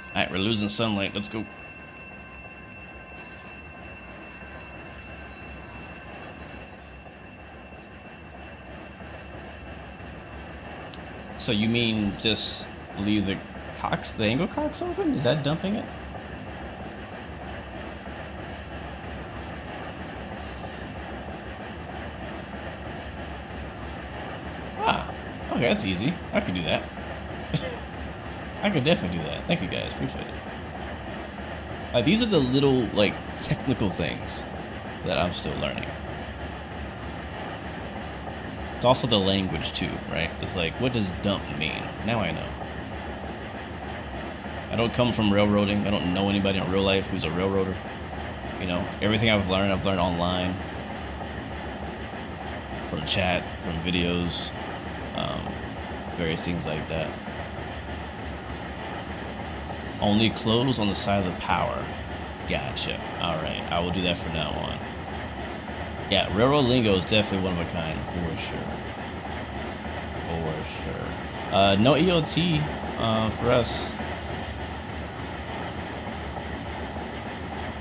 Alright, we're losing sunlight. Let's go. So you mean just leave the angle cocks open? Is that dumping it? Ah, okay, that's easy. I could do that. I could definitely do that. Thank you guys, appreciate it. These are the little, like, technical things that I'm still learning. It's also the language too, right? It's like, what does dump mean? Now I know. I don't come from railroading. I don't know anybody in real life who's a railroader. You know, everything I've learned online, from chat, from videos, various things like that. Only close on the side of the power. Gotcha. All right, I will do that from now on. Yeah, railroad lingo is definitely one of a kind, for sure. For sure. No EOT for us.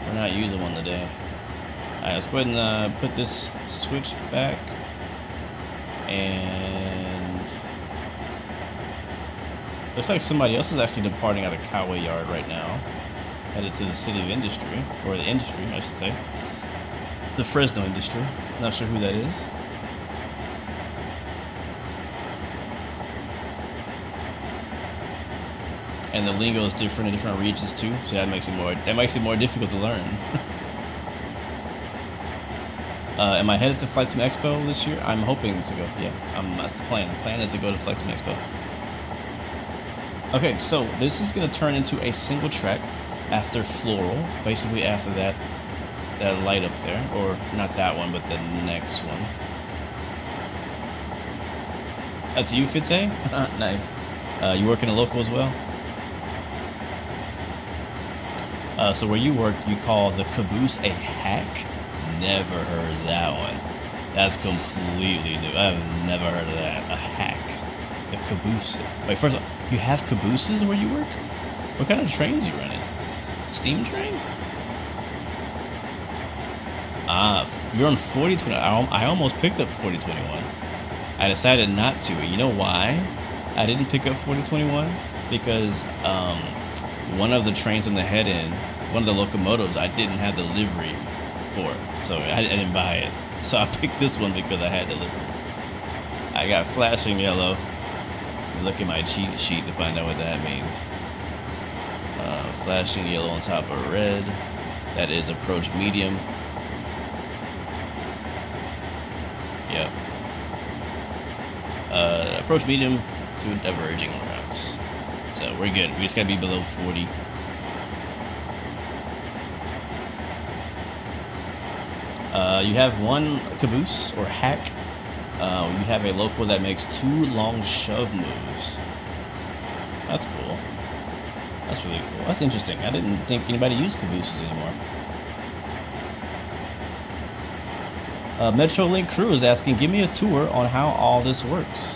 We're not using one today. Alright, let's go ahead and put this switch back. And looks like somebody else is actually departing out of Calwa Yard right now. Headed to the City of Industry, or the industry, I should say. The Fresno industry. Not sure who that is. And the lingo is different in different regions too, so that makes it more difficult to learn. Am I headed to Flight Sim Expo this year? I'm hoping to go. Yeah, that's the plan. The plan is to go to Flight Sim Expo. Okay, so this is gonna turn into a single track after Floral, basically after that light up there, or not that one, but the next one. That's you, Fitze? Nice. You work in a local as well? So where you work, you call the caboose a hack? Never heard that one. That's completely new. I've never heard of that. A hack. The caboose. Wait, first of all, you have cabooses where you work? What kind of trains you running? Steam trains? You're on 4020. I almost picked up 4021. I decided not to. You know why I didn't pick up 4021? Because one of the trains on the head end, one of the locomotives, I didn't have the livery for, so I didn't buy it. So I picked this one because I had the livery. I got flashing yellow. Look at my cheat sheet to find out what that means. Flashing yellow on top of red. That is approach medium. Yep. Approach medium to diverging routes. So we're good. We just gotta be below 40. You have one caboose or hack. You have a local that makes 2 long shove moves. That's cool. That's really cool. That's interesting. I didn't think anybody used cabooses anymore. Metrolink Crew is asking, give me a tour on how all this works.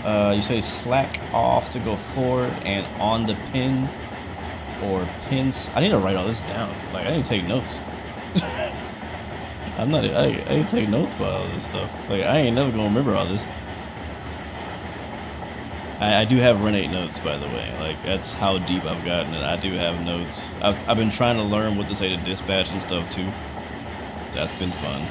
You say slack off to go forward and on the pin or pins. I need to write all this down. Like, I need to take notes. I need to take notes about all this stuff. Like, I ain't never gonna remember all this. I do have Renate notes, by the way. Like, that's how deep I've gotten it. I do have notes. I've been trying to learn what to say to dispatch and stuff too. That's been fun.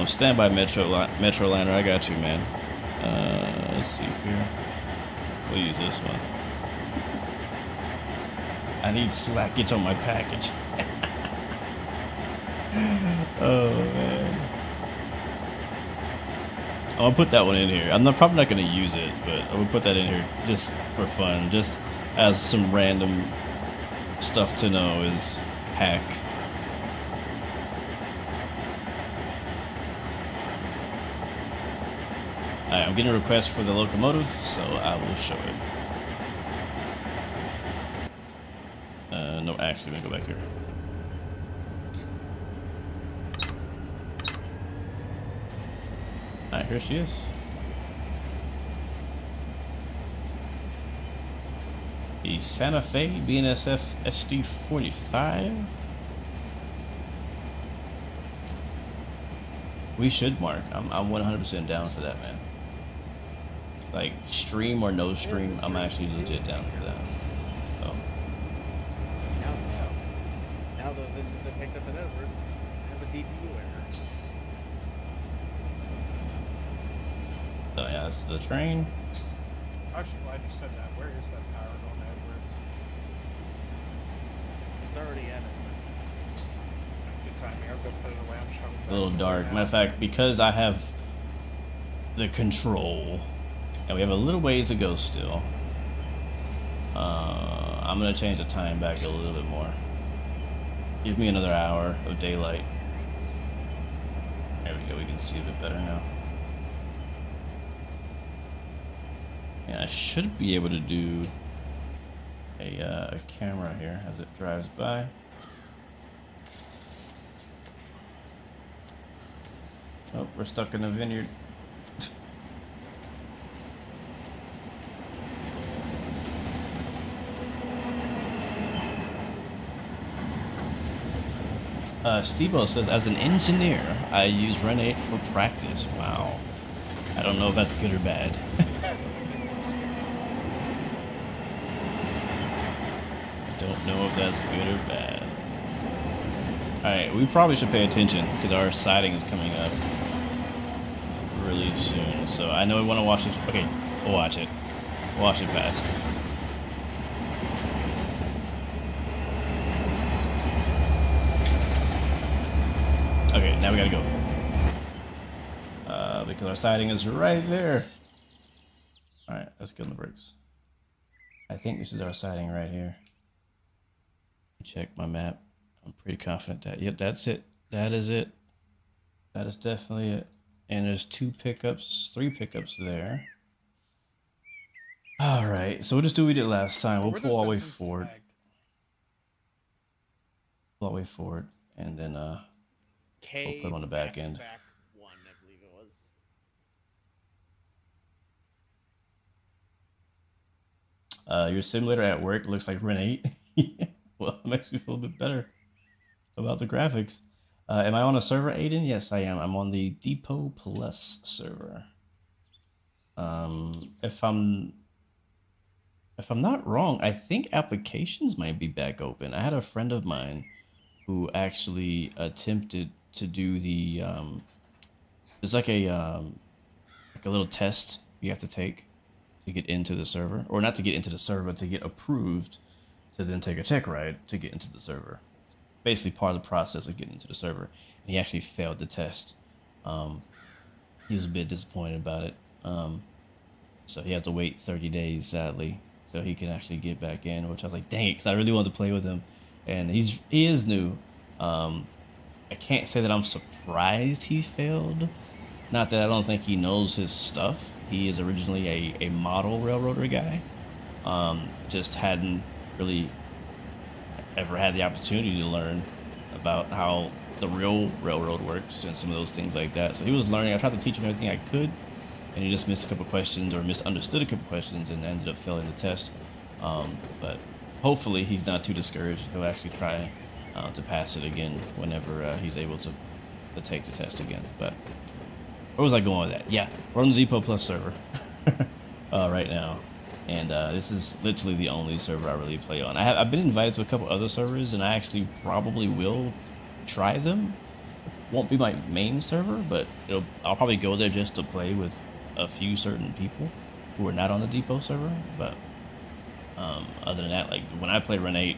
Stand by Metroliner. I got you, man. Let's see here. We'll use this one. I need slackage on my package. Oh man. I'm gonna put that one in here. I'm probably not gonna use it, but I'm gonna put that in here just for fun, just as some random stuff to know is hack. Alright, I'm getting a request for the locomotive, so I will show it. No, actually, let me go back here. Alright, here she is. The Santa Fe BNSF SD45. We should, Mark. I'm 100% down for that, man. Like, stream or no stream, I'm actually legit down for that. So. Now those engines that picked up at Edwards have a DPU error. So yeah, that's the train. I'm actually glad you said that. Where is that power going to it's already at it. Good time here. I'll go put it away. I'm sure. A little dark. Matter of fact, because I have the control, and we have a little ways to go still, I'm gonna change the time back a little bit more. Give me another hour of daylight. There we go. We can see a bit better now. Yeah, I should be able to do a camera here as it drives by. Oh, we're stuck in a vineyard. Steve-O says, as an engineer, I use Ren 8 for practice. Wow. I don't know if that's good or bad. Don't know if that's good or bad. Alright, we probably should pay attention because our siding is coming up really soon. So I know we want to watch this. Okay, we'll watch it. We'll watch it pass. Okay, now we gotta go. Because our siding is right there. Alright, let's get on the brakes. I think this is our siding right here. Check my map. I'm pretty confident that, yep, that's it. That is it. That is definitely it. And there's 2 pickups, 3 pickups there. Alright, so we'll just do what we did last time. We'll pull all the way forward. Pull all the way forward. And then, we'll put them on the back end. Back one, I believe it was. Your simulator at work looks like Ren 8. Well, it makes me feel a bit better about the graphics. Am I on a server, Aiden? Yes, I am. I'm on the Depot Plus server. If I'm not wrong, I think applications might be back open. I had a friend of mine who actually attempted to do the there's like a little test you have to take to get into the server, or not to get into the server, but to get approved to then take a check ride to get into the server. Basically part of the process of getting into the server. And he actually failed the test. He was a bit disappointed about it. So he has to wait 30 days, sadly, so he can actually get back in, which I was like, dang it, because I really wanted to play with him. And he is new. I can't say that I'm surprised he failed. Not that I don't think he knows his stuff. He is originally a model railroader guy. Just hadn't really ever had the opportunity to learn about how the real railroad works and some of those things like that. So he was learning. I tried to teach him everything I could, and he just missed a couple questions or misunderstood a couple questions and ended up failing the test. But hopefully he's not too discouraged. He'll actually try to pass it again whenever he's able to take the test again. But where was I going with that? Yeah, we're on the Depot Plus server right now. And this is literally the only server I really play on. I've been invited to a couple other servers, and I actually probably will try them. Won't be my main server, but I'll probably go there just to play with a few certain people who are not on the Depot server. But other than that, like when I play Ren 8,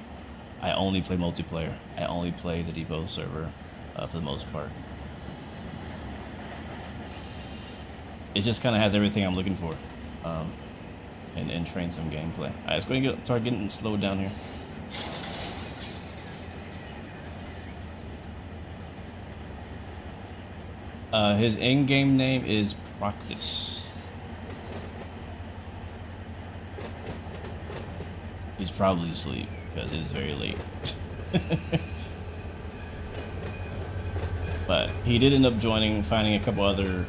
I only play multiplayer. I only play the Depot server for the most part. It just kind of has everything I'm looking for. And train some gameplay. Alright, let's go and start getting slowed down here. His in-game name is Proctus. He's probably asleep because it is very late. But he did end up finding a couple other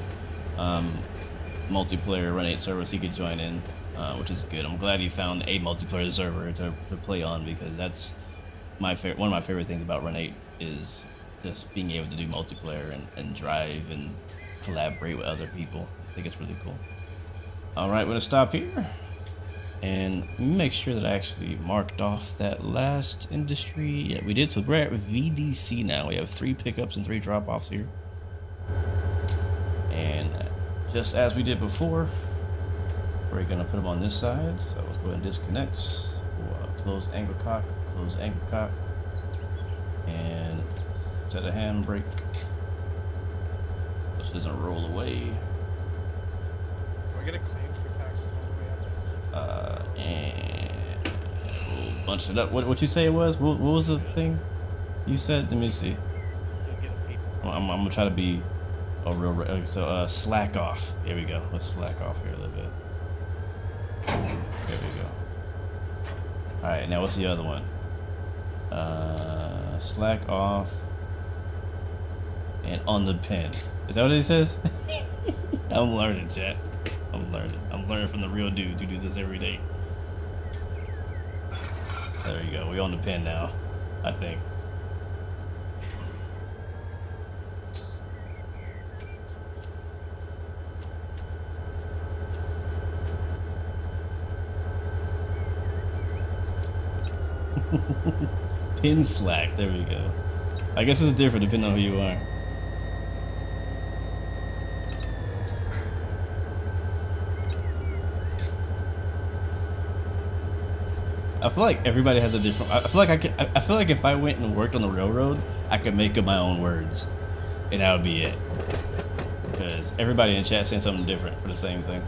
multiplayer Ren 8 servers he could join in. Which is good. I'm glad he found a multiplayer server to play on, because that's one of my favorite things about Ren 8 is just being able to do multiplayer and drive and collaborate with other people. I think it's really cool. Alright, we're gonna stop here and make sure that I actually marked off that last industry. Yeah, we did. So we're at VDC now. We have 3 pickups and 3 drop-offs here. And just as we did before, we're gonna put them on this side. So let's go ahead and disconnect. We'll close angle cock, And set a handbrake so she doesn't roll away. Do I get a claim for taxes all the way up there? And we'll bunch it up. What you say it was? What was the thing you said? Let me see. You'll get a pizza. I'm gonna try to be a real. So slack off. Here we go. Let's slack off here a little bit. There we go. All right. Now what's the other one? Slack off. And on the pin. Is that what it says? I'm learning, chat. I'm learning from the real dudes who do this every day. There you go. We on the pin now, I think. Pin slack. There we go. I guess it's different depending on who you are. I feel like everybody has a different. I feel like I feel like if I went and worked on the railroad, I could make up my own words, and that would be it. Because everybody in chat saying something different for the same thing.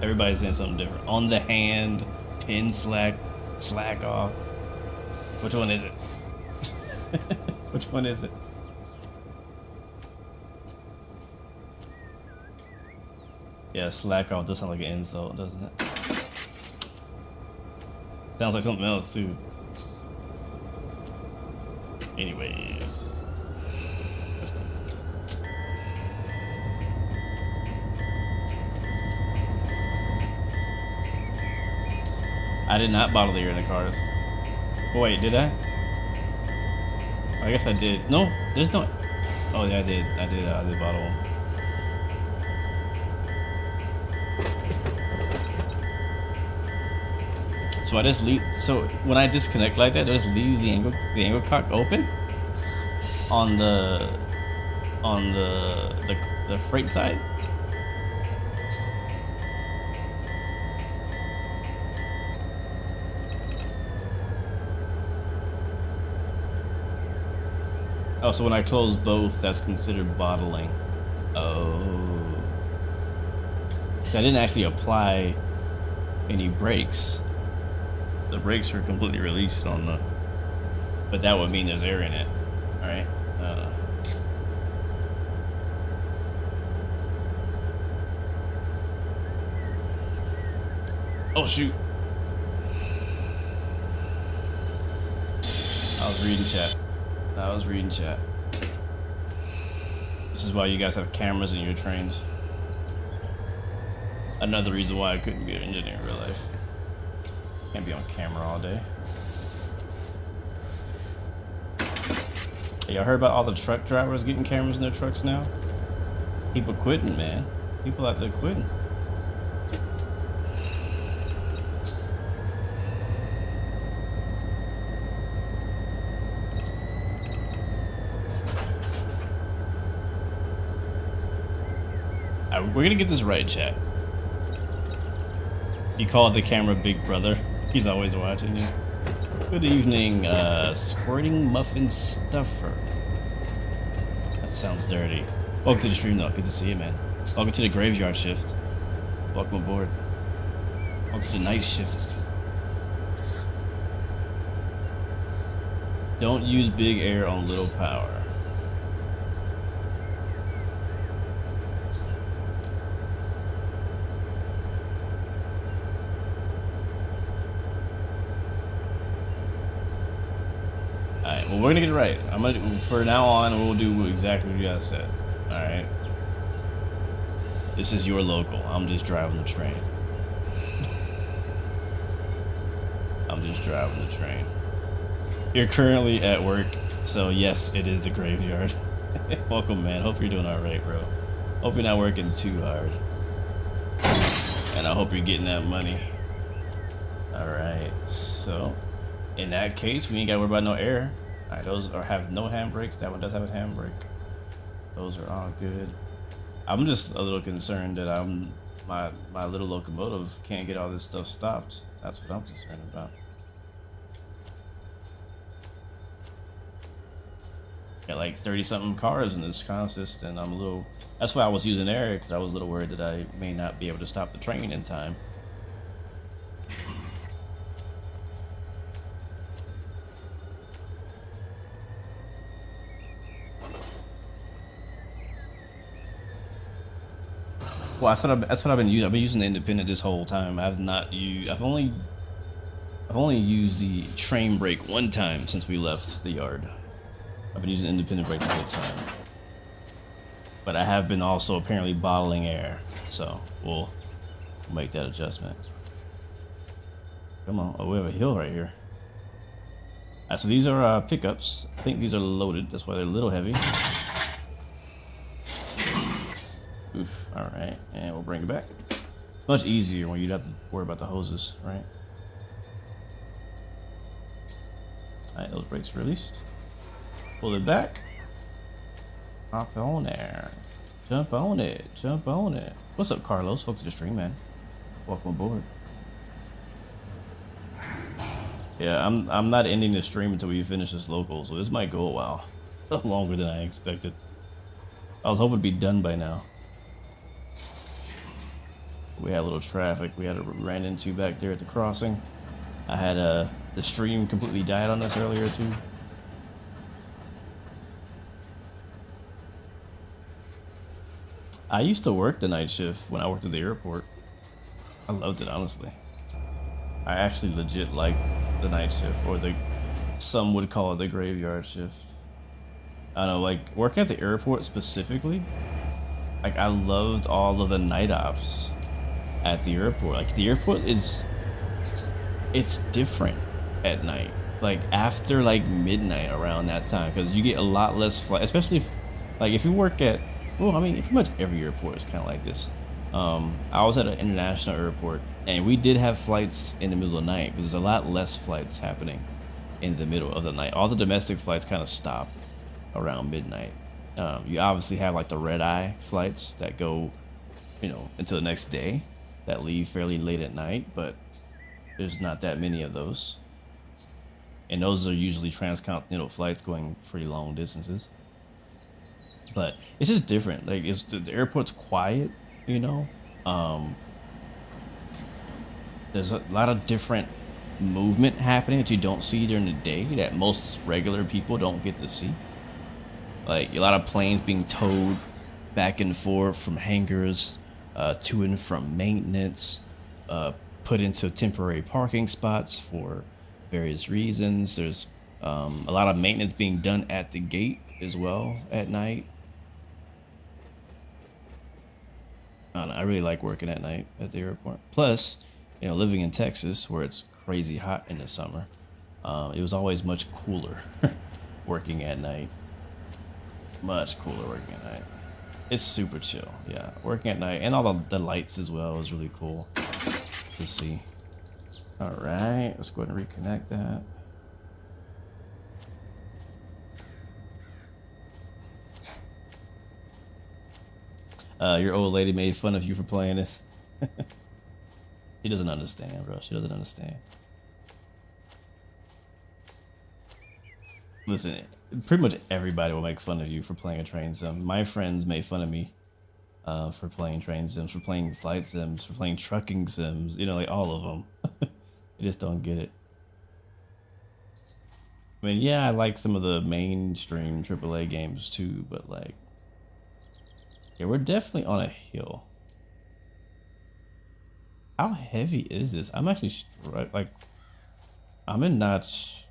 Everybody's saying something different. On the hand, pin slack, slack off. Which one is it? Which one is it? Yeah, slack off does sound like an insult, doesn't it? Sounds like something else too. Anyways. Let's go. I did not bottle the air in the cars. Oh, wait, did I? I guess I did. No, there's no. Oh yeah, I did bottle them. So I just leave. So when I disconnect like that, I just leave the angle cock open on the freight side. Oh, so when I close both, that's considered bottling. Oh. I didn't actually apply any brakes. The brakes are completely released on the, but that would mean there's air in it. All right. Oh shoot! I was reading chat. This is why you guys have cameras in your trains. Another reason why I couldn't be an engineer in real life. Can't be on camera all day. Hey, y'all heard about all the truck drivers getting cameras in their trucks now? People quitting, man. People out there quitting. We're gonna get this right, chat. You call the camera Big Brother. He's always watching you. Good evening, Squirting Muffin Stuffer. That sounds dirty. Welcome to the stream, though. Good to see you, man. Welcome to the graveyard shift. Welcome aboard. Welcome to the night shift. Don't use big air on little power. Well, we're gonna get it right. For now on, we'll do exactly what you guys said. All right. This is your local. I'm just driving the train. You're currently at work, so yes, it is the graveyard. Welcome, man. Hope you're doing all right, bro. Hope you're not working too hard, and I hope you're getting that money. All right. So, in that case, we ain't gotta worry about no air. Alright, those have no handbrakes. That one does have a handbrake. Those are all good. I'm just a little concerned that my little locomotive can't get all this stuff stopped. That's what I'm concerned about. Got like 30 something cars in this consist, and I'm a little. That's why I was using air, because I was a little worried that I may not be able to stop the train in time. Well, that's what I've been using. I've been using the independent this whole time. I've not used. I've only used the train brake one time since we left the yard. I've been using independent brake the whole time. But I have been also apparently bottling air, so we'll make that adjustment. Come on. Oh, we have a hill right here. Alright, so these are pickups. I think these are loaded. That's why they're a little heavy. Oof. Alright, and we'll bring it back. It's much easier when you don't have to worry about the hoses, right? Alright, those brakes released. Pull it back. Hop on there. Jump on it. Jump on it. What's up, Carlos? Welcome to the stream, man. Welcome aboard. Yeah, I'm not ending the stream until we finish this local, so this might go a while. Longer than I expected. I was hoping to be done by now. We had a little traffic we ran into back there at the crossing. I had the stream completely died on us earlier too. I used to work the night shift when I worked at the airport. I loved it, honestly. I actually legit like the night shift, or some would call it the graveyard shift. I don't know, like working at the airport specifically, like I loved all of the night ops at the airport. Like the airport it's different at night, like after like midnight around that time, because you get a lot less flight, especially if you work at, well, I mean pretty much every airport is kind of like this. I was at an international airport, and we did have flights in the middle of the night, but there's a lot less flights happening in the middle of the night. All the domestic flights kind of stop around midnight. You obviously have like the red-eye flights that go, until the next day, that leave fairly late at night, but there's not that many of those. And those are usually transcontinental flights going pretty long distances. But it's just different. Like the airport's quiet, there's a lot of different movement happening that you don't see during the day that most regular people don't get to see. Like a lot of planes being towed back and forth from hangars to and from maintenance, put into temporary parking spots for various reasons. There's a lot of maintenance being done at the gate as well at night. I don't know, I really like working at night at the airport. Plus, living in Texas where it's crazy hot in the summer, it was always much cooler working at night. Much cooler working at night. It's super chill, yeah. Working at night, and all the lights as well is really cool to see. All right, let's go ahead and reconnect that. Your old lady made fun of you for playing this. She doesn't understand, bro. She doesn't understand. Listen, pretty much everybody will make fun of you for playing a train sim. My friends made fun of me for playing train sims, for playing flight sims, for playing trucking sims. Like all of them. They just don't get it. I mean, yeah, I like some of the mainstream AAA games too, but like, yeah, we're definitely on a hill. How heavy is this? I'm actually I'm in notch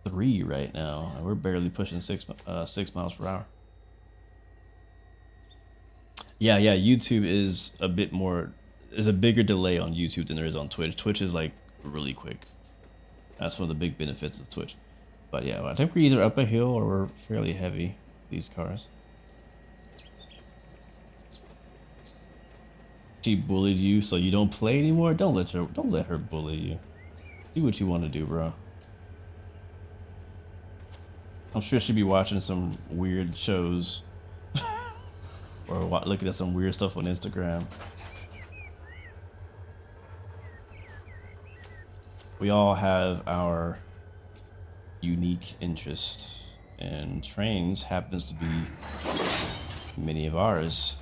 3 right now, and we're barely pushing 6 miles per hour. Yeah, YouTube is a bit more. There's a bigger delay on YouTube than there is on Twitch. Twitch is like really quick. That's one of the big benefits of Twitch. But yeah, I think we're either up a hill or we're fairly heavy, these cars. She bullied you, so you don't play anymore? Don't let her bully you. Do what you want to do, bro. I'm sure she'll be watching some weird shows or looking at some weird stuff on Instagram. We all have our unique interest and trains happens to be many of ours.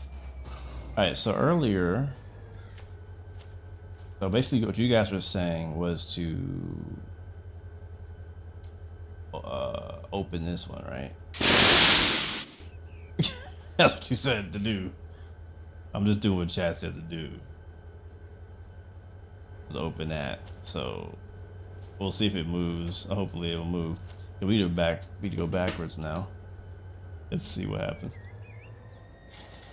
All right, so earlier, so basically what you guys were saying was to open this one, right? That's what you said to do. I'm just doing what chat said to do. Let's open that. So we'll see if it moves. Hopefully it'll move. We need to go backwards now. Let's see what happens.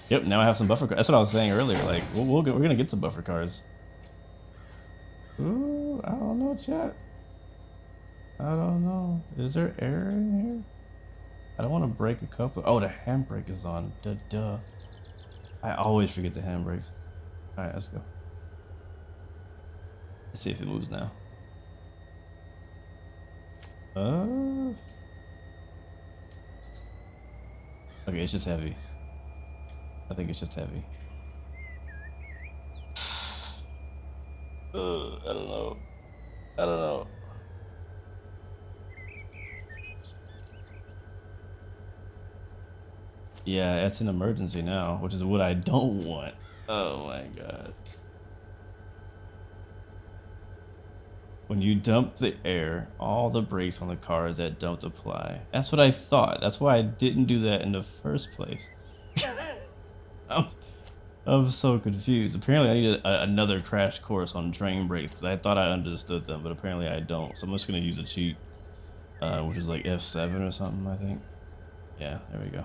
Yep, now I have some buffer cars. That's what I was saying earlier. Like, we're gonna get some buffer cars. Ooh, I don't know, chat. I don't know. Is there air in here? I don't want to break a couple. Oh, the handbrake is on. Duh. I always forget the handbrakes. All right, let's go. Let's see if it moves now. Okay, it's just heavy. I think it's just heavy. I don't know. I don't know. Yeah, it's an emergency now, which is what I don't want. Oh my god. When you dump the air, all the brakes on the cars that dumped apply. That's what I thought. That's why I didn't do that in the first place. I'm so confused. Apparently I need another crash course on train brakes because I thought I understood them, but apparently I don't. So I'm just going to use a cheat, which is like F7 or something, I think. Yeah, there we go.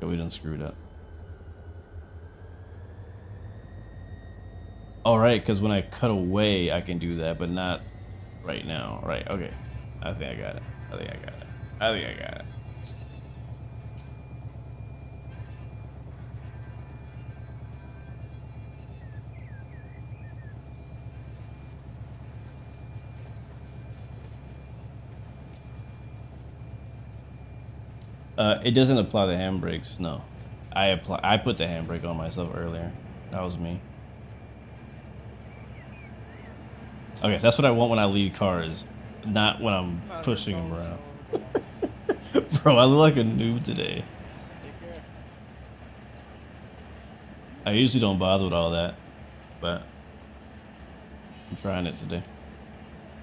Oh, we done screwed up. All right, because when I cut away, I can do that, but not right now. Right, okay. I think I got it. I think I got it. I think I got it. It doesn't apply the handbrakes, no. I put the handbrake on myself earlier. That was me. Okay, so that's what I want when I lead cars, not when I'm pushing them around. Bro, I look like a noob today. I usually don't bother with all that, but I'm trying it today.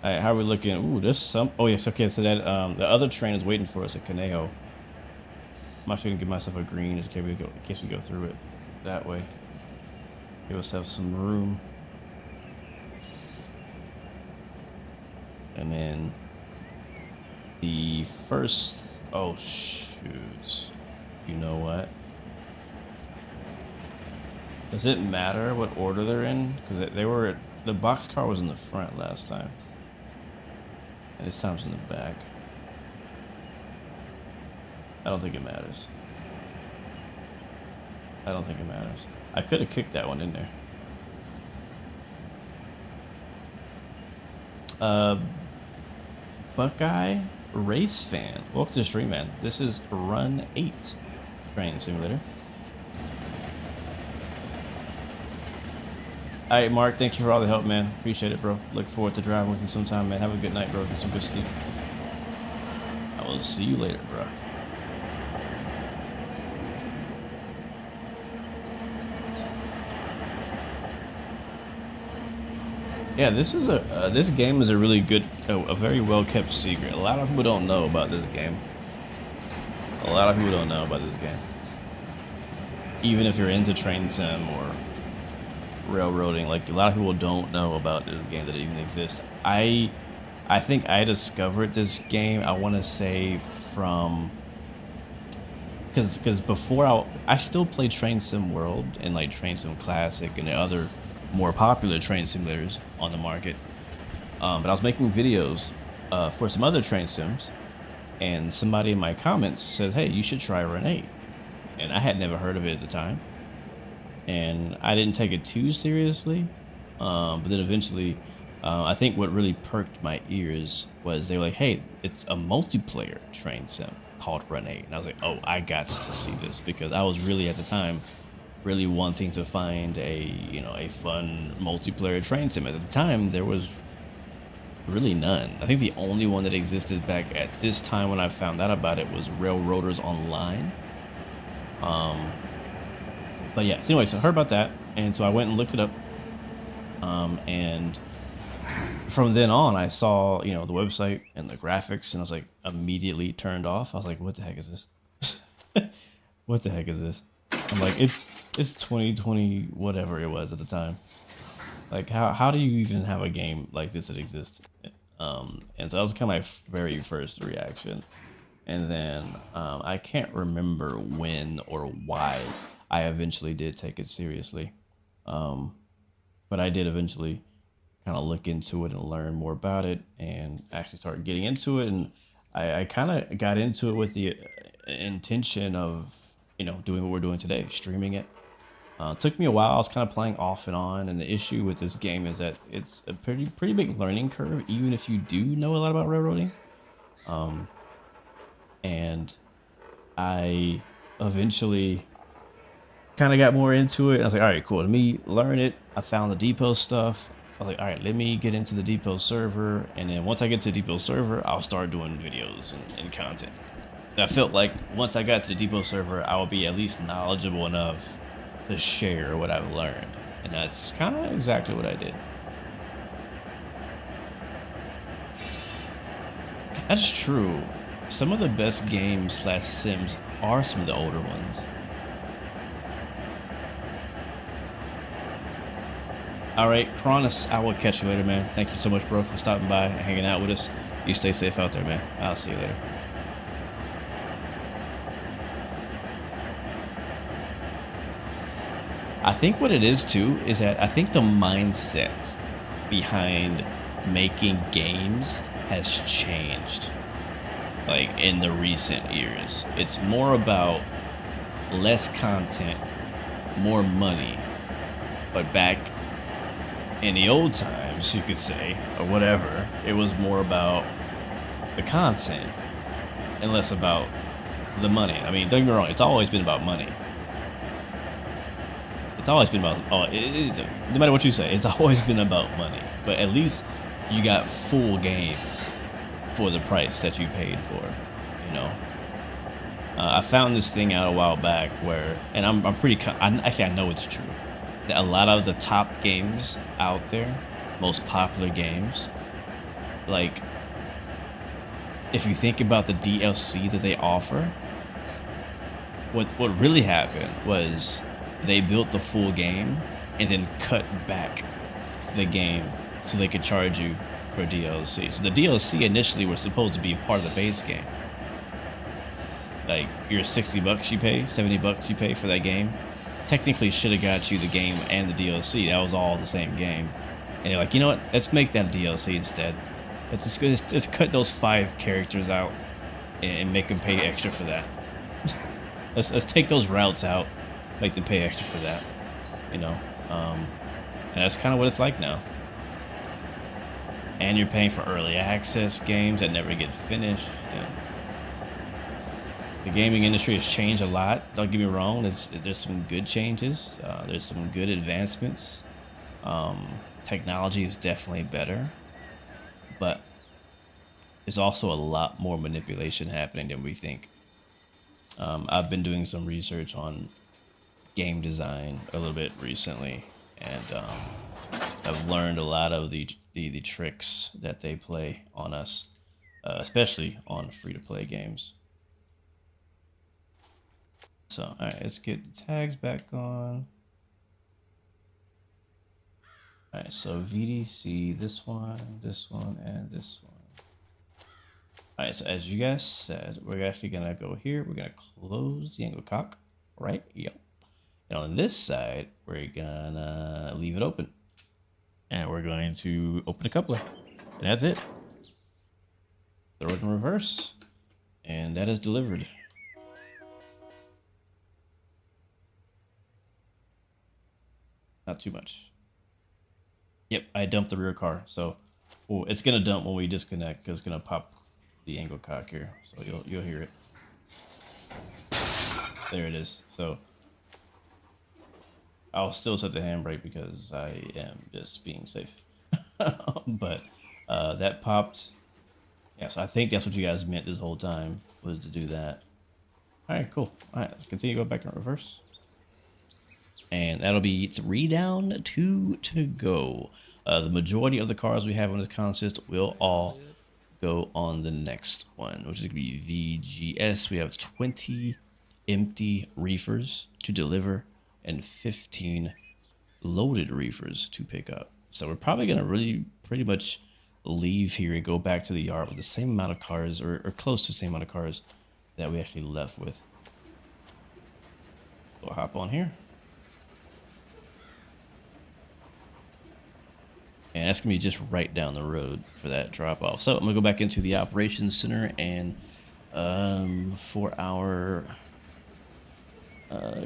All right, how are we looking? Ooh, there's some. Oh yes, okay. So that the other train is waiting for us at Conejo. I'm actually gonna give myself a green in case we go through it that way. Give us have some room. And then the first, oh shoot, you know what? Does it matter what order they're in? Because the boxcar was in the front last time. And this time's in the back. I don't think it matters. I don't think it matters. I could have kicked that one in there. Buckeye Race Fan. Welcome to the stream, man. This is Run 8 Train Simulator. Alright, Mark, thank you for all the help, man. Appreciate it, bro. Look forward to driving with you sometime, man. Have a good night, bro. Get some good sleep. I will see you later, bro. Yeah, this game is a really good, a very well kept secret. A lot of people don't know about this game. A lot of people don't know about this game. Even if you're into train sim or railroading, like a lot of people don't know about this game that it even exists. I think I discovered this game, I want to say from, because before I still play Train Sim World and like Train Sim Classic and the other more popular train simulators on the market, but I was making videos for some other train sims, and somebody in my comments says, hey, you should try Run 8, and I had never heard of it at the time, and I didn't take it too seriously, but then eventually I think what really perked my ears was they were like, hey, it's a multiplayer train sim called Run 8, and I was like, oh, I got to see this, because I was really at the time really wanting to find a fun multiplayer train sim. At the time, there was really none. I think the only one that existed back at this time when I found out about it was Railroaders Online. But yeah, so anyway, so I heard about that, and so I went and looked it up. And from then on, I saw, you know, the website and the graphics, and I was like immediately turned off. I was like, what the heck is this? What the heck is this? I'm like, it's 2020, whatever it was at the time. Like, how do you even have a game like this that exists? And so that was kind of my very first reaction. And then I can't remember when or why I eventually did take it seriously. But I did eventually kind of look into it and learn more about it and actually start getting into it. And I kind of got into it with the intention of, you know, doing what we're doing today, streaming it. Took me a while. I was kind of playing off and on, and the issue with this game is that it's a pretty big learning curve, even if you do know a lot about railroading. And I eventually kind of got more into it. I was like, all right, cool. Let me learn it. I found the depot stuff. I was like, all right, let me get into the depot server. And then once I get to the depot server, I'll start doing videos and content. I felt like once I got to the depot server, I would be at least knowledgeable enough to share what I've learned. And that's kind of exactly what I did. That's true. Some of the best games / sims are some of the older ones. All right, Cronus, I will catch you later, man. Thank you so much, bro, for stopping by and hanging out with us. You stay safe out there, man. I'll see you later. I think what it is too is that I think the mindset behind making games has changed, like in the recent years. It's more about less content, more money. But back in the old times, you could say, or whatever, it was more about the content and less about the money. I mean, don't get me wrong, it's always been about money. It's always been about, no matter what you say, it's always been about money. But at least you got full games for the price that you paid for, you know. I found this thing out a while back where, and actually I know it's true, that a lot of the top games out there, most popular games, like, if you think about the DLC that they offer, what really happened was they built the full game and then cut back the game so they could charge you for DLC. So the DLC initially was supposed to be part of the base game. Like your 60 bucks you pay, 70 bucks you pay for that game, technically should have got you the game and the DLC. That was all the same game. And you're like, you know what? Let's make that a DLC instead. Let's cut those 5 characters out and make them pay extra for that. let's take those routes out. Make them pay extra for that, you know, and that's kind of what it's like now. And you're paying for early access games that never get finished. And the gaming industry has changed a lot. Don't get me wrong. There's some good changes. There's some good advancements. Technology is definitely better, but there's also a lot more manipulation happening than we think. I've been doing some research on game design a little bit recently, and I've learned a lot of the tricks that they play on us, especially on free-to-play games. So, all right, let's get the tags back on. All right, so VDC, this one, and this one. All right, so as you guys said, we're actually gonna go here. We're gonna close the angle cock, right? Yep. And on this side, we're gonna leave it open. And we're going to open a coupler. And that's it. Throw it in reverse. And that is delivered. Not too much. Yep, I dumped the rear car. So it's gonna dump when we disconnect because it's gonna pop the angle cock here. So you'll hear it. There it is. So I'll still set the handbrake because I am just being safe. But That popped. Yeah, so I think that's what you guys meant this whole time, was to do that. All right, cool. All right, let's continue. Go back in reverse. And that'll be 3 down, 2 to go. The majority of the cars we have on this consist will all go on the next one, which is going to be VGS. We have 20 empty reefers to deliver and 15 loaded reefers to pick up. So we're probably going to really pretty much leave here and go back to the yard with the same amount of cars, or close to the same amount of cars that we actually left with. We'll hop on here. And that's going to be just right down the road for that drop off. So I'm going to go back into the operations center, and for our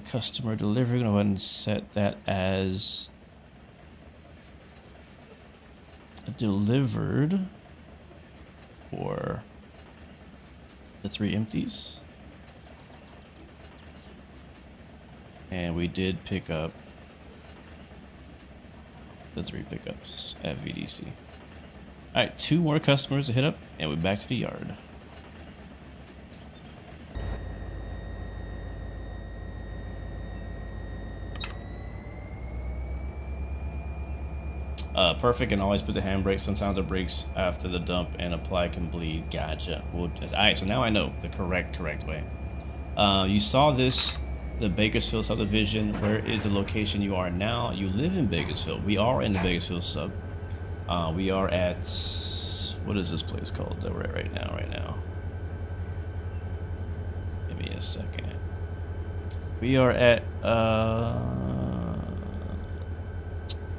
customer delivery, I'm going to go ahead and set that as delivered for the 3 empties. And we did pick up the 3 pickups at VDC. All right, 2 more customers to hit up, and we're back to the yard. Perfect, and always put the handbrake. Sometimes it breaks after the dump and apply can bleed. Gotcha. All right, so now I know the correct way. You saw this, the Bakersfield subdivision. Where is the location you are now? You live in Bakersfield. We are in the Bakersfield sub. We are at, what is this place called that we're at right now? Give me a second. We are at,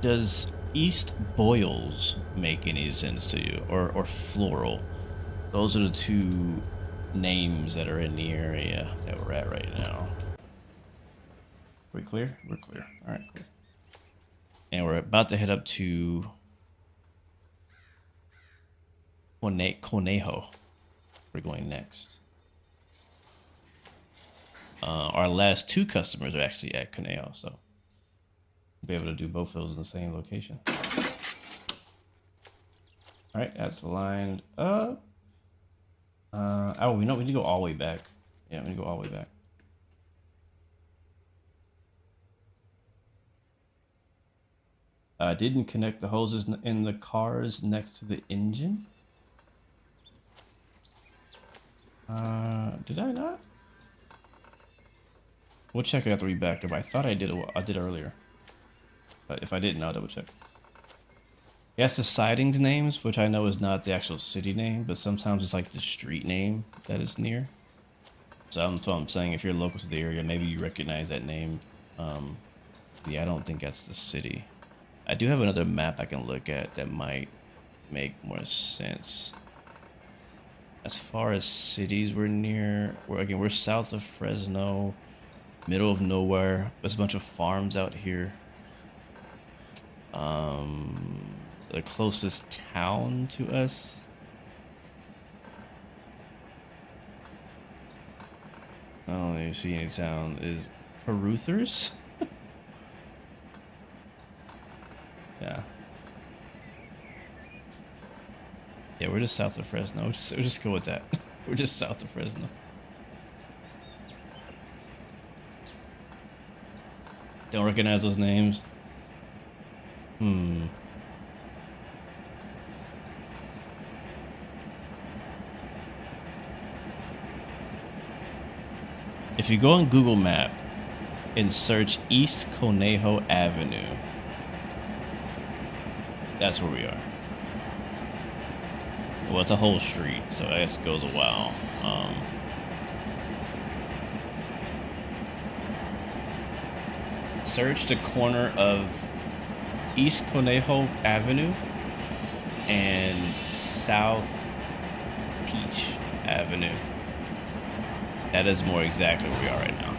does East Boyles make any sense to you? Or Floral? Those are the 2 names that are in the area that we're at right now. We clear? We're clear. All right, cool. And we're about to head up to Conejo. We're going next. Our last 2 customers are actually at Conejo, so we'll be able to do both of those in the same location. All right, that's lined up. Oh, we need to go all the way back. Yeah, we need to go all the way back. Didn't connect the hoses in the cars next to the engine. Did I not? We'll check after we back up. I thought I did. I did earlier, but if I didn't, I'll double check. Yes, the sidings names, which I know is not the actual city name, but sometimes it's like the street name that is near. So that's what I'm saying. If you're local to the area, maybe you recognize that name. Yeah, I don't think that's the city. I do have another map I can look at that might make more sense. As far as cities we're near, we're south of Fresno, middle of nowhere. There's a bunch of farms out here. The closest town to us, I don't even see any town, is Caruthers. Yeah. Yeah, we're just south of Fresno. We'll just go with that. We're just south of Fresno. Don't recognize those names. If you go on Google Map and search East Conejo Avenue, that's where we are. Well, it's a whole street, so I guess it goes a while. Search the corner of East Conejo Avenue and South Peach Avenue. That is more exactly where we are right now.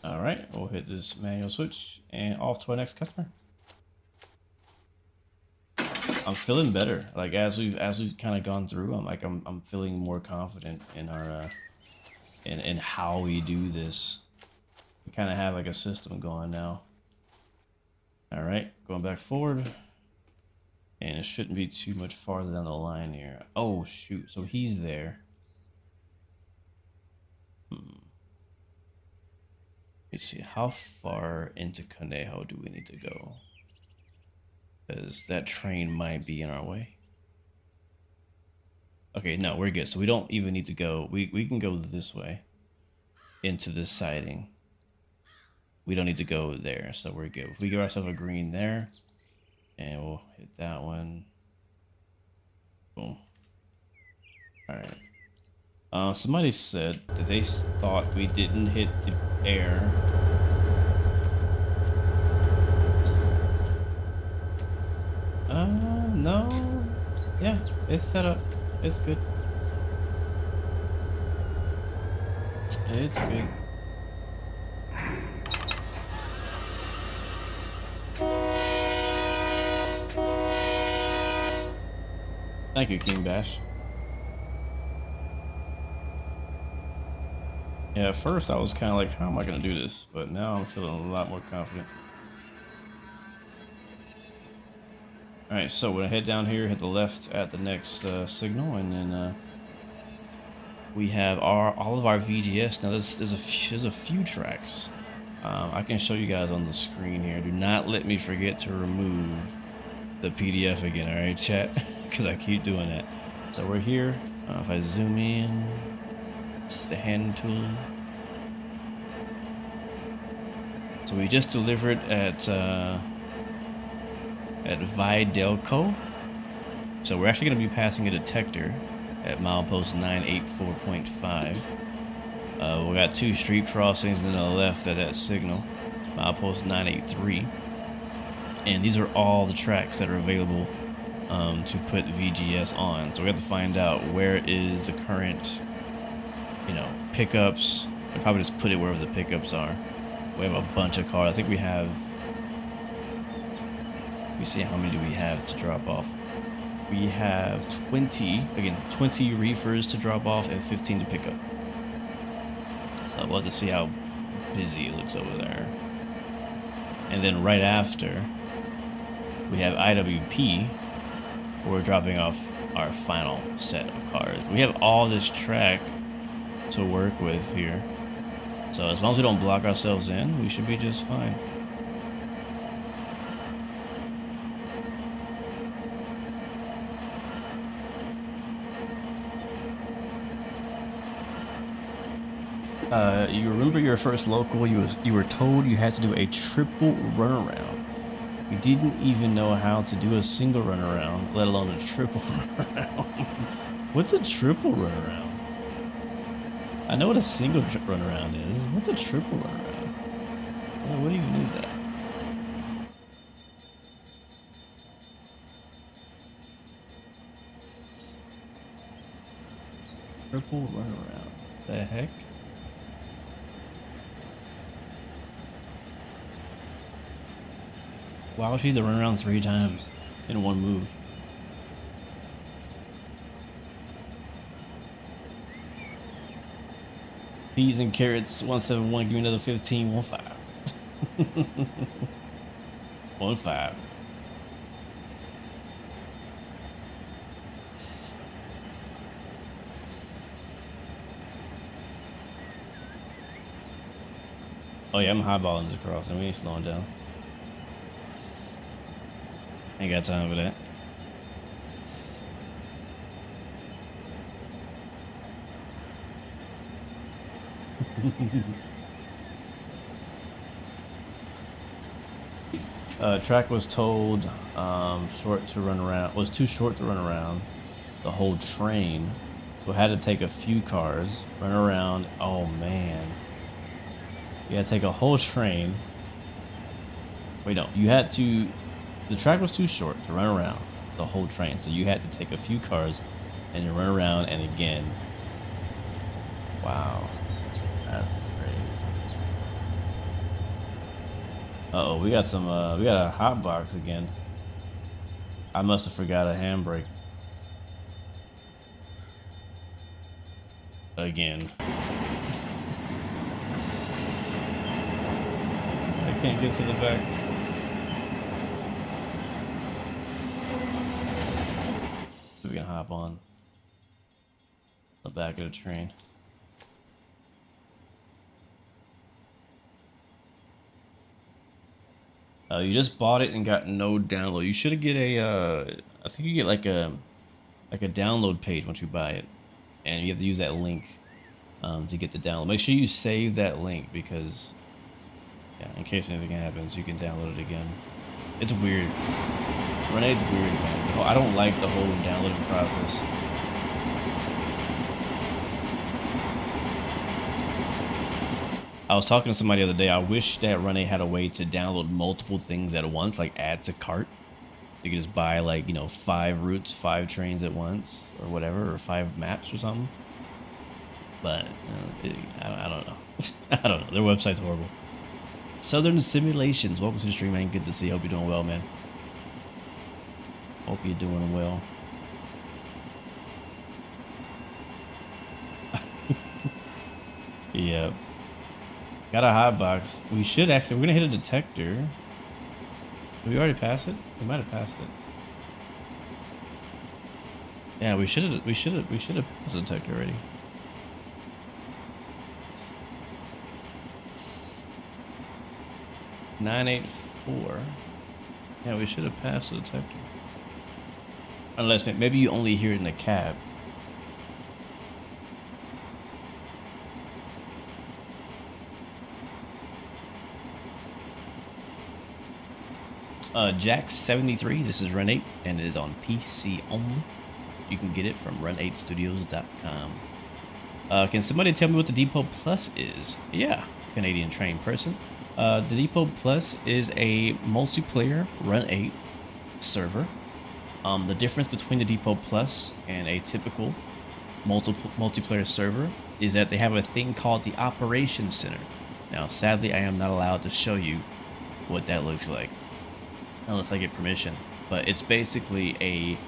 All right, we'll hit this manual switch and off to our next customer. I'm feeling better. Like as we've kind of gone through, I'm feeling more confident in our in how we do this. we kind of have like a system going now. All right, going back forward. And it shouldn't be too much farther down the line here. Oh, shoot. So he's there. Let's see. How far into Conejo do we need to go? Because that train might be in our way. Okay, no, we're good. So we don't even need to go. We can go this way into this siding. We don't need to go there. So we're good. If we give ourselves a green there, and we'll hit that one. Boom. Alright. Somebody said that they thought we didn't hit the air. No. Yeah, it's set up. It's good. It's good. Thank you, King Bash. Yeah, at first I was kind of like, how am I going to do this? But now I'm feeling a lot more confident. Alright, so we're going to head down here, hit the left at the next signal, and then we have all of our VGS. Now there's a few tracks. I can show you guys on the screen here. Do not let me forget to remove the PDF again, alright, chat? Because I keep doing that. So we're here. If I zoom in, the hand tool. So we just delivered at Videlco. So we're actually going to be passing a detector at milepost 984.5. We got 2 street crossings and to the left at that signal, milepost 983. And these are all the tracks that are available to put VGS on. So we have to find out where is the current, pickups. I'll probably just put it wherever the pickups are. We have a bunch of cars. I think we have, let me see how many do we have to drop off. We have 20 reefers to drop off and 15 to pick up. So we'll have to see how busy it looks over there. And then right after, we have IWP. We're dropping off our final set of cars. We have all this track to work with here. So as long as we don't block ourselves in, we should be just fine. You remember your first local, you were told you had to do a triple runaround. You didn't even know how to do a single runaround, let alone a triple runaround. What's a triple runaround? I know what a single runaround is. What's a triple runaround? What even is that? Triple runaround. The heck? Why would she need to run around 3 times in one move? Peas and carrots, 171, give me another 15, 15. 15. Oh yeah, I'm highballing this crossing, we ain't slowing down. Ain't got time for that. Track was told short to run around, was too short to run around the whole train, so had to take a few cars, run around. Oh man, you had to take a whole train. Wait, no, you had to. The track was too short to run around the whole train, so you had to take a few cars and then run around and again. Wow, that's great. Uh-oh, we got some, we got a hot box again. I must have forgot a handbrake. Again. can't get to the back. We can hop on the back of the train. You just bought it and got no download. You should get a, I think you get like a download page once you buy it, and you have to use that link to get the download. Make sure you save that link because, yeah, in case anything happens, you can download it again. It's weird. Renee's weird, man. I don't like the whole downloading process. I was talking to somebody the other day. I wish that Renee had a way to download multiple things at once, like add to cart. You could just buy like, you know, 5 routes, 5 trains at once or whatever, or 5 maps or something. But I don't know. I don't know. Their website's horrible. Southern Simulations. Welcome to the stream, man. Good to see you. Hope you're doing well, man. Hope you're doing well. Yep. Got a hot box. We should actually. We're gonna hit a detector. Did we already pass it? We might have passed it. Yeah, we should have. We should have passed the detector already. $984. Yeah, we should have passed the detector. Unless maybe you only hear it in the cab. Jack73, this is Run 8, and it is on PC only. You can get it from run8studios.com. Can somebody tell me what the Depot Plus is? Yeah, Canadian trained person. The Depot Plus is a multiplayer Run 8 server. The difference between the Depot Plus and a typical multiplayer server is that they have a thing called the Operations Center. Now, sadly, I am not allowed to show you what that looks like unless I get permission. But it's basically a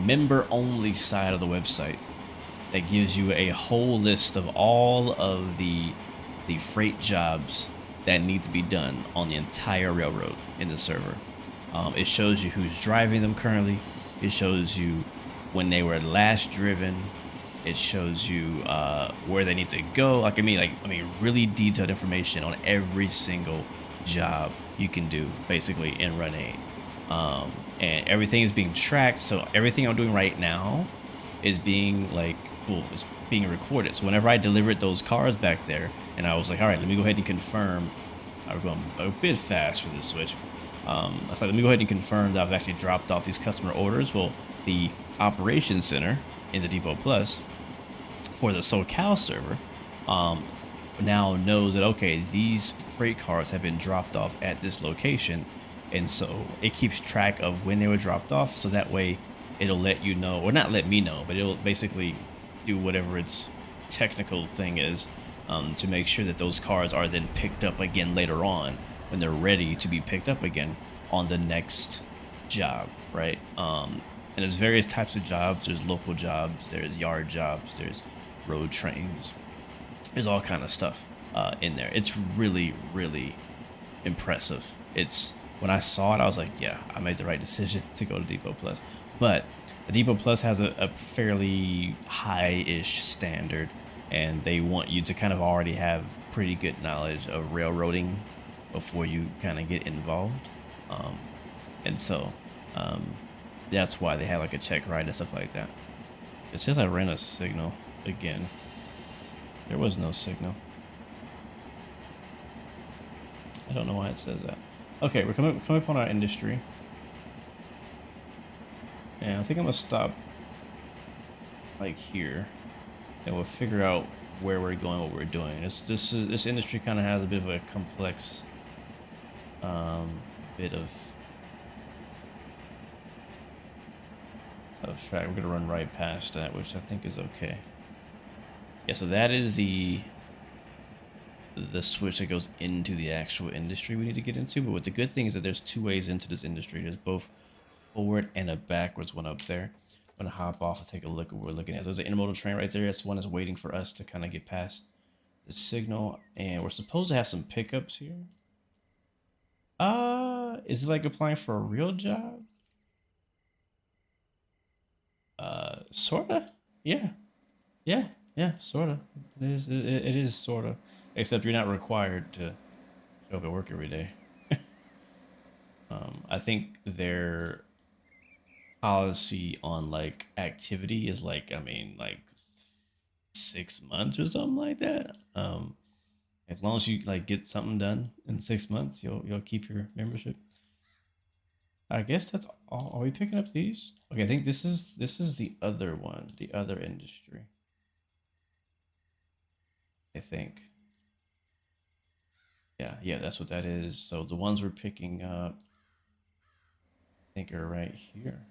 member-only side of the website that gives you a whole list of all of the freight jobs that need to be done on the entire railroad in the server. It shows you who's driving them currently. It shows you when they were last driven. It shows you where they need to go. I mean, really detailed information on every single job you can do, basically, in Run 8. And everything is being tracked. So everything I'm doing right now is being it's being recorded. So whenever I delivered those cars back there, and I was like, all right, let me go ahead and confirm. I was going a bit fast for this switch. I thought, let me go ahead and confirm that I've actually dropped off these customer orders. Well, the Operations Center in the Depot Plus for the SoCal server now knows that, okay, these freight cars have been dropped off at this location, and so it keeps track of when they were dropped off, so that way it'll let you know, or not let me know, but it'll basically do whatever its technical thing is to make sure that those cars are then picked up again later on when they're ready to be picked up again on the next job, right? And there's various types of jobs. There's local jobs, there's yard jobs, there's road trains. There's all kind of stuff in there. It's really, really impressive. When I saw it, I was like, yeah, I made the right decision to go to Depot Plus. But the Depot Plus has a fairly high-ish standard, and they want you to kind of already have pretty good knowledge of railroading before you kind of get involved. And so that's why they have like a check ride and stuff like that. It says I ran a signal again. There was no signal. I don't know why it says that. Okay, we're coming up on our industry. And I think I'm gonna stop like here, and we'll figure out where we're going, what we're doing. This industry kind of has a bit of a complex bit of track. We're gonna run right past that, which I think is okay. Yeah, so that is the switch that goes into the actual industry we need to get into. But what the good thing is that there's 2 ways into this industry. There's both forward and a backwards one up there. I'm gonna hop off and take a look at what we're looking at. There's an intermodal train right there. That's one that's waiting for us to kind of get past. the signal, and we're supposed to have some pickups here. Is it like applying for a real job? Sorta. Yeah. Yeah. Yeah. Sorta. It is sorta. Except you're not required to show up at work every day. I think their policy on like activity is like, I mean, like 6 months or something like that. As long as you like get something done in 6 months, you'll keep your membership. I guess that's all. Are we picking up these? Okay, I think this is the other one, the other industry. I think. Yeah, that's what that is. So the ones we're picking up, I think, are right here.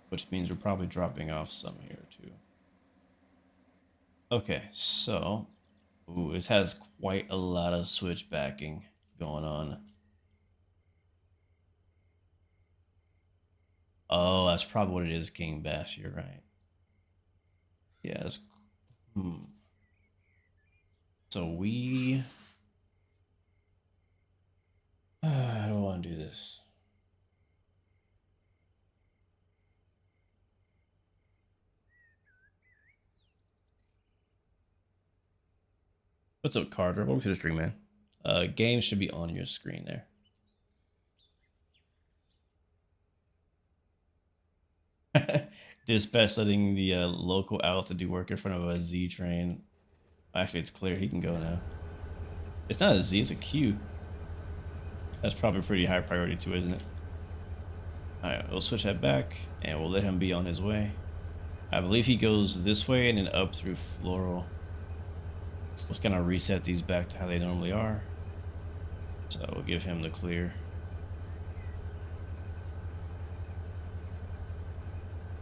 Which means we're probably dropping off some here too. Okay, so ooh, it has quite a lot of switch backing going on. Oh, that's probably what it is, King Bash. You're right. Yeah. So we. I don't want to do this. What's up, Carter? Welcome to the stream, man. Games should be on your screen there. Dispatch letting the local out to do work in front of a Z train. Actually, it's clear he can go now. It's not a Z, it's a Q. That's probably pretty high priority too, isn't it? Alright, we'll switch that back and we'll let him be on his way. I believe he goes this way and then up through Floral. Let's kind of reset these back to how they normally are. So we'll give him the clear.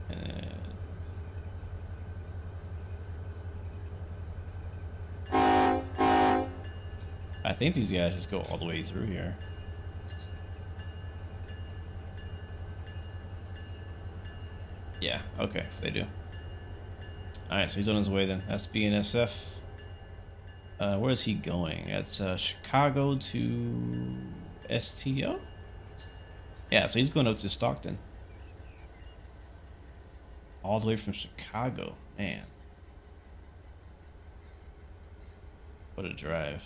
And I think these guys just go all the way through here. Yeah, okay, they do. Alright, so he's on his way then. That's BNSF. Where is he going? It's Chicago to STO? Yeah, so he's going up to Stockton. All the way from Chicago. Man. What a drive.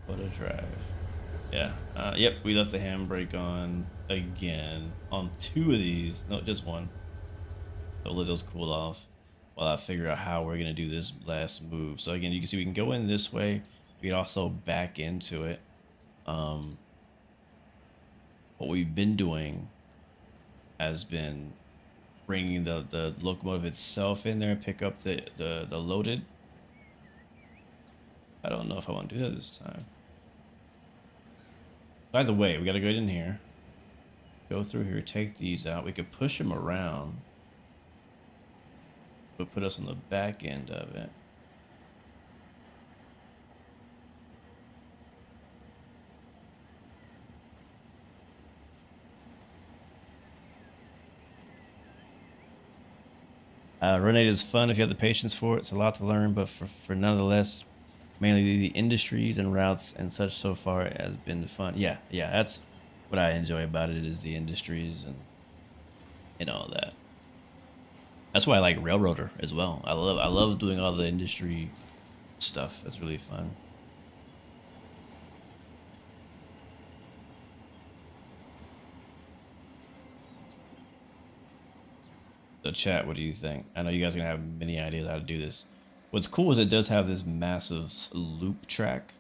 What a drive. Yeah. Yep, we left the handbrake on again. On 2 of these. No, just 1. So let those cool off while I figure out how we're going to do this last move. So again, you can see we can go in this way. We can also back into it. What we've been doing has been bringing the locomotive itself in there and pick up the loaded. I don't know if I want to do that this time. By the way, we got to go in here, go through here, take these out. We could push them around, but put us on the back end of it. Renate is fun if you have the patience for it. It's a lot to learn, but for nonetheless, mainly the industries and routes and such so far has been fun. Yeah, that's what I enjoy about it, is the industries and all that. That's why I like Railroader as well. I love doing all the industry stuff. That's really fun. So chat, what do you think? I know you guys are gonna have many ideas how to do this. What's cool is it does have this massive loop track.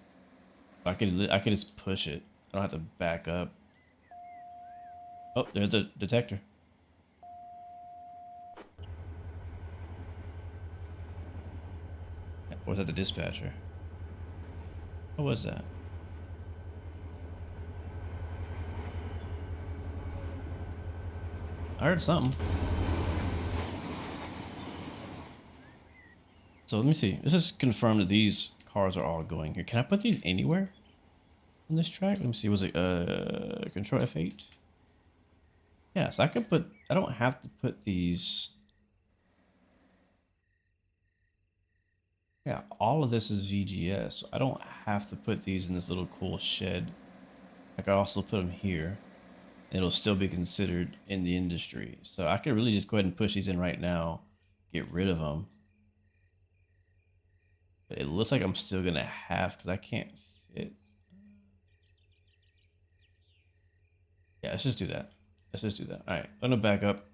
I could just push it. I don't have to back up. Oh, there's a detector. Or was that the dispatcher? What was that? I heard something. So let me see. Let's just confirm that these cars are all going here. Can I put these anywhere on this track? Let me see. Was it Control F8? Yes, I could put. I don't have to put these Yeah, all of this is VGS. So I don't have to put these in this little cool shed. I could also put them here. And it'll still be considered in the industry. So I could really just go ahead and push these in right now, get rid of them. But it looks like I'm still gonna have, because I can't fit. Yeah, let's just do that. Let's just do that. All right, I'm gonna back up.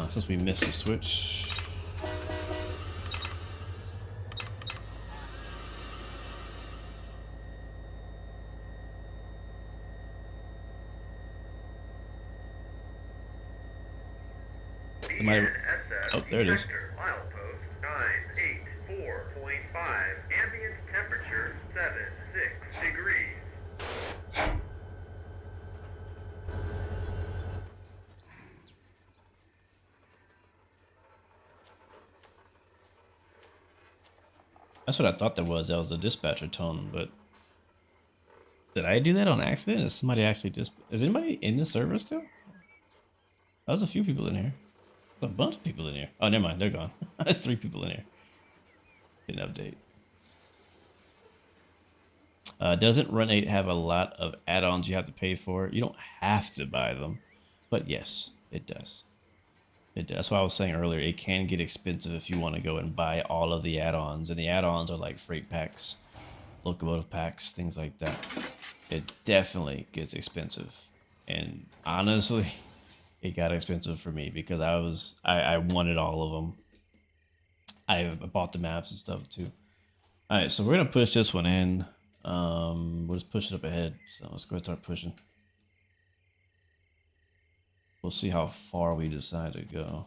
Since we missed the switch. Oh, there it is. Milepost 984.5. Ambient temperature 76 degrees. That's what I thought that was. That was a dispatcher tone, but did I do that on accident? Is somebody actually is anybody in the server still? There's a few people in here. There's a bunch of people in here. Oh, never mind. They're gone. There's 3 people in here. Didn't update. Doesn't Run 8 have a lot of add-ons you have to pay for? You don't have to buy them, but yes, it does. It does. That's why I was saying earlier, it can get expensive if you want to go and buy all of the add-ons, and the add-ons are like freight packs, locomotive packs, things like that. It definitely gets expensive, and honestly, it got expensive for me because I wanted all of them. I bought the maps and stuff too. All right, so we're gonna push this one in. We'll just push it up ahead. So let's go and start pushing. We'll see how far we decide to go.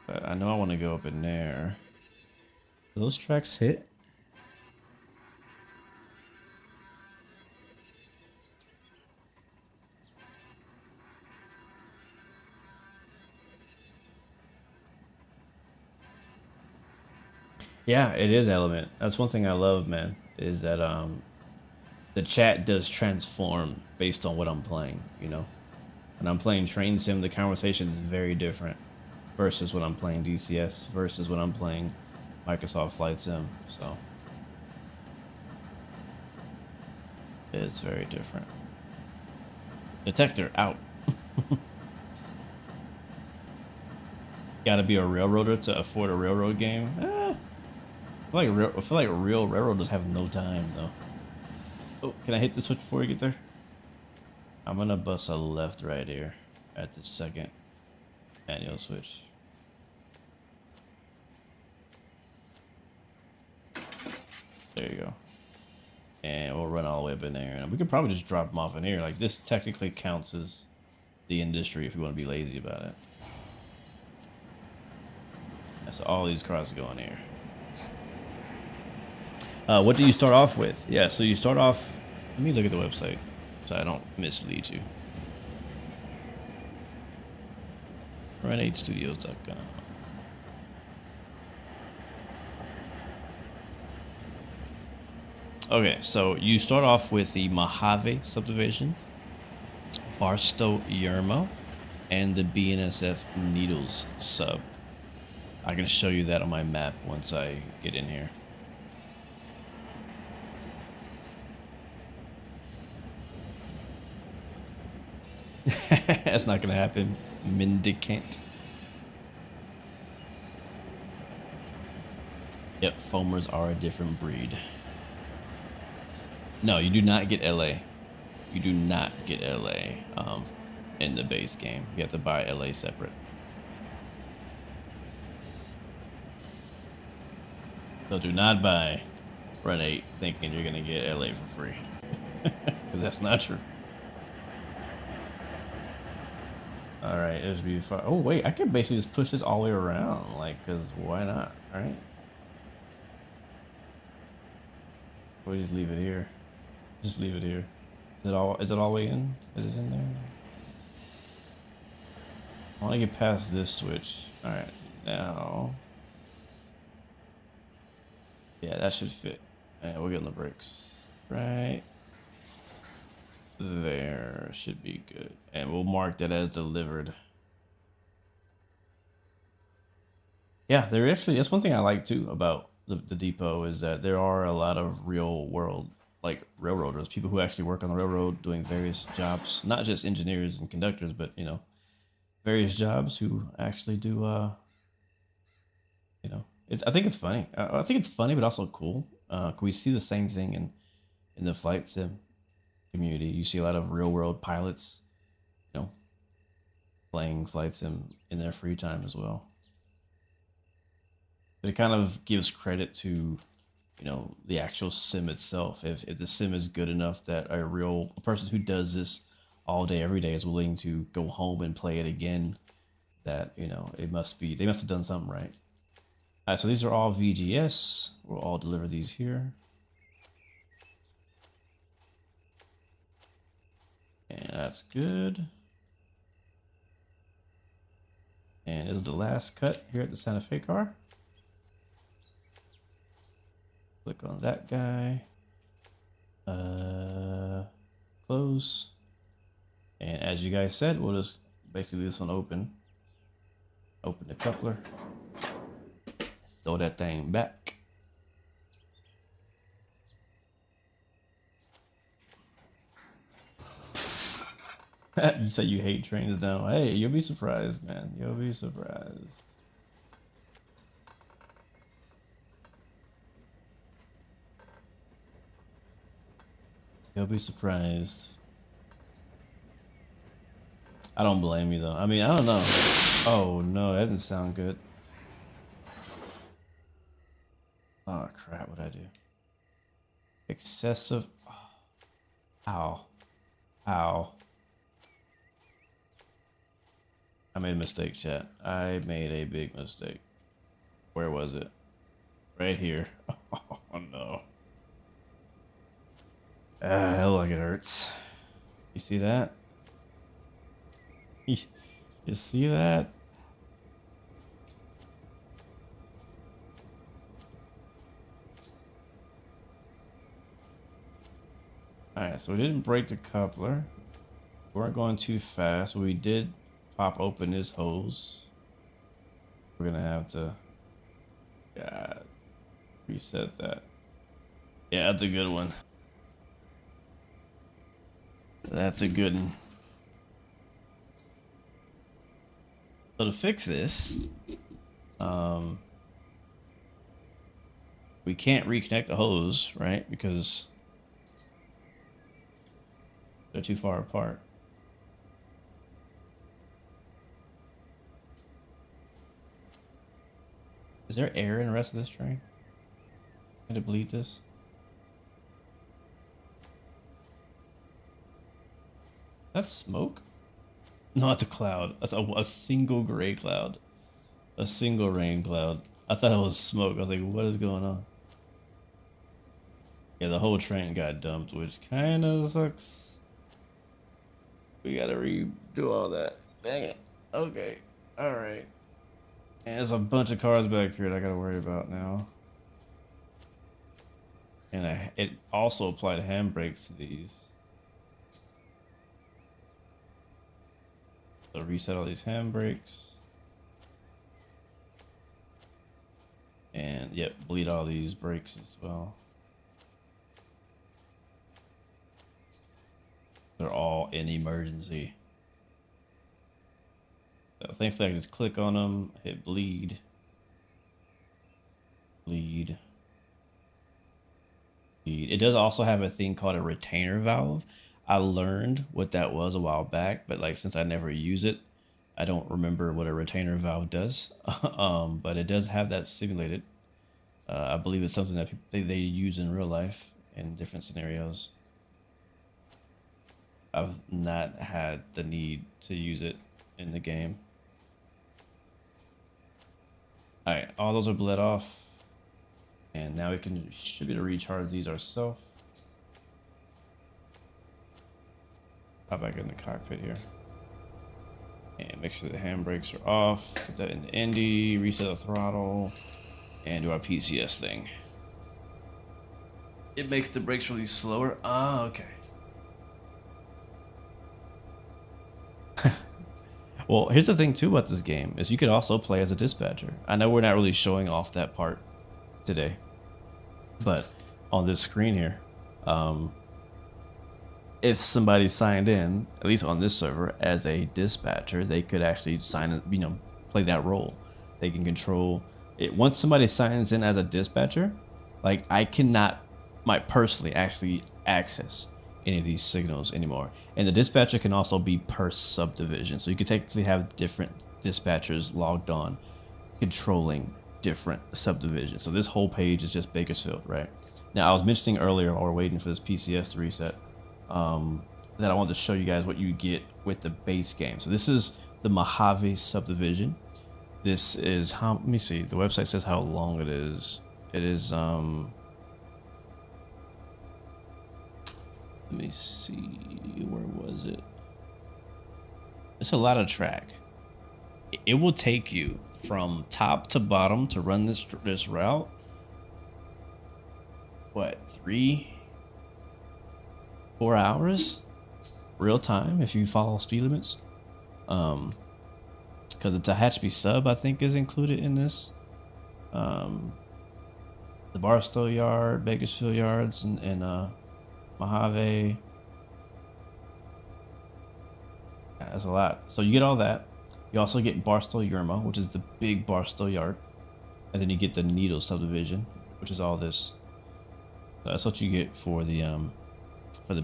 But I know I want to go up in there. Do those tracks hit? Yeah, it is Element. That's one thing I love, man, is that the chat does transform based on what I'm playing, you know? When I'm playing Train Sim, the conversation is very different versus when I'm playing DCS versus when I'm playing Microsoft Flight Sim, so it's very different. Detector out. Gotta be a railroader to afford a railroad game. I feel like real railroaders have no time though. Oh, can I hit the switch before we get there? I'm gonna bust a left right here at the second manual switch. There you go. And we'll run all the way up in there. And we could probably just drop them off in here. Like, this technically counts as the industry if you want to be lazy about it. So all these cars go in here. What do you start off with? Yeah, so you start off... Let me look at the website so I don't mislead you. Run8studios.com. Okay, so you start off with the Mojave subdivision, Barstow Yermo, and the BNSF Needles sub. I can show you that on my map once I get in here. That's not gonna happen, mendicant. Yep, foamers are a different breed. No, you do not get LA. You do not get LA in the base game. You have to buy LA separate. So do not buy Run 8 thinking you're gonna get LA for free. Because that's not true. Alright, there's B5. Oh wait, I can basically just push this all the way around, like, cause why not, right? We'll just leave it here. Just leave it here. Is it all the way in? Is it in there? I wanna get past this switch. Alright, now. Yeah, that should fit. And we'll get on the brakes. Right there. Should be good. And we'll mark that as delivered. Yeah, there actually, that's one thing I like too about the depot is that there are a lot of real world, like railroaders, people who actually work on the railroad doing various jobs, not just engineers and conductors, but, you know, various jobs who actually do, you know, I think it's funny. I think it's funny, but also cool. We see the same thing in the flight sim community. You see a lot of real world pilots, you know, playing flight sim in their free time as well. But it kind of gives credit to, you know, the actual sim itself. If the sim is good enough that a person who does this all day, every day is willing to go home and play it again, that, you know, they must have done something right. All right, so these are all VGS. We'll all deliver these here. And that's good. And this is the last cut here at the Santa Fe car. Click on that guy. Close. And as you guys said, we'll just basically leave this one open. Open the coupler. Throw that thing back. You say you hate trains down. Hey, you'll be surprised, man. You'll be surprised. You'll be surprised. I don't blame you though. I mean, I don't know. Oh no, that doesn't sound good. Oh crap, what'd I do? Excessive. Ow. Ow. I made a mistake, chat. I made a big mistake. Where was it? Right here. Oh no. Hell, like it hurts. You see that? You see that? Alright, so we didn't break the coupler. We weren't going too fast. We did pop open this hose. We're gonna have to reset that. Yeah, that's a good one. That's a good one. So to fix this, we can't reconnect the hose, right? Because they're too far apart. Is there air in the rest of this train? Can it bleed this? That's smoke? Not the cloud. That's a single gray cloud. A single rain cloud. I thought it was smoke. I was like, what is going on? Yeah, the whole train got dumped, which kind of sucks. We gotta redo all that. Dang it. Okay. Alright. And there's a bunch of cars back here that I gotta worry about now. And it also applied handbrakes to these. So reset all these handbrakes. And yep, bleed all these brakes as well. They're all in emergency. So thankfully I can just click on them, hit bleed. Bleed. Bleed. It does also have a thing called a retainer valve. I learned what that was a while back, but like since I never use it, I don't remember what a retainer valve does. But it does have that simulated. I believe it's something that they use in real life in different scenarios. I've not had the need to use it in the game. All right, all those are bled off, and now we should be able to recharge these ourselves. Hop back in the cockpit here, and make sure the handbrakes are off. Put that in the Indy, reset the throttle, and do our PCS thing. It makes the brakes really slower. Ah, okay. Well, here's the thing too about this game is you could also play as a dispatcher. I know we're not really showing off that part today, but on this screen here, if somebody signed in, at least on this server, as a dispatcher, they could actually sign in, you know, play that role. They can control it. Once somebody signs in as a dispatcher, like I cannot, personally actually access any of these signals anymore. And the dispatcher can also be per subdivision. So you could technically have different dispatchers logged on controlling different subdivisions. So this whole page is just Bakersfield, right? Now I was mentioning earlier while we're waiting for this PCS to reset, that I wanted to show you guys what you get with the base game. So this is the Mojave subdivision. This is how, let me see, the website says how long it is. It is, let me see, where was it? It's a lot of track. It will take you from top to bottom to run this route. What, 3-4 hours? Real time if you follow speed limits. Because it's a Tehachapi sub, I think, is included in this. The Barstow Yard, Bakersfield Yards, and Mojave. Yeah, that's a lot. So you get all that. You also get Barstow Yerma, which is the big Barstow Yard. And then you get the Needle subdivision, which is all this. So that's what you get for the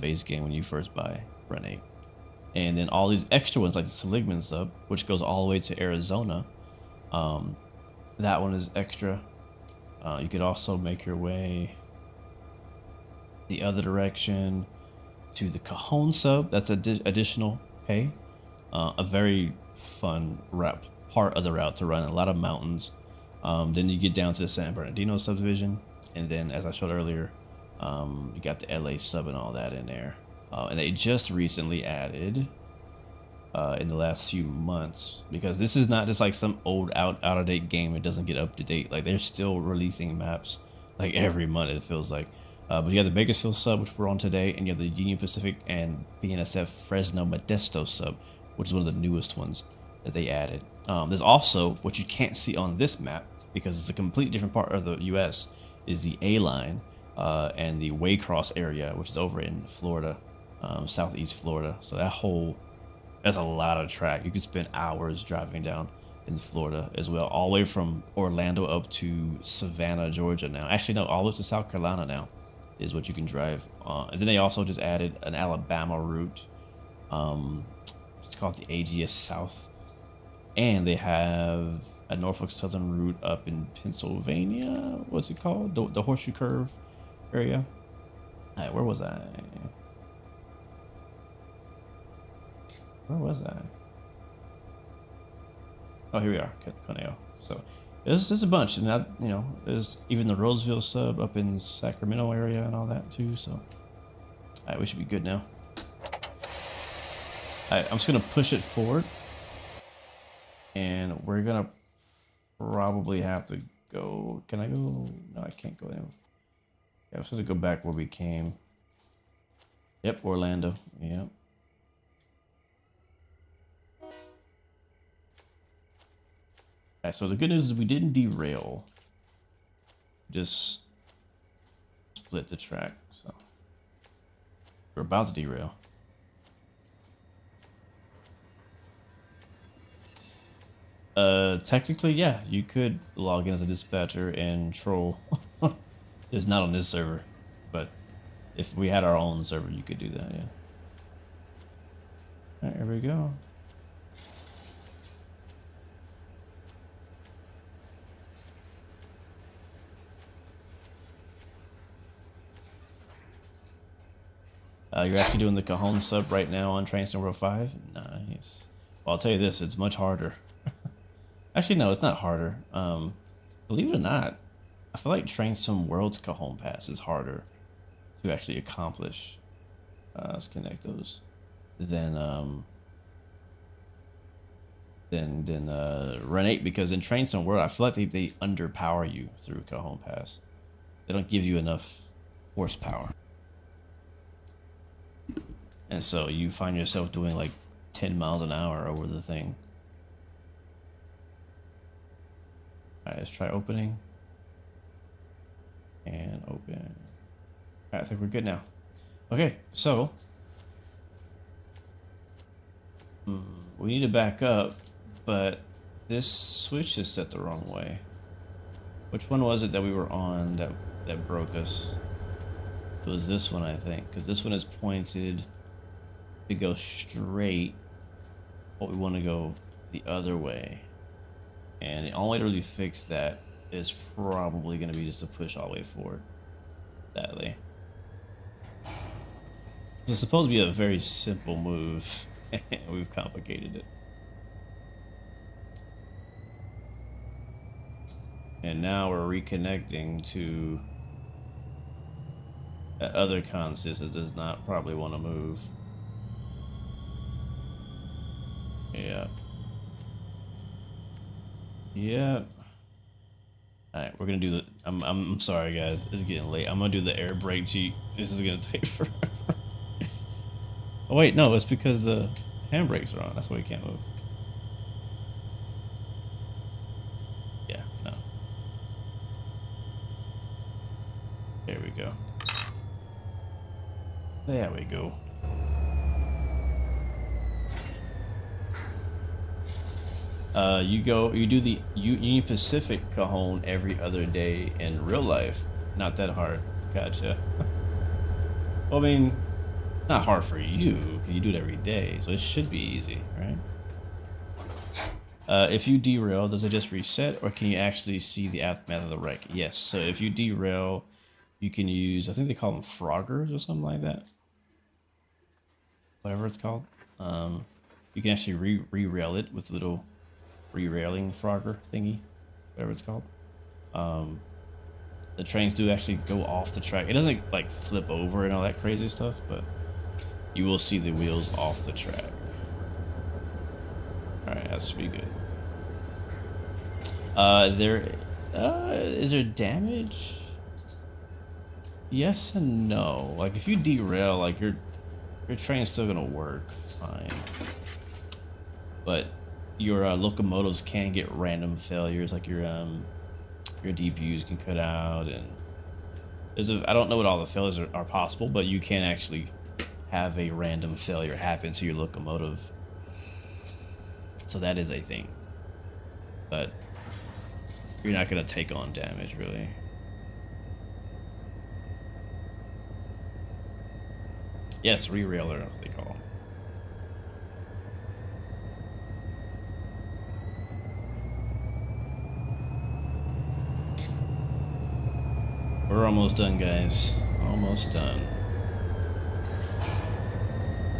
base game when you first buy Run 8. And then all these extra ones like the Seligman sub, which goes all the way to Arizona. That one is extra. You could also make your way the other direction to the Cajon sub. That's additional pay. A very fun part of the route to run. A lot of mountains. Then you get down to the San Bernardino subdivision, and then as I showed earlier, you got the LA sub and all that in there. And they just recently added in the last few months, because this is not just like some old out of date game. It doesn't get up to date. Like they're still releasing maps like every month, it feels like. But you got the Bakersfield sub, which we're on today, and you have the Union Pacific and BNSF Fresno Modesto sub, which is one of the newest ones that they added. There's also, what you can't see on this map because it's a completely different part of the US, is the A-Line and the Waycross area, which is over in Florida, southeast Florida. So that's a lot of track. You could spend hours driving down in Florida as well, all the way from Orlando up to Savannah, Georgia now. Actually, no, all the way to South Carolina now is what you can drive. And then they also just added an Alabama route. It's called the AGS South. And they have a Norfolk Southern route up in Pennsylvania. What's it called? The Horseshoe Curve area. All right, where was I? Where was I? Oh, here we are, Coneo. So there's a bunch, and that, you know, there's even the Roseville sub up in Sacramento area and all that too. So, all right, we should be good now. All right, I'm just gonna push it forward, and we're gonna probably have to go. Can I go? No, I can't go there. Yeah, I'm supposed to go back where we came. Yep, Orlando. Yep. Alright, so the good news is we didn't derail. Just split the track. So we're about to derail. Technically, yeah, you could log in as a dispatcher and troll. It's not on this server, but if we had our own server, you could do that, yeah. Alright, here we go. You're actually doing the Cajon sub right now on Train Sim World 5? Nice. Well, I'll tell you this, it's much harder. Actually, no, it's not harder. Believe it or not, I feel like Train Sim World's Cajon Pass is harder to actually accomplish. Let's connect those. Than Run 8, because in Train Sim World, I feel like they underpower you through Cajon Pass. They don't give you enough horsepower. And so you find yourself doing like 10 miles an hour over the thing Alright, let's try opening. And open. Alright, I think we're good now. Okay, so we need to back up, but this switch is set the wrong way. Which one was it that we were on that broke us? It was this one, I think, because this one is pointed to go straight, but we want to go the other way. And the only way to really fix that is probably going to be just to push all the way forward. Sadly. It's supposed to be a very simple move. We've complicated it. And now we're reconnecting to that other consist that does not probably want to move. Yeah. Yeah. Alright, we're gonna do the I'm sorry guys, it's getting late. I'm gonna do the air brake cheat. This is gonna take forever. Oh wait, no, it's because the handbrakes are on. That's why we can't move. Yeah, no. There we go. There we go. You do the Union Pacific cajon every other day in real life. Not that hard. Gotcha. Well, I mean, not hard for you, because you do it every day, so it should be easy, right? If you derail, does it just reset, or can you actually see the aftermath of the wreck? Yes, so if you derail, you can use, I think they call them froggers or something like that. Whatever it's called. You can actually re-rail it with a little re-railing frogger thingy, whatever it's called. The trains do actually go off the track. It doesn't like flip over and all that crazy stuff, but you will see the wheels off the track. Alright, that should be good. Is there damage? Yes and no. Like if you derail, like your train's still gonna work fine. But your locomotives can get random failures, like your DPUs can cut out, and I don't know what all the failures are possible, but you can actually have a random failure happen to your locomotive. So that is a thing. But you're not gonna take on damage really. Yes, re-railer, as they call them. We're almost done, guys. Almost done.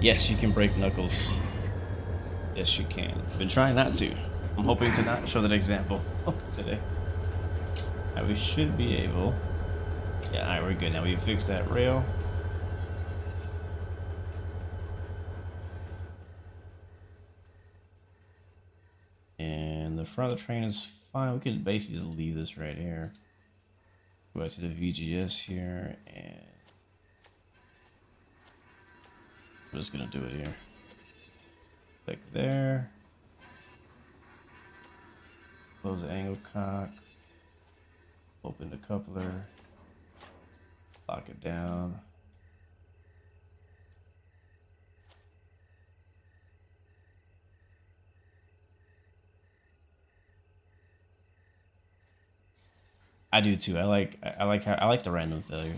Yes, you can break knuckles. Yes, you can. Been trying not to. I'm hoping to not show that example today. Alright, we should be able. Yeah, alright, we're good now. We fixed that rail. And the front of the train is fine. We could basically just leave this right here. Go back to the VGS here, and I'm just gonna do it here. Click there. Close the angle cock. Open the coupler. Lock it down. I do too. I like the random failures.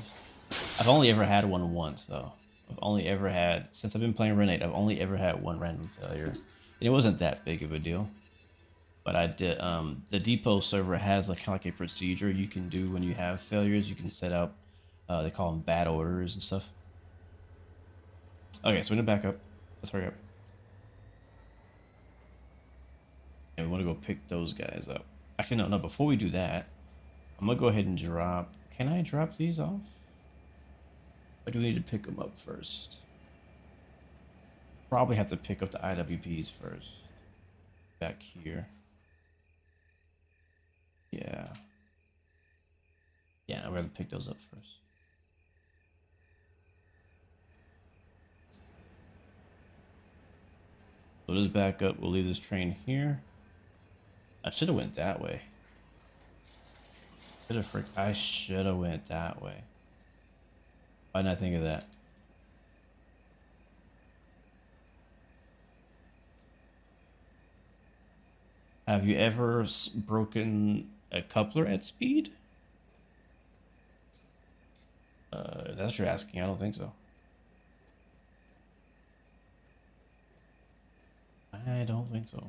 I've only ever had one once though. I've only ever had, since I've been playing Renate, I've only ever had one random failure. And it wasn't that big of a deal. But I did the depot server has like kind of like a procedure you can do when you have failures. You can set up they call them bad orders and stuff. Okay, so we're gonna back up. Let's hurry up. And we want to go pick those guys up. Actually no, before we do that, I'm gonna go ahead and drop. Can I drop these off? Or do we need to pick them up first? Probably have to pick up the IWPs first. Back here. Yeah. Yeah, I'm gonna pick those up first. So just back up. We'll leave this train here. I should have went that way. I should have went that way. Why didn't I think of that? Have you ever broken a coupler at speed? If that's what you're asking, I don't think so. I don't think so.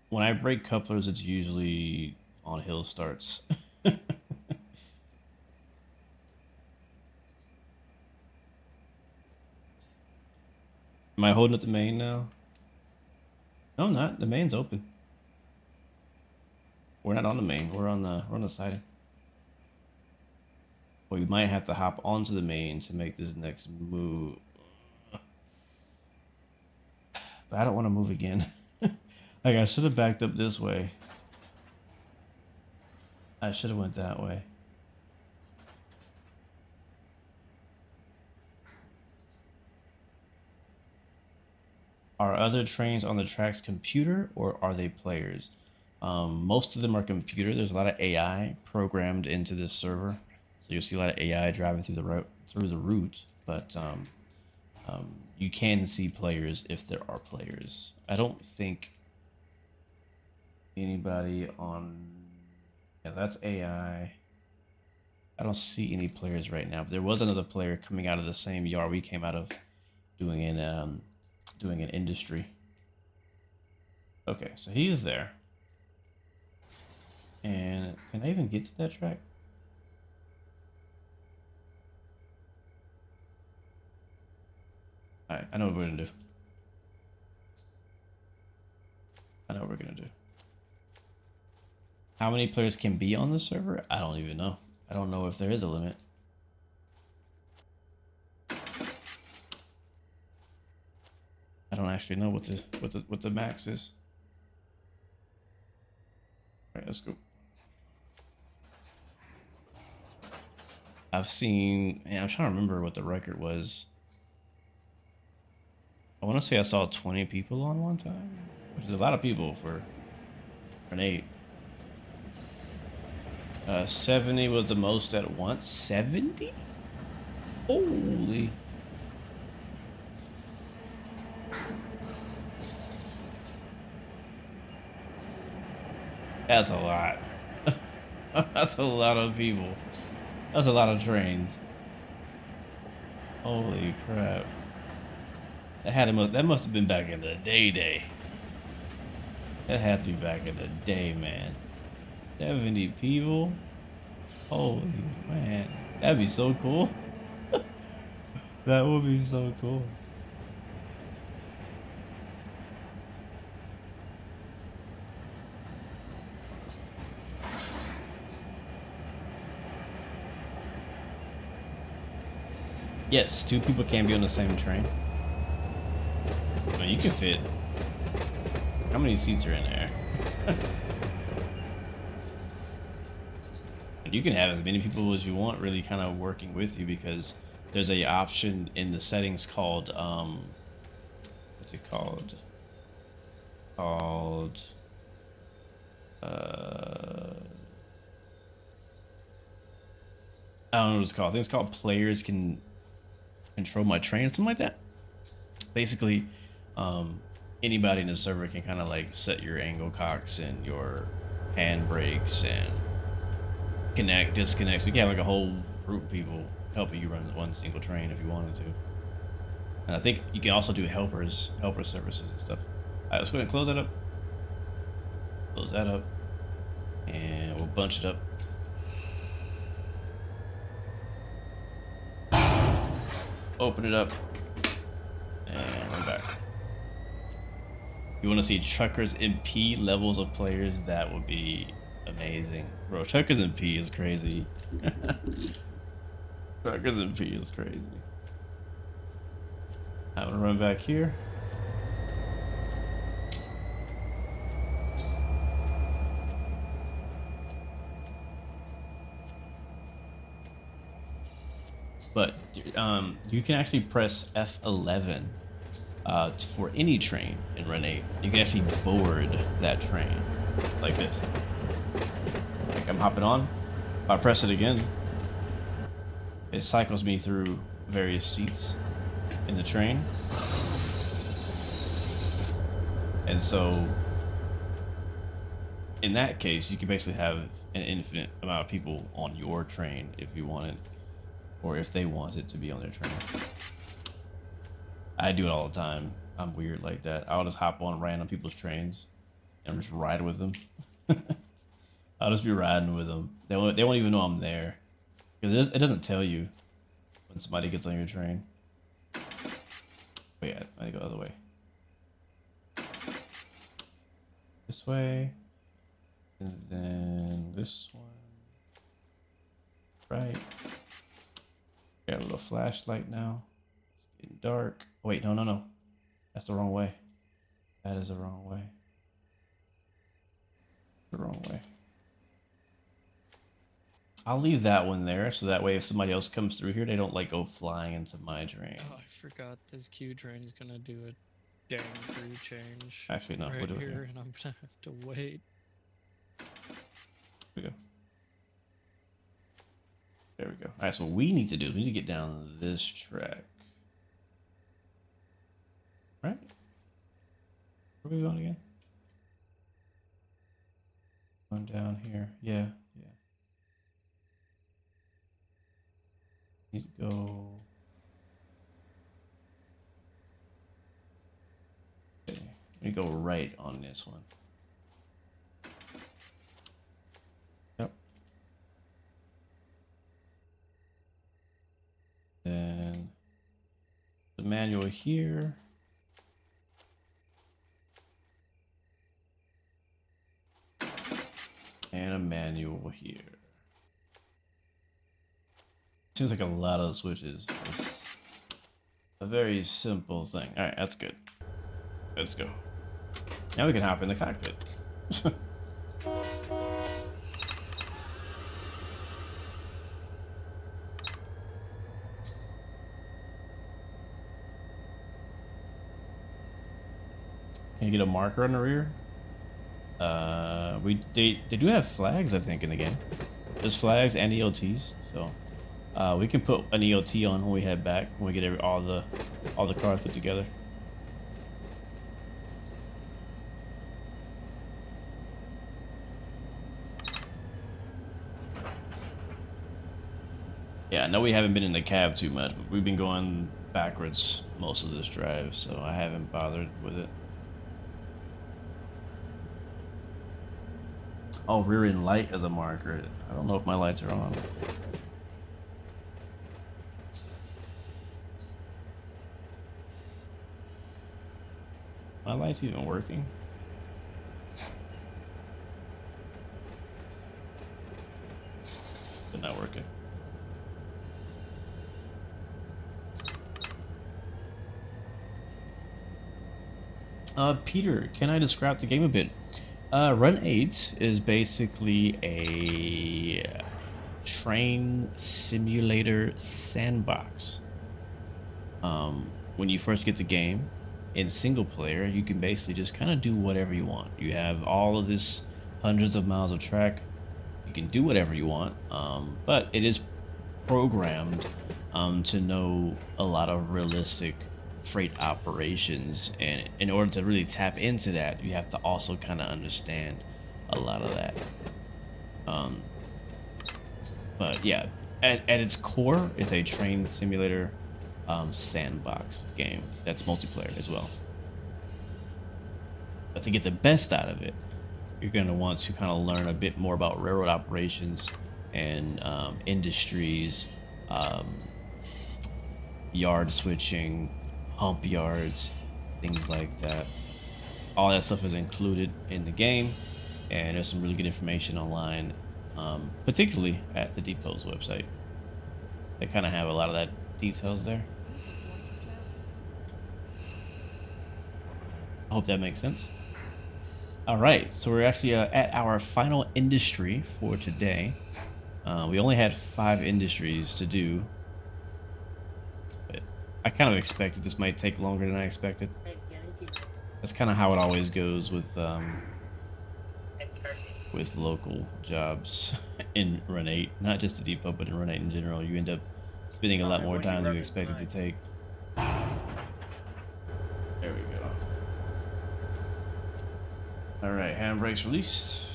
When I break couplers, it's usually on hill starts. Am I holding up the main now? No, I'm not. The main's open. We're not on the main. We're on the siding. Well, we might have to hop onto the main to make this next move. But I don't want to move again. Like, I should have backed up this way. I should have went that way. Are other trains on the tracks computer or are they players? Most of them are computer. There's a lot of AI programmed into this server, so you'll see a lot of AI driving through the route. But you can see players if there are players. I don't think anybody on. Yeah, that's AI. I don't see any players right now. But there was another player coming out of the same yard we came out of, doing an industry. Okay, so he's there. And can I even get to that track? Alright, I know what we're gonna do. I know what we're gonna do. How many players can be on the server? I don't even know. I don't know if there is a limit. I don't actually know what the max is. All right, let's go. I've seen, man, I'm trying to remember what the record was. I want to say I saw 20 people on one time, which is a lot of people for an 8. 70 was the most at once. 70? Holy. That's a lot. That's a lot of people. That's a lot of trains. Holy crap. That must have been back in the day. That had to be back in the day, man. 70 people? Holy man. That'd be so cool. That would be so cool. Yes, 2 people can be on the same train. I mean, you can fit. How many seats are in there? You can have as many people as you want really kind of working with you, because there's a option in the settings called what's it called? I don't know what it's called. I think it's called players can control my train or something like that. Basically, anybody in the server can kind of like set your angle cocks and your handbrakes and connect, disconnect. So you can have like a whole group of people helping you run one single train if you wanted to. And I think you can also do helper services and stuff. All right, let's go ahead and close that up. Close that up, and we'll bunch it up. Open it up, and we're back. You want to see truckers in P levels of players? That would be amazing, bro. Truckers in P is crazy. Truckers in P is crazy. I'm gonna run back here. But you can actually press F11 for any train in Run 8. You can actually board that train like this. Like I'm hopping on. If I press it again, it cycles me through various seats in the train. And so in that case, you can basically have an infinite amount of people on your train if you wanted, or if they wanted to be on their train. I do it all the time. I'm weird like that. I'll just hop on random people's trains and just ride with them. I'll just be riding with them. They won't even know I'm there, because it doesn't tell you when somebody gets on your train. Wait, I need to go the other way. This way, and then this one. Right. Got a little flashlight now. It's getting dark. Wait, no. That's the wrong way. That is the wrong way. The wrong way. I'll leave that one there, so that way if somebody else comes through here, they don't like go flying into my train. Oh, I forgot this Q train's gonna do a dang crew change. Actually, no, right we'll do it here, here. and I'm gonna have to wait. Here we go. There we go. All right, so what we need to do is we need to get down this track. Right? Where are we going again? Going down here. Yeah. Need to go. Okay. Let me go right on this one. Yep. Then the manual here. And a manual here. Seems like a lot of switches. It's a very simple thing. All right, that's good. Let's go. Now we can hop in the cockpit. Can you get a marker on the rear? They do have flags, I think, in the game. There's flags and EOTs, so we can put an EOT on when we head back, when we get all the cars put together. Yeah, I know we haven't been in the cab too much, but we've been going backwards most of this drive, so I haven't bothered with it. Oh, rear end light as a marker. I don't know if my lights are on. My light's even working? They're not working. Peter, can I describe the game a bit? Run 8 is basically a train simulator sandbox. When you first get the game in single player, you can basically just kind of do whatever you want. You have all of this hundreds of miles of track. You can do whatever you want, but it is programmed to know a lot of realistic freight operations, and in order to really tap into that, you have to also kind of understand a lot of that. But yeah, at its core, it's a train simulator sandbox game that's multiplayer as well. But to get the best out of it, you're going to want to kind of learn a bit more about railroad operations and industries, yard switching, hump yards, things like that. All that stuff is included in the game, and there's some really good information online, particularly at the Depot's website. They kind of have a lot of that details there. I hope that makes sense. All right, so we're actually at our final industry for today. We only had 5 industries to do, but I kind of expected this might take longer than I expected. That's kind of how it always goes with local jobs in Run 8. Not just the depot, but in Run 8 in general. You end up spending a lot more time than you expected to take. There we go. Alright, handbrakes released.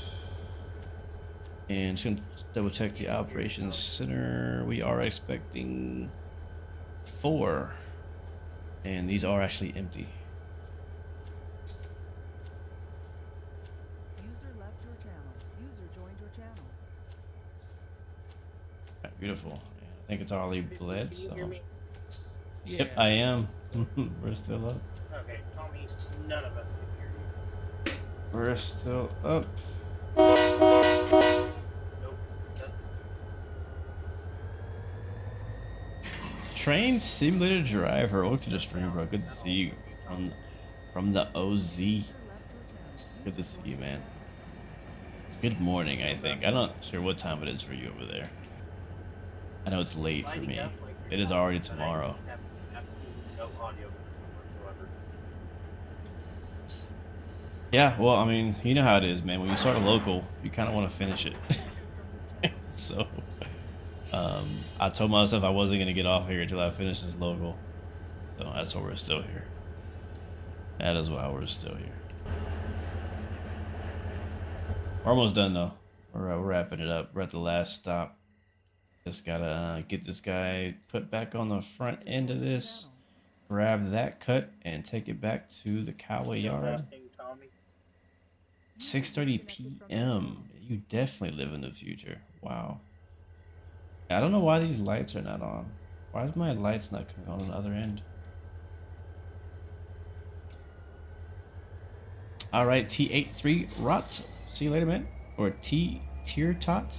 And just gonna double check the operations center. We are expecting 4. And these are actually empty. User left your channel. User joined your channel. Alright, beautiful. I think it's already bled, so. Yeah. Yep, I am. We're still up. Okay, Tommy, none of us can hear you. We're still up. Nope. Train Simulator Driver. Welcome to the stream, bro. Good to see you from the OZ. Good to see you, man. Good morning, I think. I'm not sure what time it is for you over there. I know it's late for me. It is already tomorrow. Absolutely no audio whatsoever. Yeah, well, I mean, you know how it is, man. When you start a local, you kind of want to finish it. So, I told myself I wasn't going to get off here until I finished this local. So that's why we're still here. That is why we're still here. We're almost done, though. We're wrapping it up. We're at the last stop. Just gotta get this guy put back on the front end of this. Grab that cut and take it back to the Calwa yard. 6:30 p.m. You definitely live in the future. Wow. I don't know why these lights are not on. Why is my lights not coming on the other end? All right, T83 Rot. See you later, man. Or T Tier Tot.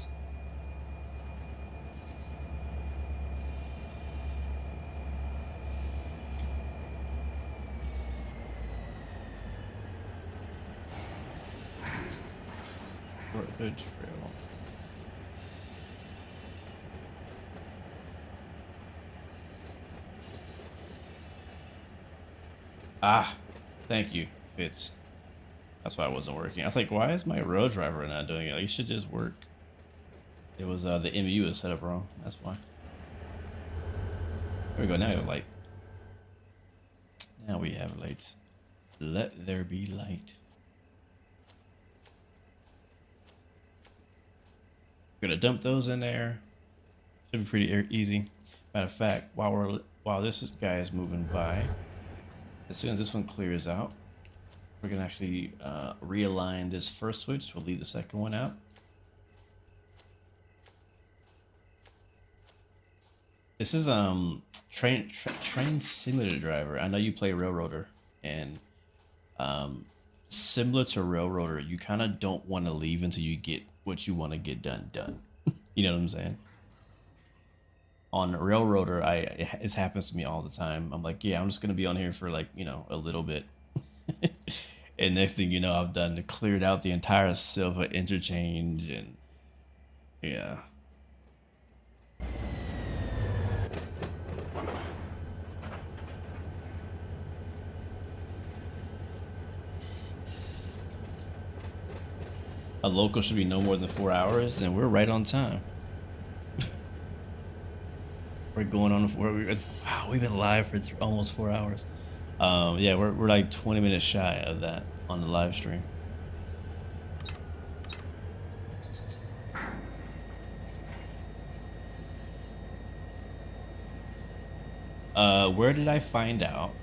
Good trail. Ah, thank you, Fitz. That's why it wasn't working. I think, why is my road driver not doing it? You should just work. It was the MU is set up wrong. That's why. There we go. Now we have light. Now we have light. Let there be light. We're gonna dump those in there. Should be pretty easy. Matter of fact, while this guy is moving by, as soon as this one clears out, we're gonna actually realign this first switch. We'll leave the second one out. This is train simulator driver. I know you play Railroader, and similar to Railroader, you kind of don't want to leave until you get what you want to get done. You know what I'm saying? On Railroader, it happens to me all the time. I'm like, yeah, I'm just gonna be on here for like, you know, a little bit. And next thing you know, I've cleared out the entire Silva interchange, and yeah. A local should be no more than 4 hours, and we're right on time. We're going on wow, we've been live for almost 4 hours. Yeah, we're like 20 minutes shy of that on the live stream. Where did I find out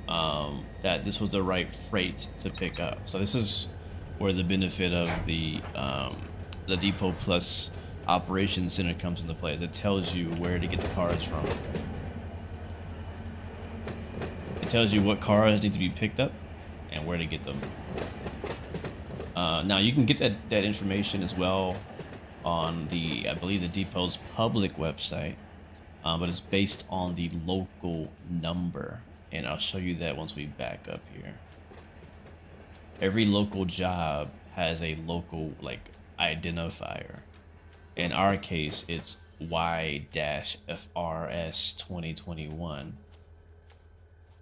that this was the right freight to pick up? So this is where the benefit of the Depot Plus Operations Center comes into play. It tells you where to get the cars from. It tells you what cars need to be picked up and where to get them. Now you can get that information as well on I believe the Depot's public website, but it's based on the local number, and I'll show you that once we back up here. Every local job has a local identifier. In our case, it's Y-FRS 2021.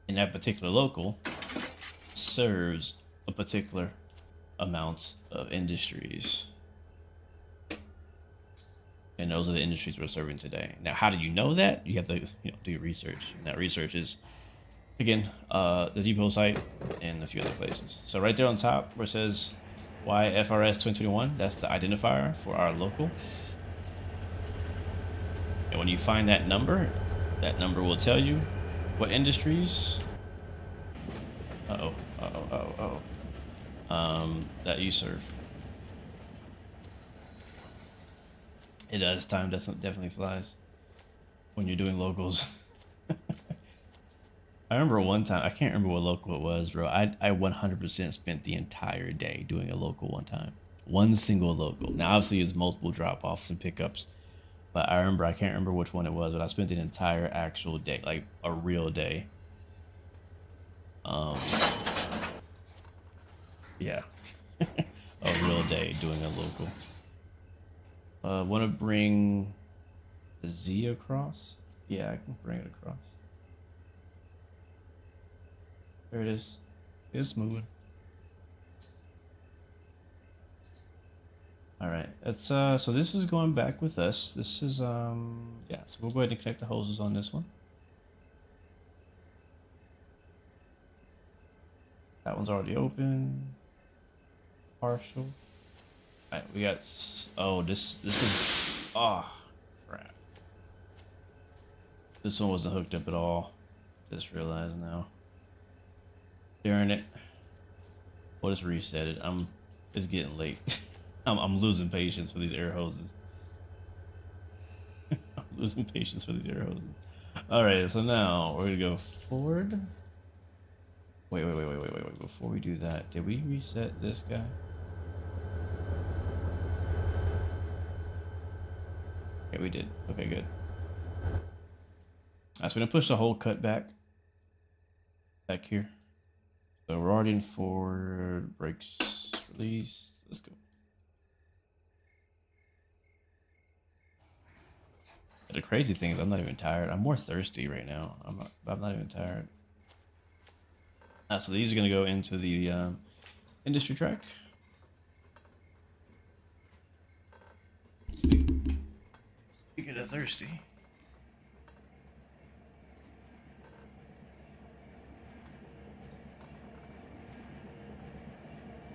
and that particular local serves a particular amount of industries. And those are the industries we're serving today. Now, how do you know that? You have to, do your research. And that research is, again, the depot site and a few other places. So right there on top where it says YFRS 2021, that's the identifier for our local. And when you find that number will tell you what industries that you serve. It does. Time definitely flies when you're doing locals. I remember one time, I can't remember what local it was, bro. I 100% spent the entire day doing a local one time. One single local. Now, obviously, it's multiple drop-offs and pickups. But I can't remember which one it was, but I spent an entire actual day, like a real day. Yeah. A real day doing a local. Want to bring the Z across? Yeah, I can bring it across. There it is. It's moving. All right. That's so this is going back with us. This is yeah. So we'll go ahead and connect the hoses on this one. That one's already open. Partial. All right, we got. Oh, this was. Oh, crap. This one wasn't hooked up at all. Just realized now. Darn it. We'll just reset it. It's getting late. I'm losing patience for these air hoses. I'm losing patience for these air hoses. All right, so now we're gonna go forward. Wait. Before we do that, did we reset this guy? Okay, we did. Okay, good. Alright, so we're gonna push the whole cut back here. So we're already in forward, brakes, release. Let's go. The crazy thing is I'm not even tired. I'm more thirsty right now. I'm not even tired. So these are gonna go into the industry track. Speaking of thirsty.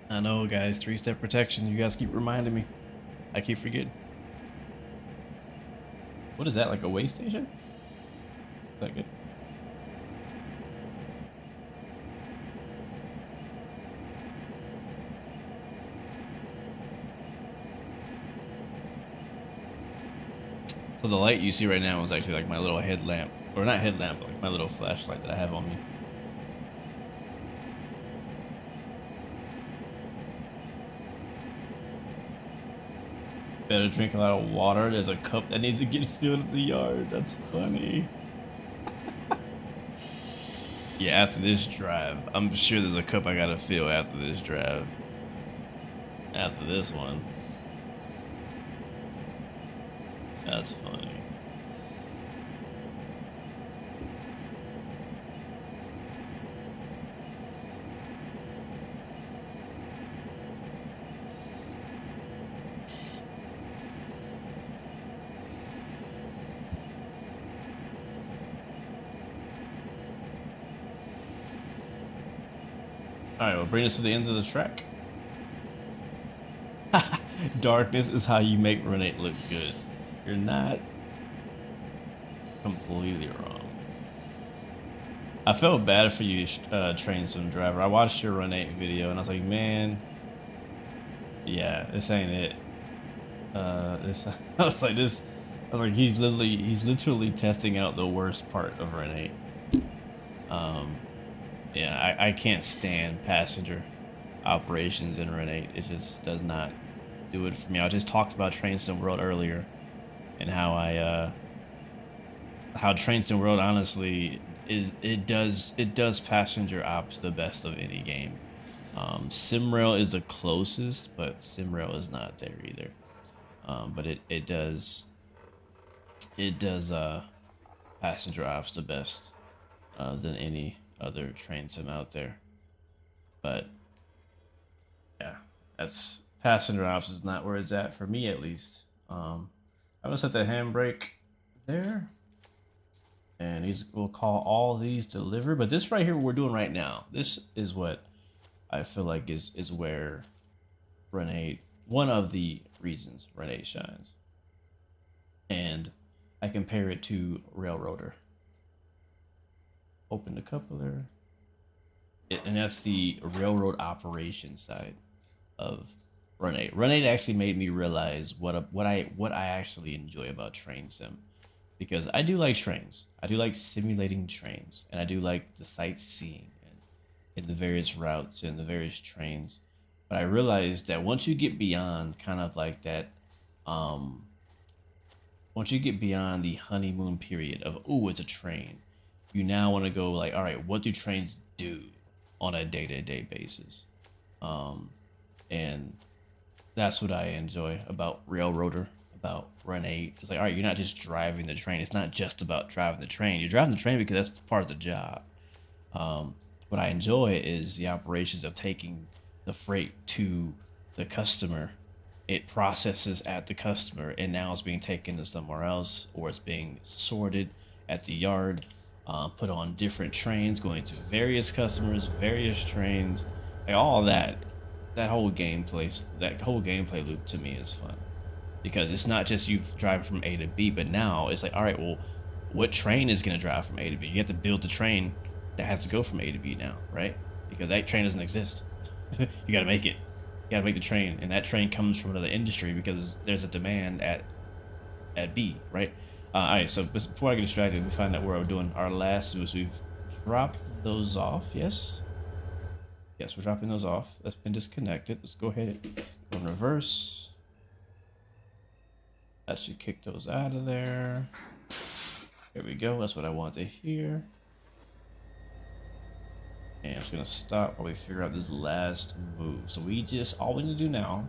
I know, guys, 3-step protection. You guys keep reminding me. I keep forgetting. What is that, like a way station? Is that good? So the light you see right now is actually like my little headlamp. Or not headlamp, but like my little flashlight that I have on me. Better drink a lot of water. There's a cup that needs to get filled at the yard. That's funny. Yeah, after this drive, I'm sure there's a cup I gotta fill after this drive. After this one. That's funny. Alright, we'll bring us to the end of the track. Darkness is how you make Renate look good. You're not completely wrong. I felt bad for you, Train Sim Driver. I watched your Renate video and I was like, man, yeah, this ain't it. I was like, he's literally testing out the worst part of Renate. Yeah, I can't stand passenger operations in Renate. It just does not do it for me. I just talked about Train Sim World earlier and how how Train Sim World honestly it does passenger ops the best of any game. Simrail is the closest, but Simrail is not there either. But it does passenger ops the best than any other train sim out there. But yeah, that's passenger ops is not where it's at for me, at least. I'm gonna set the handbrake there, and we'll call all these deliver. But this right here, what we're doing right now, this is what I feel like is where Renee, one of the reasons Renee shines. And I compare it to Railroader. Open the coupler. And that's the railroad operation side of Renee. Renee actually made me realize what I actually enjoy about train sim, because I do like trains. I do like simulating trains, and I do like the sightseeing and the various routes and the various trains. But I realized that once you get beyond kind of like that, once you get beyond the honeymoon period of, oh, it's a train, you now want to go like, all right, what do trains do on a day-to-day basis? And that's what I enjoy about Railroader, about Renee. It's like, all right, you're not just driving the train. It's not just about driving the train. You're driving the train because that's part of the job. What I enjoy is the operations of taking the freight to the customer. It processes at the customer, and now it's being taken to somewhere else, or it's being sorted at the yard, put on different trains, going to various customers, various trains, like all that. That whole gameplay loop to me is fun, because it's not just you driving from A to B, but now it's like, all right, well, what train is going to drive from A to B? You have to build the train that has to go from A to B now, right? Because that train doesn't exist. You got to make it. You got to make the train, and that train comes from another industry because there's a demand at B, right? All right, so before I get distracted, we find out where we're doing our last was we've dropped those off. Yes, we're dropping those off. That's been disconnected. Let's go ahead and go in reverse. That should kick those out of there. There we go. That's what I want to hear. And I'm just gonna stop while we figure out this last move. So all we need to do now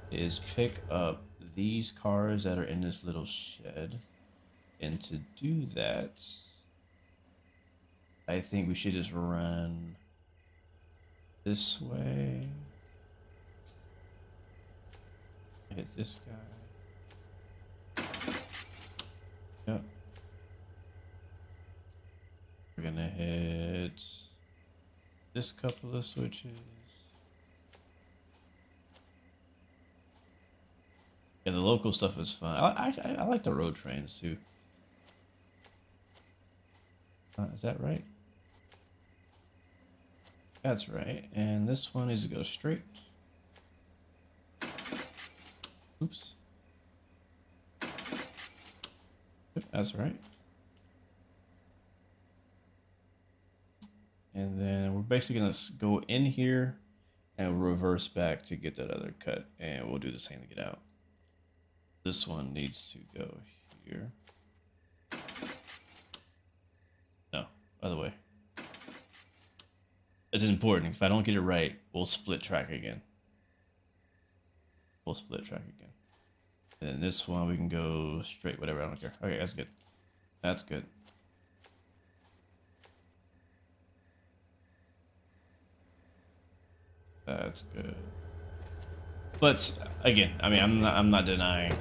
is pick up these cars that are in this little shed. And to do that, I think we should just run this way. Hit this guy. Yep. We're gonna hit this couple of switches. Yeah, the local stuff is fun. I like the road trains too. Is that right? That's right. And this one needs to go straight. Oops. Yep, that's right. And then we're basically gonna go in here and reverse back to get that other cut, and we'll do the same to get out. This one needs to go here. No, other way. It's important. If I don't get it right, we'll split track again. And then this one we can go straight, whatever, I don't care. Okay, that's good. That's good. That's good. But again, I mean, I'm not denying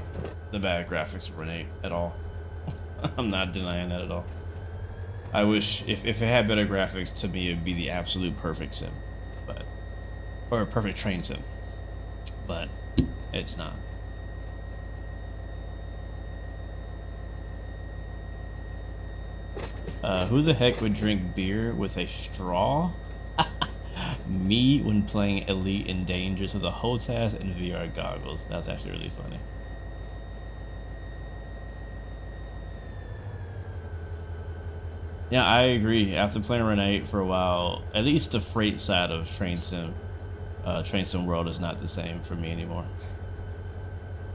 the bad graphics of Renee at all. I'm not denying that at all. I wish if it had better graphics, to me it'd be the absolute perfect sim, or a perfect train sim. But it's not. Who the heck would drink beer with a straw? Me when playing Elite in Dangerous with a HOTAS and VR goggles. That's actually really funny. Yeah, I agree. After playing Renee for a while, at least the freight side of Train Sim World is not the same for me anymore.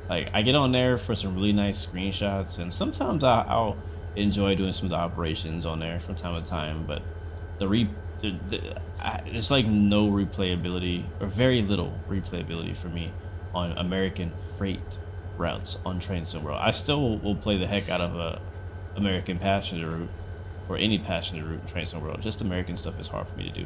Like, I get on there for some really nice screenshots, and sometimes I'll enjoy doing some of the operations on there from time to time, but there's like no replayability, or very little replayability for me on American freight routes on Train Sim World. I still will play the heck out of a American passenger route, or any passenger route in Trains World. Just American stuff is hard for me to do.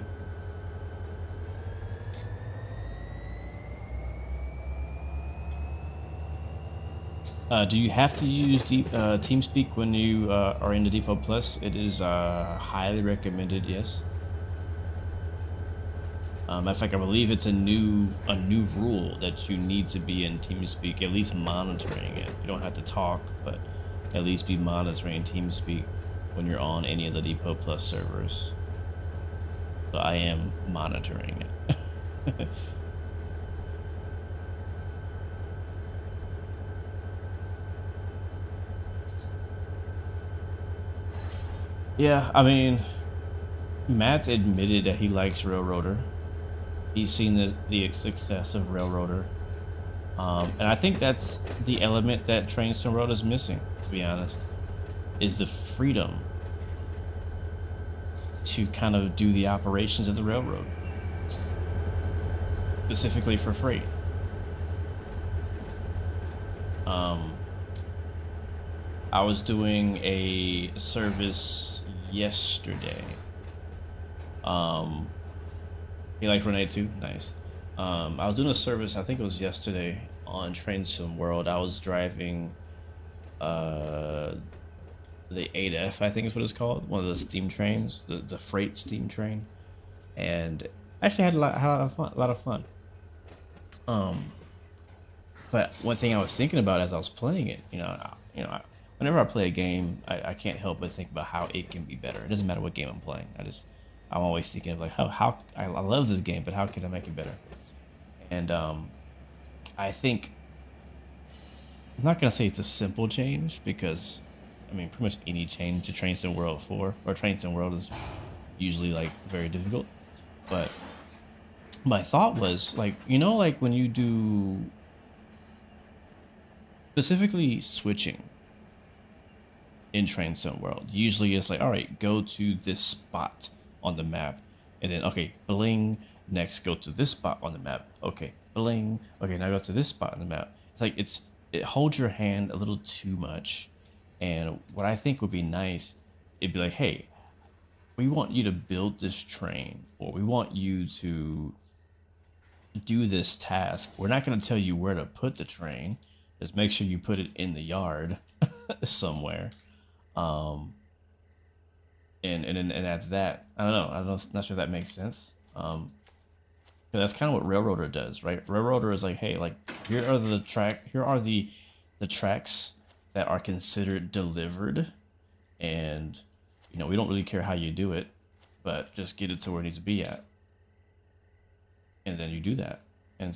Do you have to use TeamSpeak when you are in the Depot Plus? It is highly recommended, yes. Matter of fact, I believe it's a new rule that you need to be in TeamSpeak, at least monitoring it. You don't have to talk, but at least be monitoring TeamSpeak when you're on any of the Depot Plus servers. So I am monitoring it. Yeah, I mean, Matt admitted that he likes Railroader. He's seen the success of Railroader. And I think that's the element that Trains to World is missing, to be honest, is the freedom to kind of do the operations of the railroad, specifically for freight. I was doing a service yesterday. You like Renee too? Nice. I was doing a service, I think it was yesterday, on Train Sim World. I was driving the 8F, I think is what it's called, one of the steam trains, the freight steam train, and actually had a lot of fun. But one thing I was thinking about as I was playing it, whenever I play a game, I can't help but think about how it can be better. It doesn't matter what game I'm playing. I'm always thinking of like how I love this game, but how can I make it better? And I think I'm not gonna say it's a simple change, because I mean pretty much any change to Train Sim World 4 or Train Sim World is usually like very difficult. But my thought was like, like when you do specifically switching in Train Sim World, usually it's like, all right, go to this spot on the map, and then okay, bling, next go to this spot on the map, okay, bling, okay, now go to this spot on the map. It's like it holds your hand a little too much. And what I think would be nice, it'd be like, hey, we want you to build this train, or we want you to do this task. We're not going to tell you where to put the train, just make sure you put it in the yard somewhere. And that's that. I don't know. Not sure if that makes sense. That's kind of what Railroader does, right? Railroader is like, hey, like here are the tracks that are considered delivered, and we don't really care how you do it, but just get it to where it needs to be at, and then you do that. And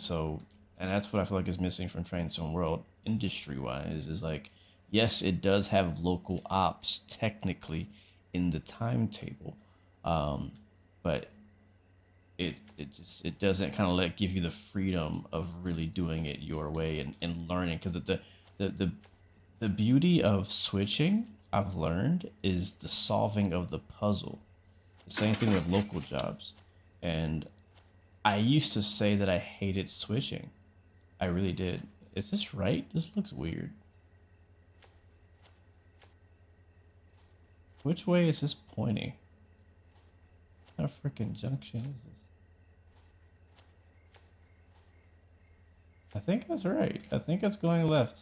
that's what I feel like is missing from Train Sim World industry wise, is like, yes, it does have local ops technically in the timetable, but it doesn't kind of give you the freedom of really doing it your way and learning, because the beauty of switching, I've learned, is the solving of the puzzle. The same thing with local jobs. And I used to say that I hated switching. I really did. Is this right? This looks weird. Which way is this pointing? What a freaking junction is this? I think that's right. I think it's going left.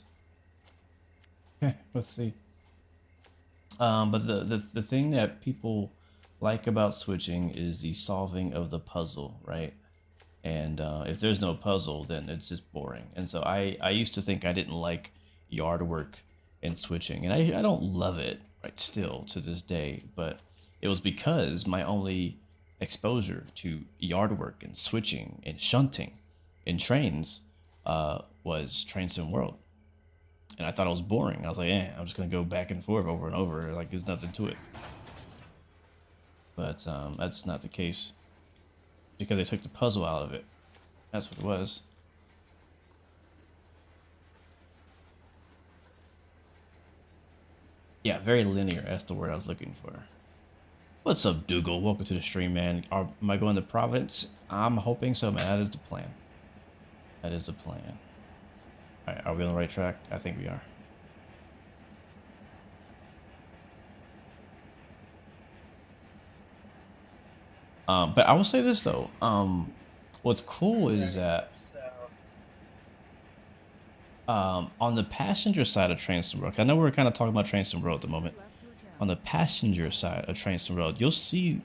Let's see. But the thing that people like about switching is the solving of the puzzle, right? And if there's no puzzle, then it's just boring. And so I used to think I didn't like yard work and switching, and I don't love it right still to this day, but it was because my only exposure to yard work and switching and shunting in trains was Train Sim World. And I thought it was boring. I was like, I'm just gonna go back and forth over and over, like there's nothing to it. But that's not the case, because they took the puzzle out of it. That's what it was. Yeah, very linear. That's the word I was looking for. What's up, Dougal? Welcome to the stream, man. Am I going to Providence? I'm hoping so, man. That is the plan. That is the plan. All right, are we on the right track? I think we are. But I will say this though. What's cool is that on the passenger side of Trains World, I know we're kind of talking about Trains World at the moment. On the passenger side of Trains World, you'll see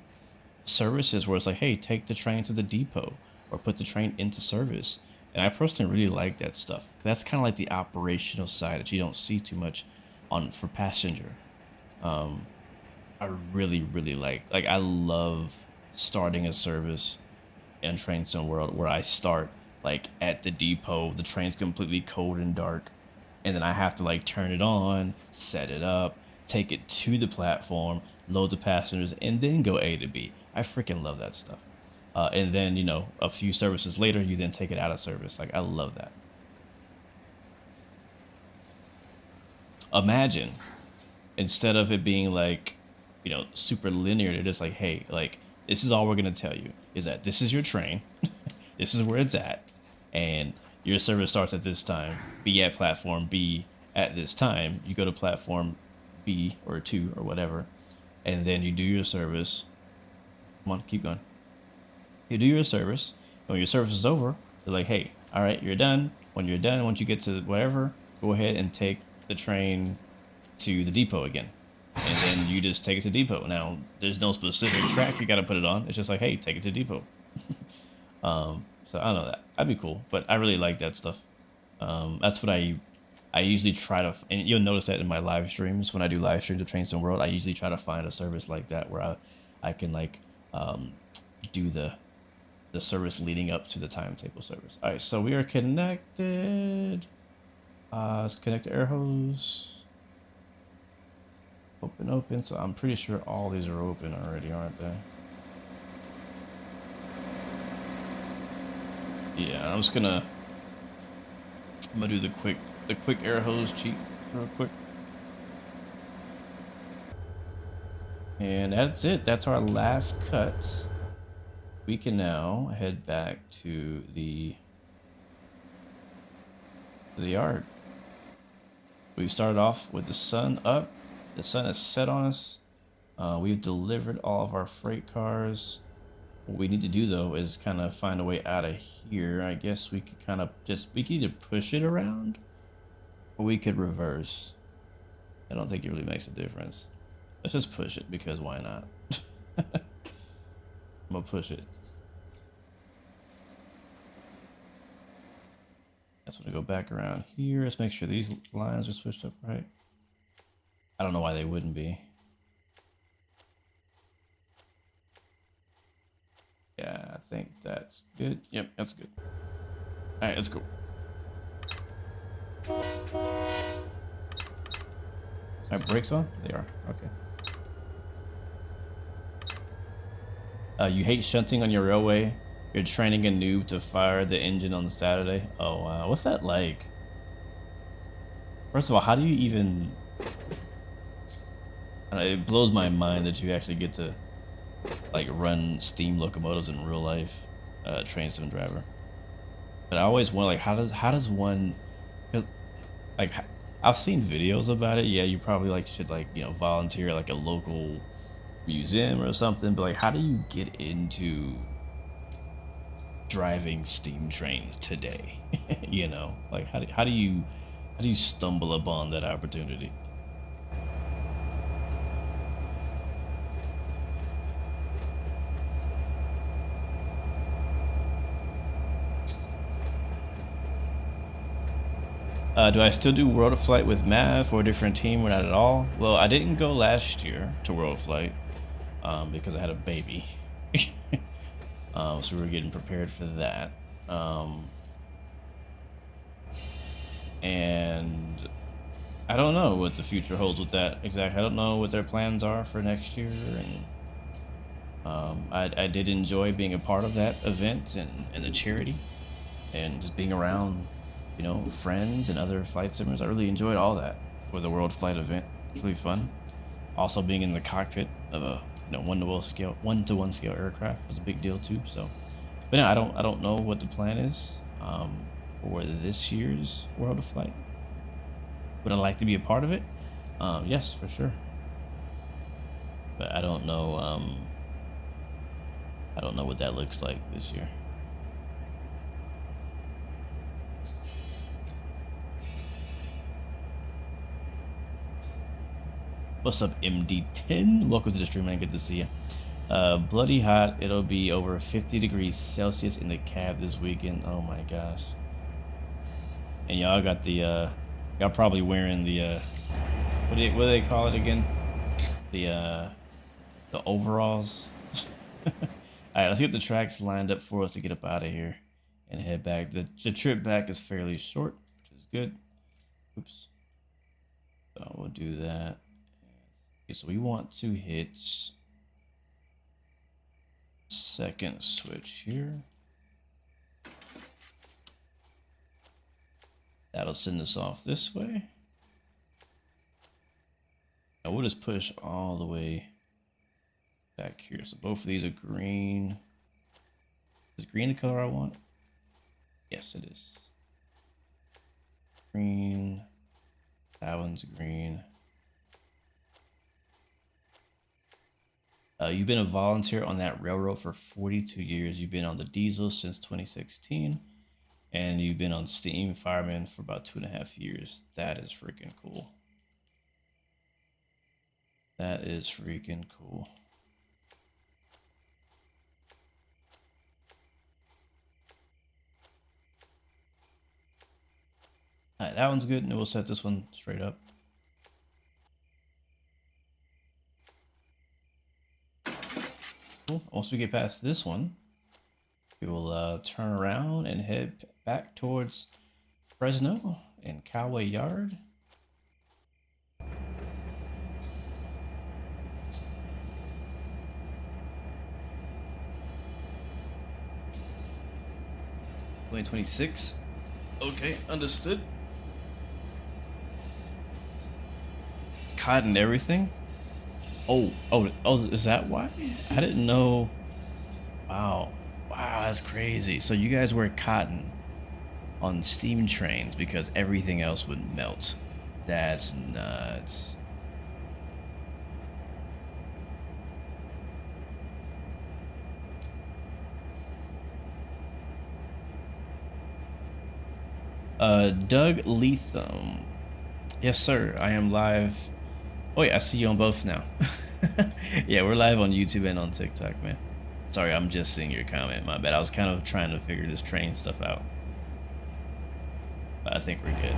services where it's like, hey, take the train to the depot or put the train into service. And I personally really like that stuff. That's kind of like the operational side that you don't see too much on for passenger. I really like I love starting a service in Trains World where I start like at the depot, the train's completely cold and dark, and then I have to like turn it on, set it up, take it to the platform, load the passengers, and then go A to B. I freaking love that stuff. And then, you know, a few services later, you then take it out of service. Like, I love that. Imagine, instead of it being like, you know, super linear, they're just like, hey, like, this is all we're going to tell you is that this is your train. This is where it's at. And your service starts at this time. Be at platform B at this time. You go to platform B or 2 or whatever. And then you do your service. Come on, keep going. You do your service. And when your service is over, they're like, hey, all right, you're done. When you're done, once you get to whatever, go ahead and take the train to the depot again. And then you just take it to depot. Now, there's no specific track you got to put it on. It's just like, hey, take it to depot. So I don't know that. That'd be cool. But I really like that stuff. That's what I usually try to, and you'll notice that in my live streams, when I do live streams of Trains in World, I usually try to find a service like that where I can like do the service leading up to the timetable service. All right, so we are connected. Let's connect the air hose. Open. So I'm pretty sure all these are open already, aren't they? Yeah, I'm gonna do the quick air hose cheat real quick. And that's it. That's our last cut. We can now head back to the yard. We started off with the sun up. The sun is set on us. We've delivered all of our freight cars. What we need to do though is kind of find a way out of here. I guess we could kind of we could either push it around or we could reverse. I don't think it really makes a difference. Let's just push it because why not? I'm gonna push it. That's gonna go back around here. Let's make sure these lines are switched up right. I don't know why they wouldn't be. Yeah, I think that's good. Yep, that's good. All right, let's go. All right, brakes on? They are. Okay. You hate shunting on your railway. You're training a noob to fire the engine on Saturday. Oh, wow. What's that like? First of all, how do you even... It blows my mind that you actually get to like run steam locomotives in real life, train sim driver. But I always wonder, like, how does one, like, I've seen videos about it. Yeah, you probably like should like, you know, volunteer at like a local museum or something. But like, how do you get into driving steam trains today? You know, like how do you stumble upon that opportunity? Do I still do World of Flight with Mav or a different team or not at all? Well, I didn't go last year to World of Flight because I had a baby. So we were getting prepared for that. And I don't know what the future holds with that exactly. I don't know what their plans are for next year. And I did enjoy being a part of that event and the charity and just being around, you know, friends and other flight simmers. I really enjoyed all that for the World Flight event. It was really fun. Also being in the cockpit of a, you know, one-to-one scale aircraft was a big deal too. So, but no, I don't know what the plan is for this year's World of Flight. Would I like to be a part of it? Yes, for sure. But I don't know I don't know what that looks like this year. What's up, MD10? Welcome to the stream, man. Good to see you. Bloody hot. It'll be over 50 degrees Celsius in the cab this weekend. Oh my gosh. And y'all got the y'all probably wearing the what do they call it again? The overalls. All right, let's get the tracks lined up for us to get up out of here and head back. The trip back is fairly short, which is good. Oops. So we'll do that. Okay, so we want to hit second switch here. That'll send us off this way. And we'll just push all the way back here. So both of these are green. Is green the color I want? Yes, it is. Green. That one's green. You've been a volunteer on that railroad for 42 years. You've been on the diesel since 2016. And you've been on steam fireman for about 2.5 years. That is freaking cool. That is freaking cool. All right, that one's good, and we'll set this one straight up. Cool. Once we get past this one, we will turn around and head back towards Fresno and Calwa Yard. $2026. Okay, understood. Cotton everything. Oh, is that why? I didn't know. Wow, that's crazy. So you guys wear cotton on steam trains because everything else would melt. That's nuts. Doug Letham. Yes, sir. I am live. Oh yeah, I see you on both now. Yeah, we're live on YouTube and on TikTok, man. Sorry, I'm just seeing your comment. My bad. I was kind of trying to figure this train stuff out. But I think we're good.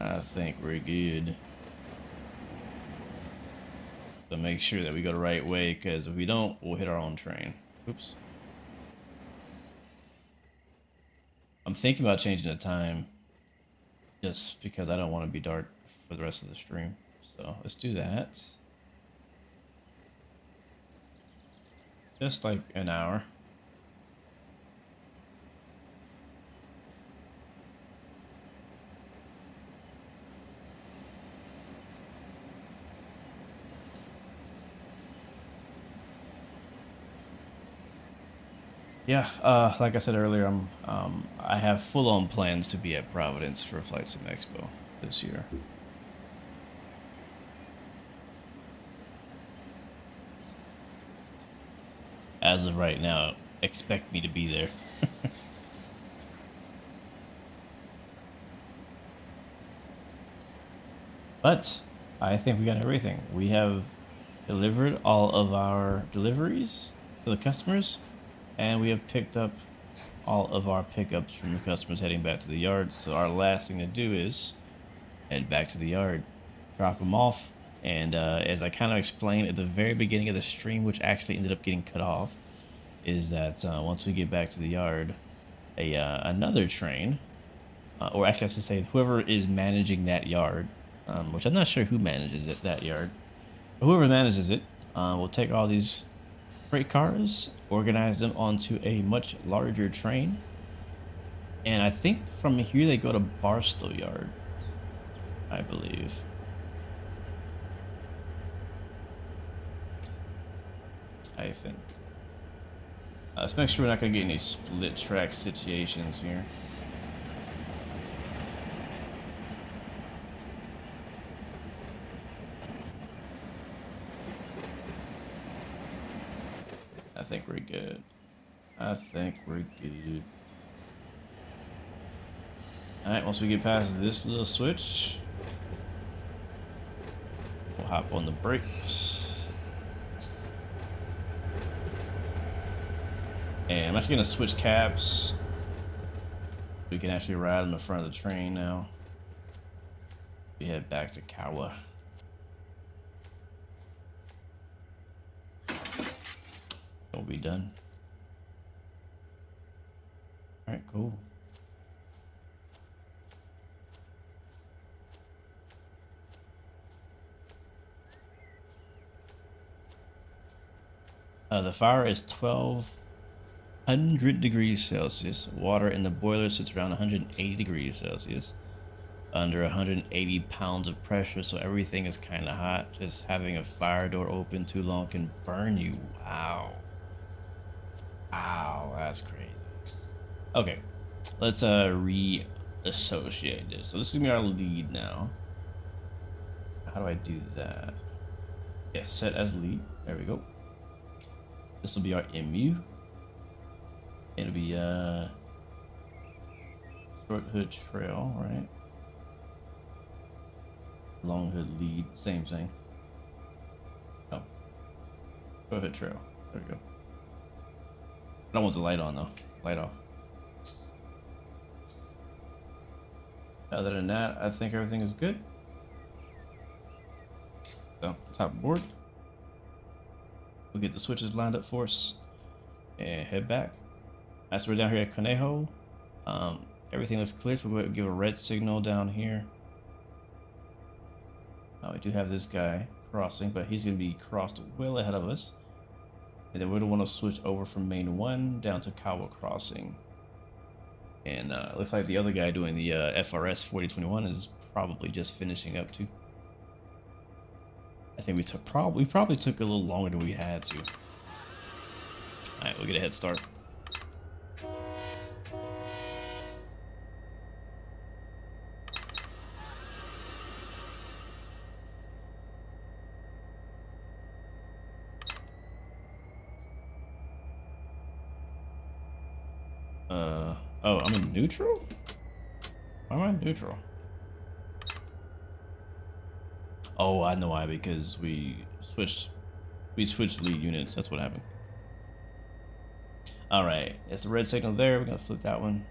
I think we're good. So make sure that we go the right way, because if we don't, we'll hit our own train. Oops. I'm thinking about changing the time just because I don't want to be dark for the rest of the stream. So let's do that. Just like an hour. Yeah, like I said earlier, I have full-on plans to be at Providence for Flight Sim Expo this year. As of right now, expect me to be there. But I think we got everything. We have delivered all of our deliveries to the customers. And we have picked up all of our pickups from the customers heading back to the yard. So our last thing to do is head back to the yard, drop them off. And as I kind of explained at the very beginning of the stream, which actually ended up getting cut off, is that once we get back to the yard, another train, or actually I should say whoever is managing that yard, which I'm not sure who manages it, that yard, but whoever manages it, will take all these freight cars, organize them onto a much larger train, and I think from here they go to Barstow Yard, I believe. I think. Let's make sure we're not going to get any split track situations here. think we're good. I think we're good. Alright, once we get past this little switch, we'll hop on the brakes. And I'm actually gonna switch cabs. We can actually ride in the front of the train now. We head back to Calwa. We'll be done. Alright, cool. The fire is 1200 degrees Celsius. Water in the boiler sits around 180 degrees Celsius. Under 180 pounds of pressure, so everything is kind of hot. Just having a fire door open too long can burn you. Wow. Wow, that's crazy. Okay, let's reassociate this. So this is gonna be our lead now. How do I do that? Yeah, set as lead. There we go. This will be our MU. It'll be short hood trail, right? Long hood lead, same thing. Oh, short hood trail. There we go. I don't want the light on though. Light off. Other than that, I think everything is good. So, top board. We'll get the switches lined up for us and head back. As we're down here at Conejo, everything looks clear, so we're going to give a red signal down here. We do have this guy crossing, but he's going to be crossed well ahead of us. And then we're going to want to switch over from main 1 down to Calwa crossing. And it looks like the other guy doing the FRS 4021 is probably just finishing up too. I think we probably took a little longer than we had to. Alright, we'll get a head start. Oh, I'm in neutral? Why am I in neutral? Oh, I know why, because we switched lead units. That's what happened. All right, it's the red signal there. We're gonna flip that one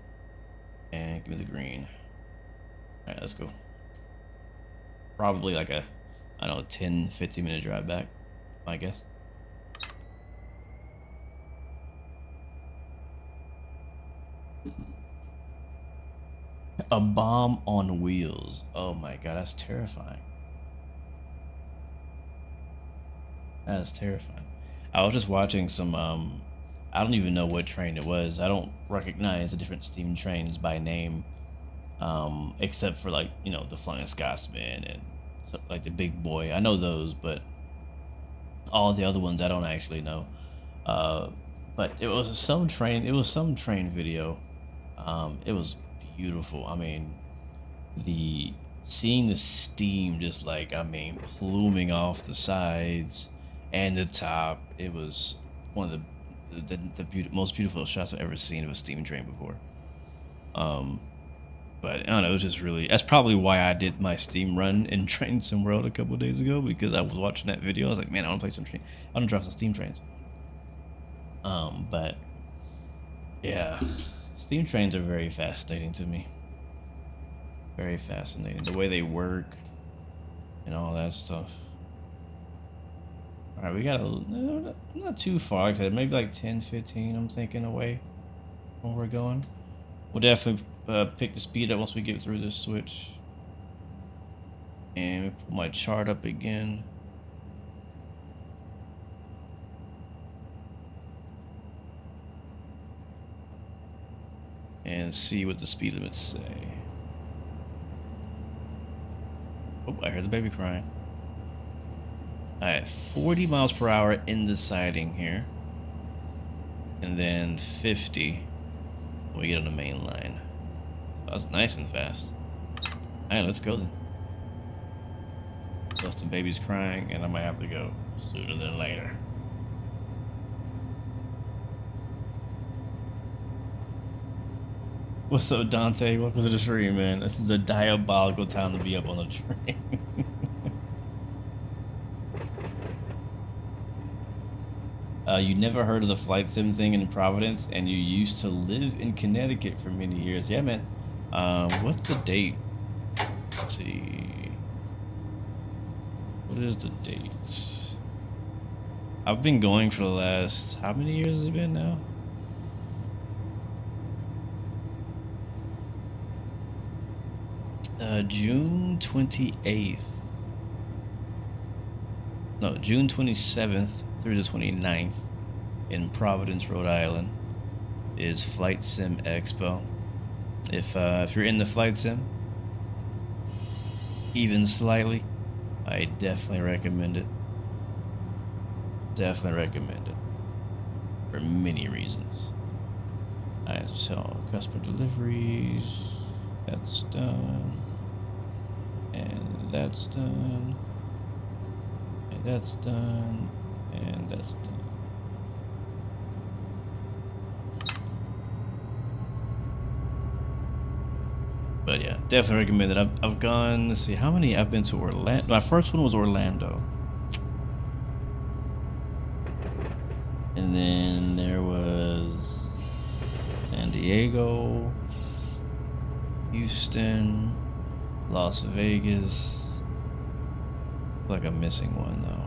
and give me the green. All right, let's go. Probably like a, I don't know, 10-15 minute drive back, I guess. A bomb on wheels. Oh my god, that's terrifying. That is terrifying. I was just watching some, I don't even know what train it was. I don't recognize the different steam trains by name, except for like, you know, the Flying Scotsman and like the Big Boy. I know those, but all the other ones I don't actually know. But it was some train video. It was beautiful. I mean, seeing the steam just like, I mean, pluming off the sides and the top. It was one of the most beautiful shots I've ever seen of a steam train before. But I don't know, it was just really, that's probably why I did my steam run in Train Sim World a couple of days ago, because I was watching that video. I was like, man, I want to play some train. I want to drive some steam trains. But yeah, steam trains are very fascinating to me. Very fascinating. The way they work and all that stuff. All right, we got not too far, maybe like 10-15, I'm thinking, away from where we're going. We'll definitely pick the speed up once we get through this switch. And pull my chart up again. And see what the speed limits say. Oh, I heard the baby crying. Alright, 40 miles per hour in the siding here. And then 50 when we get on the main line. So that's nice and fast. Alright, let's go then. Plus the baby's crying and I might have to go sooner than later. What's up, Dante? Welcome to the stream, man. This is a diabolical time to be up on the train. You never heard of the flight sim thing in Providence, and you used to live in Connecticut for many years. Yeah, man. What's the date? Let's see. What is the date? I've been going for the last, how many years has it been now? June 28th. No, June 27th through the 29th in Providence, Rhode Island is Flight Sim Expo. If you're in the flight sim, even slightly, I definitely recommend it. Definitely recommend it for many reasons. Alright, so customer deliveries, that's done, and that's done, and that's done, and that's done. But yeah, definitely recommend it. I've gone, let's see, how many I've been to Orlando. My first one was Orlando. And then there was San Diego, Houston, Las Vegas. I feel like I'm missing one though.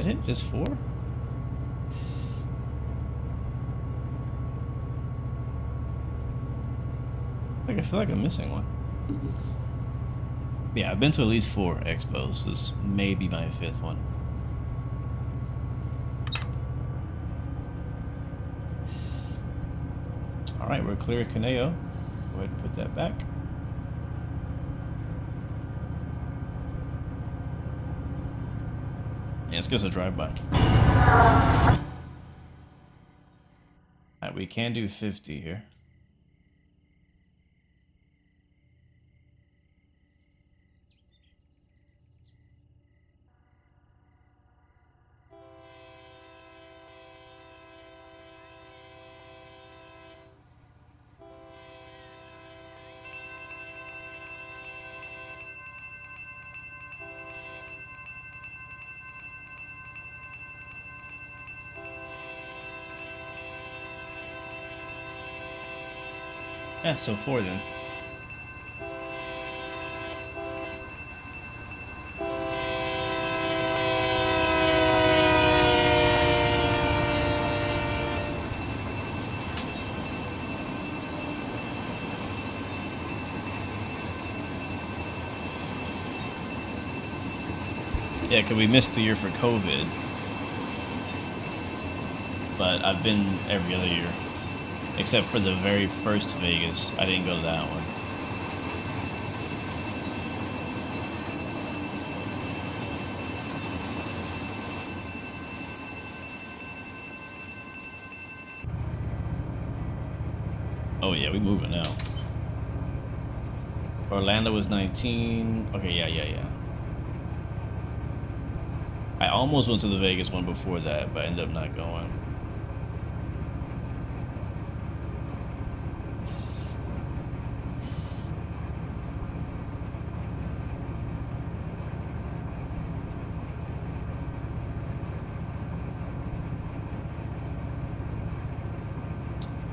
Is it just 4? I feel like I'm missing one. Yeah, I've been to at least 4 expos. This may be my 5th one. Alright, we're clear at Caneo. Go ahead and put that back. Yeah, let's go to drive-by. Alright, we can do 50 here. Yeah, so 4 then. Yeah, because we missed a year for COVID. But I've been every other year. Except for the very first Vegas. I didn't go to that one. Oh yeah, we moving now. Orlando was 19. Okay, yeah. I almost went to the Vegas one before that, but I ended up not going.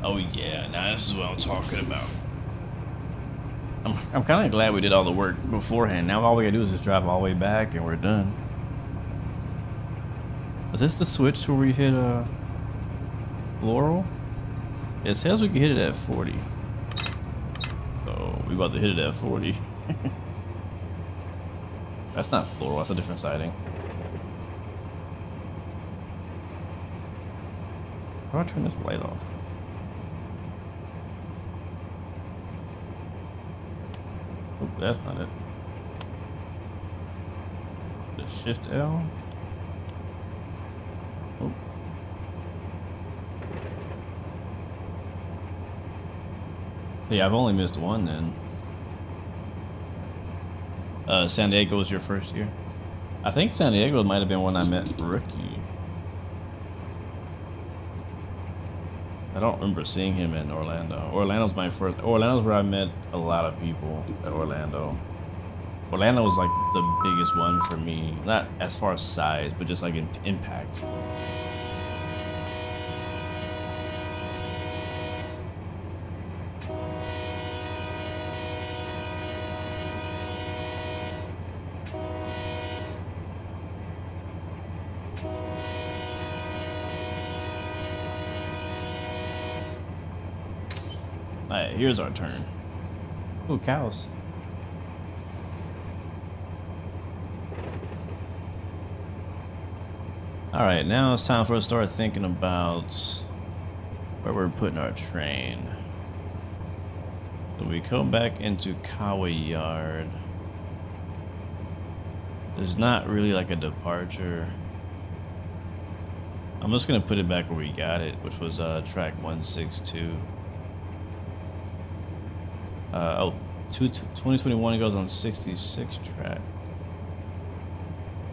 Oh yeah, now this is what I'm talking about. I'm kind of glad we did all the work beforehand. Now all we gotta do is just drive all the way back and we're done. Is this the switch where we hit Floral? It says we can hit it at 40. So we about to hit it at 40. That's not Floral, that's a different siding. How do I turn this light off? Oh, that's not it. The Shift L. Oh. Yeah, I've only missed one then. San Diego was your first year? I think San Diego might have been when I met Rookie. I don't remember seeing him in Orlando. Orlando's my first. Orlando's where I met a lot of people at Orlando. Orlando was like the biggest one for me, not as far as size, but just like in impact. Alright, here's our turn. Ooh, cows. Alright, now it's time for us to start thinking about where we're putting our train. So we come back into Calwa Yard. There's not really like a departure. I'm just gonna put it back where we got it, which was track 162. 2021 goes on 66 track.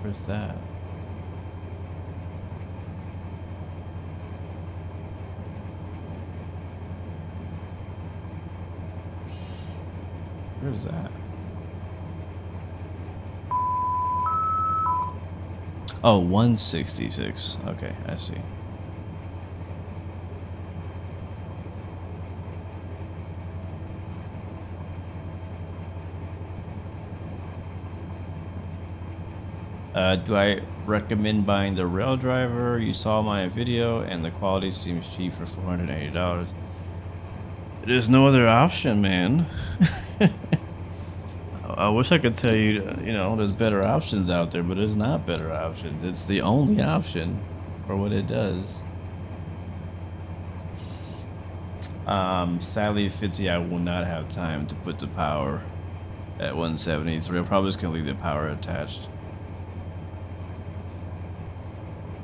Where's that? Where's that? Oh, 166. Okay, I see. Do I recommend buying the rail driver? You saw my video and the quality seems cheap for $480. There's no other option, man. I wish I could tell you, you know, there's better options out there, but there's not better options. It's the only option for what it does. Sadly, Fitzy, I will not have time to put the power at 173. I'm probably just gonna leave the power attached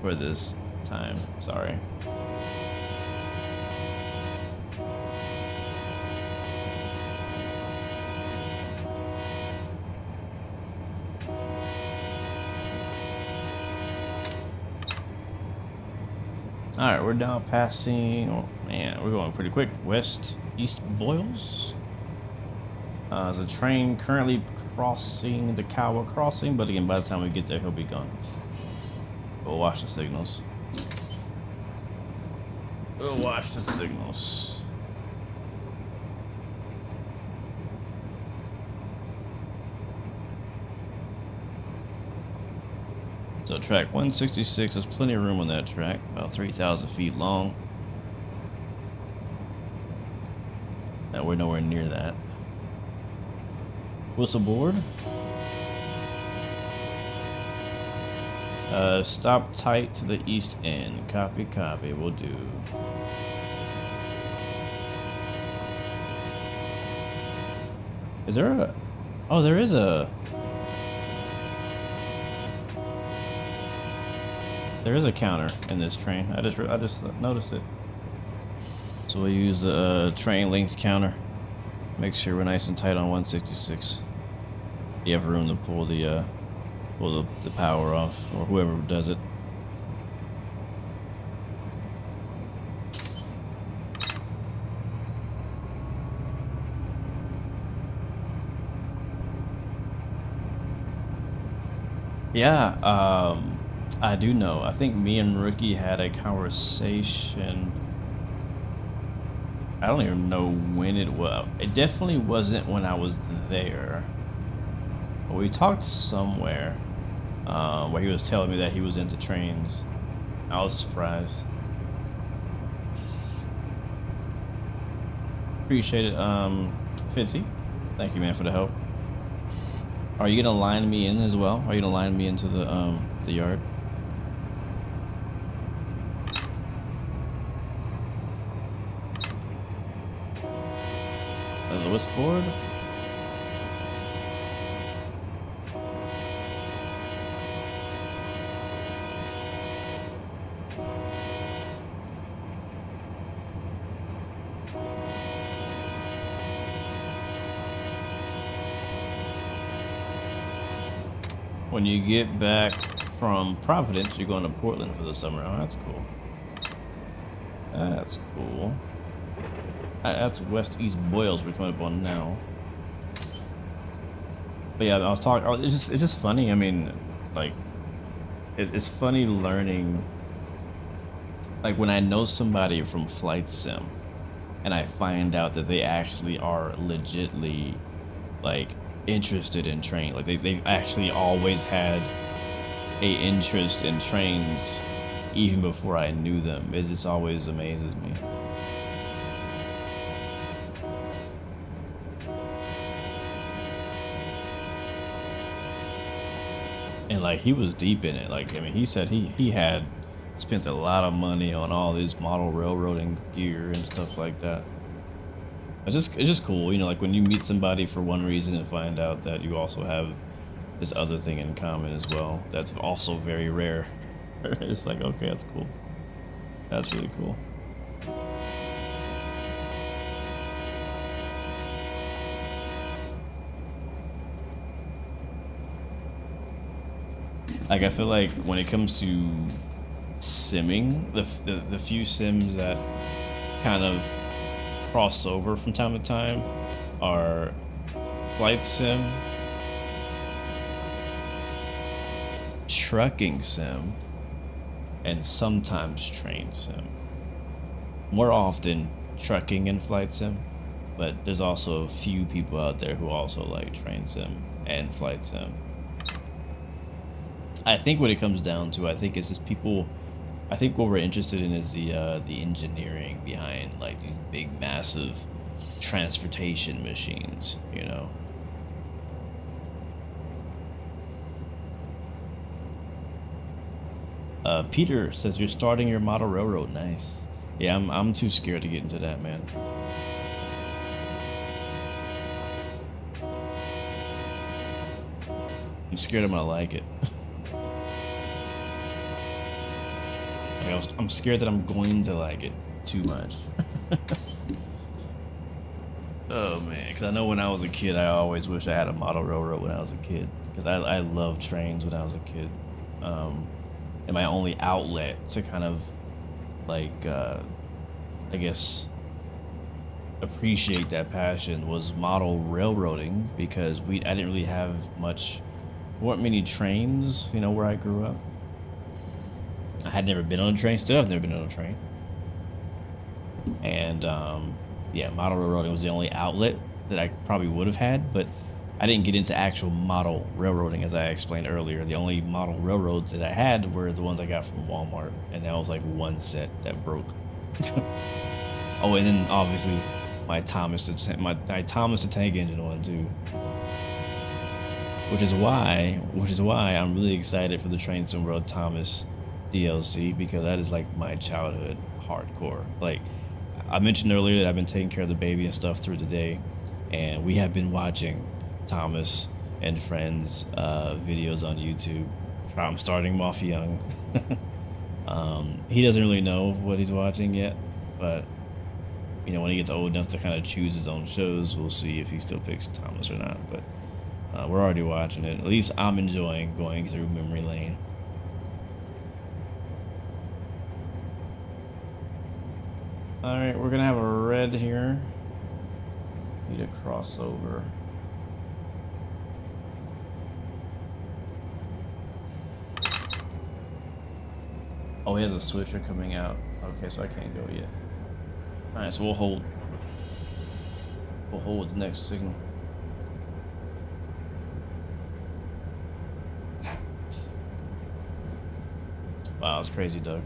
for this time. Sorry. All right, we're now passing. Oh man, we're going pretty quick. West East Boyles. There's a train currently crossing the Calwa crossing, but again, by the time we get there, he'll be gone. We'll watch the signals. We'll watch the signals. So track 166, there's plenty of room on that track, about 3,000 feet long. Now we're nowhere near that. Whistle board. Stop tight to the east end. Copy, copy, will do. Is there a... Oh, there is a... There is a counter in this train. I just noticed it. So we'll use the train length counter. Make sure we're nice and tight on 166. You have room to pull the power off, or whoever does it. Yeah, I do know. I think me and Rookie had a conversation. I don't even know when it was. It definitely wasn't when I was there. But we talked somewhere where he was telling me that he was into trains. I was surprised. Appreciate it, Fitzy. Thank you, man, for the help. Are you gonna line me in as well? Are you gonna line me into the yard? The whistleboard. when you get back from Providence, you're going to Portland for the summer. Oh, that's cool. That's cool. That's West East Boyles we're coming up on now. But yeah, I was talking. It's just funny. I mean, like, it's funny learning. Like when I know somebody from Flight Sim, and I find out that they actually are legitly, like, interested in trains. Like they actually always had a interest in trains, even before I knew them. It just always amazes me. And like he was deep in it. Like I mean, he said he had spent a lot of money on all this model railroading gear and stuff like that. It's just cool, you know, like when you meet somebody for one reason and find out that you also have this other thing in common as well. That's also very rare. It's like, okay, that's cool. That's really cool. Like I feel like when it comes to simming, the few sims that kind of cross over from time to time are Flight Sim, Trucking Sim, and sometimes Train Sim. More often Trucking and Flight Sim, but there's also a few people out there who also like Train Sim and Flight Sim. I think what it comes down to, I think it's just people. I think what we're interested in is the engineering behind like these big, massive transportation machines. You know. Peter says you're starting your model railroad. Nice. Yeah, I'm too scared to get into that, man. I'm scared I'm gonna like it. I'm scared that I'm going to like it too much. Oh man, because I know when I was a kid, I always wish I had a model railroad when I was a kid. Because I loved trains when I was a kid. And my only outlet to kind of like, I guess, appreciate that passion was model railroading, because I didn't really have much, weren't many trains, you know, where I grew up. I had never been on a train. Still have never been on a train. And yeah, model railroading was the only outlet that I probably would have had, but I didn't get into actual model railroading, as I explained earlier. The only model railroads that I had were the ones I got from Walmart, and that was like one set that broke. Oh, and then obviously my Thomas the Tank Engine one too. Which is why I'm really excited for the Train Sim World Thomas DLC, because that is like my childhood hardcore. Like I mentioned earlier, that I've been taking care of the baby and stuff through the day, and we have been watching Thomas and friends videos on YouTube. I'm starting him off young. He doesn't really know what he's watching yet, but you know, when he gets old enough to kind of choose his own shows, we'll see if he still picks Thomas or not. But we're already watching it. At least I'm enjoying going through memory lane. Alright, we're gonna have a red here. Need to cross over. Oh, he has a switcher coming out. Okay, so I can't go yet. Alright, so we'll hold. We'll hold the next signal. Wow, that's crazy, Doug.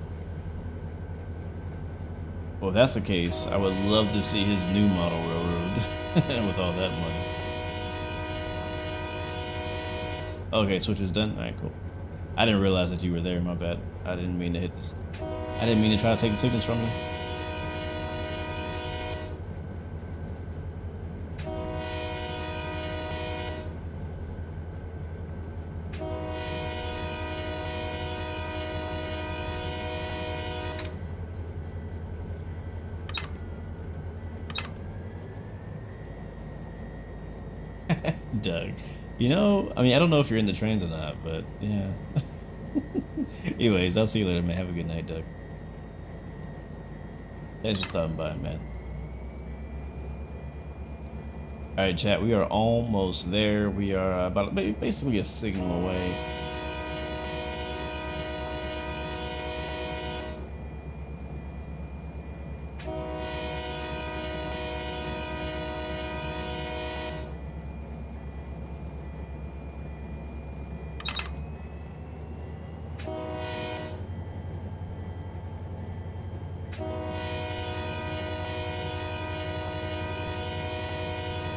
Well, if that's the case, I would love to see his new model railroad with all that money. Okay, switch is done. Alright, cool. I didn't realize that you were there, my bad. I didn't mean to hit this. I didn't mean to try to take the signals from you. Doug. You know, I mean, I don't know if you're in the trains or not, but yeah. Anyways, I'll see you later, man. Have a good night, Doug. Thanks for stopping by, man. Alright, chat, we are almost there. We are about basically a signal away.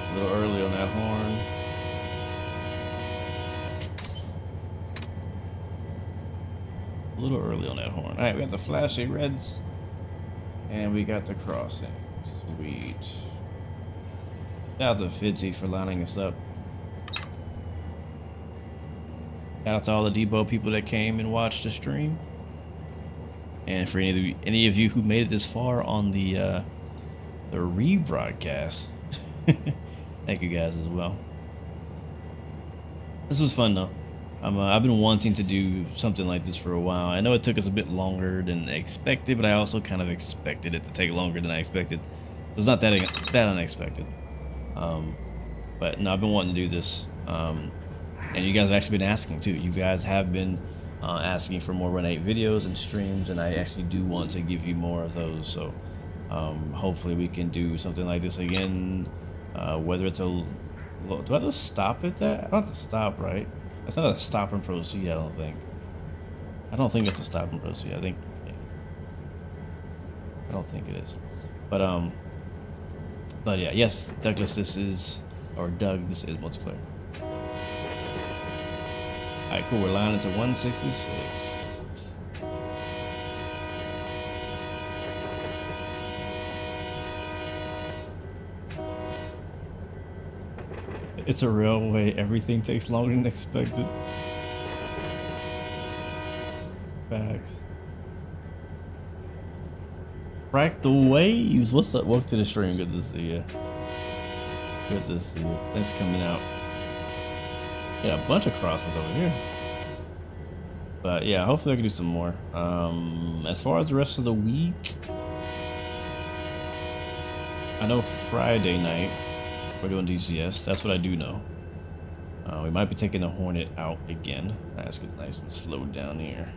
A little early on that horn. A little early on that horn. All right, we got the flashy reds, and we got the crossing. Sweet. Shout out to Fitzy for lining us up. Shout out to all the Depot people that came and watched the stream, and for any of you who made it this far on the rebroadcast. Thank you guys as well. This was fun though. I've been wanting to do something like this for a while. I know it took us a bit longer than expected, but I also kind of expected it to take longer than I expected. So it's not that unexpected. But no, I've been wanting to do this. And you guys have actually been asking too. You guys have been asking for more Run 8 videos and streams, and I actually do want to give you more of those. So hopefully we can do something like this again. Whether it's do I have to stop at that? I don't have to stop, right? It's not a stop and proceed, I don't think. I don't think it's a stop and proceed. I think, yeah. I don't think it is. But yeah, yes, Douglas, this is multiplayer. Alright, cool, we're lining to 166. It's a railway. Everything takes longer than expected. Facts. Crack the waves. What's up? Welcome to the stream. Good to see you. Good to see you. Thanks for coming out. Yeah, a bunch of crossings over here. But yeah, hopefully I can do some more. As far as the rest of the week, I know Friday night we're doing DCS. That's what I do know. We might be taking the Hornet out again. Let's get nice and slowed down here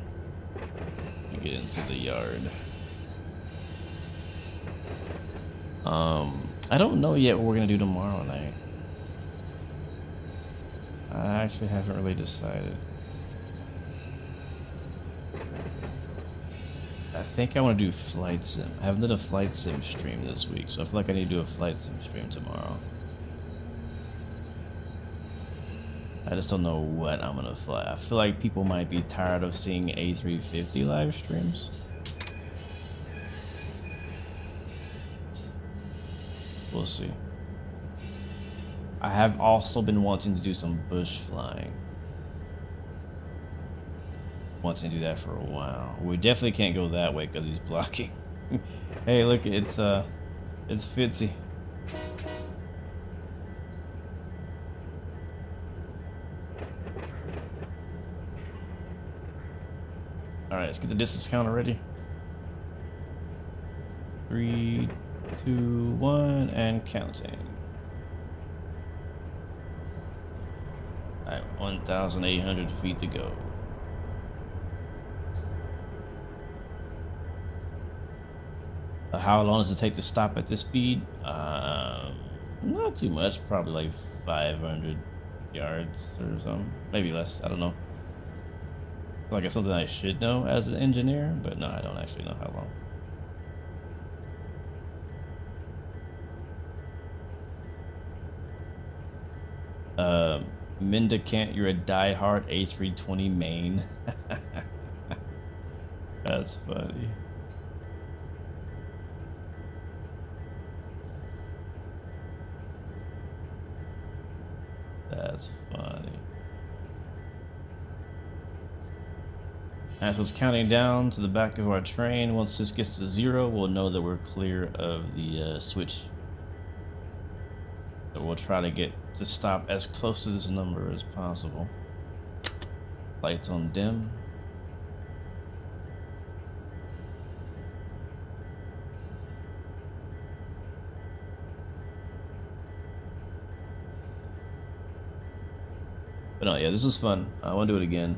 and get into the yard. I don't know yet what we're gonna do tomorrow night. I actually haven't really decided. I think I want to do flight sim. I haven't done a flight sim stream this week, so I feel like I need to do a flight sim stream tomorrow. I just don't know what I'm gonna fly. I feel like people might be tired of seeing A350 live streams. We'll see. I have also been wanting to do some bush flying. Wanting to do that for a while. We definitely can't go that way because he's blocking. Hey, look, it's Fitzy. All right, let's get the distance counter ready. 3, 2, 1, and counting. All right, 1,800 feet to go. How long does it take to stop at this speed? Not too much, probably like 500 yards or something, maybe less. I don't know. Like it's something I should know as an engineer, but no, I don't actually know how long. Minda Kant, you're a diehard A320 main. That's funny. That's funny. Alright, so it's counting down to the back of our train. Once this gets to 0, we'll know that we're clear of the switch. So we'll try to get to stop as close to this number as possible. Lights on dim. But no, yeah, this is fun. I want to do it again.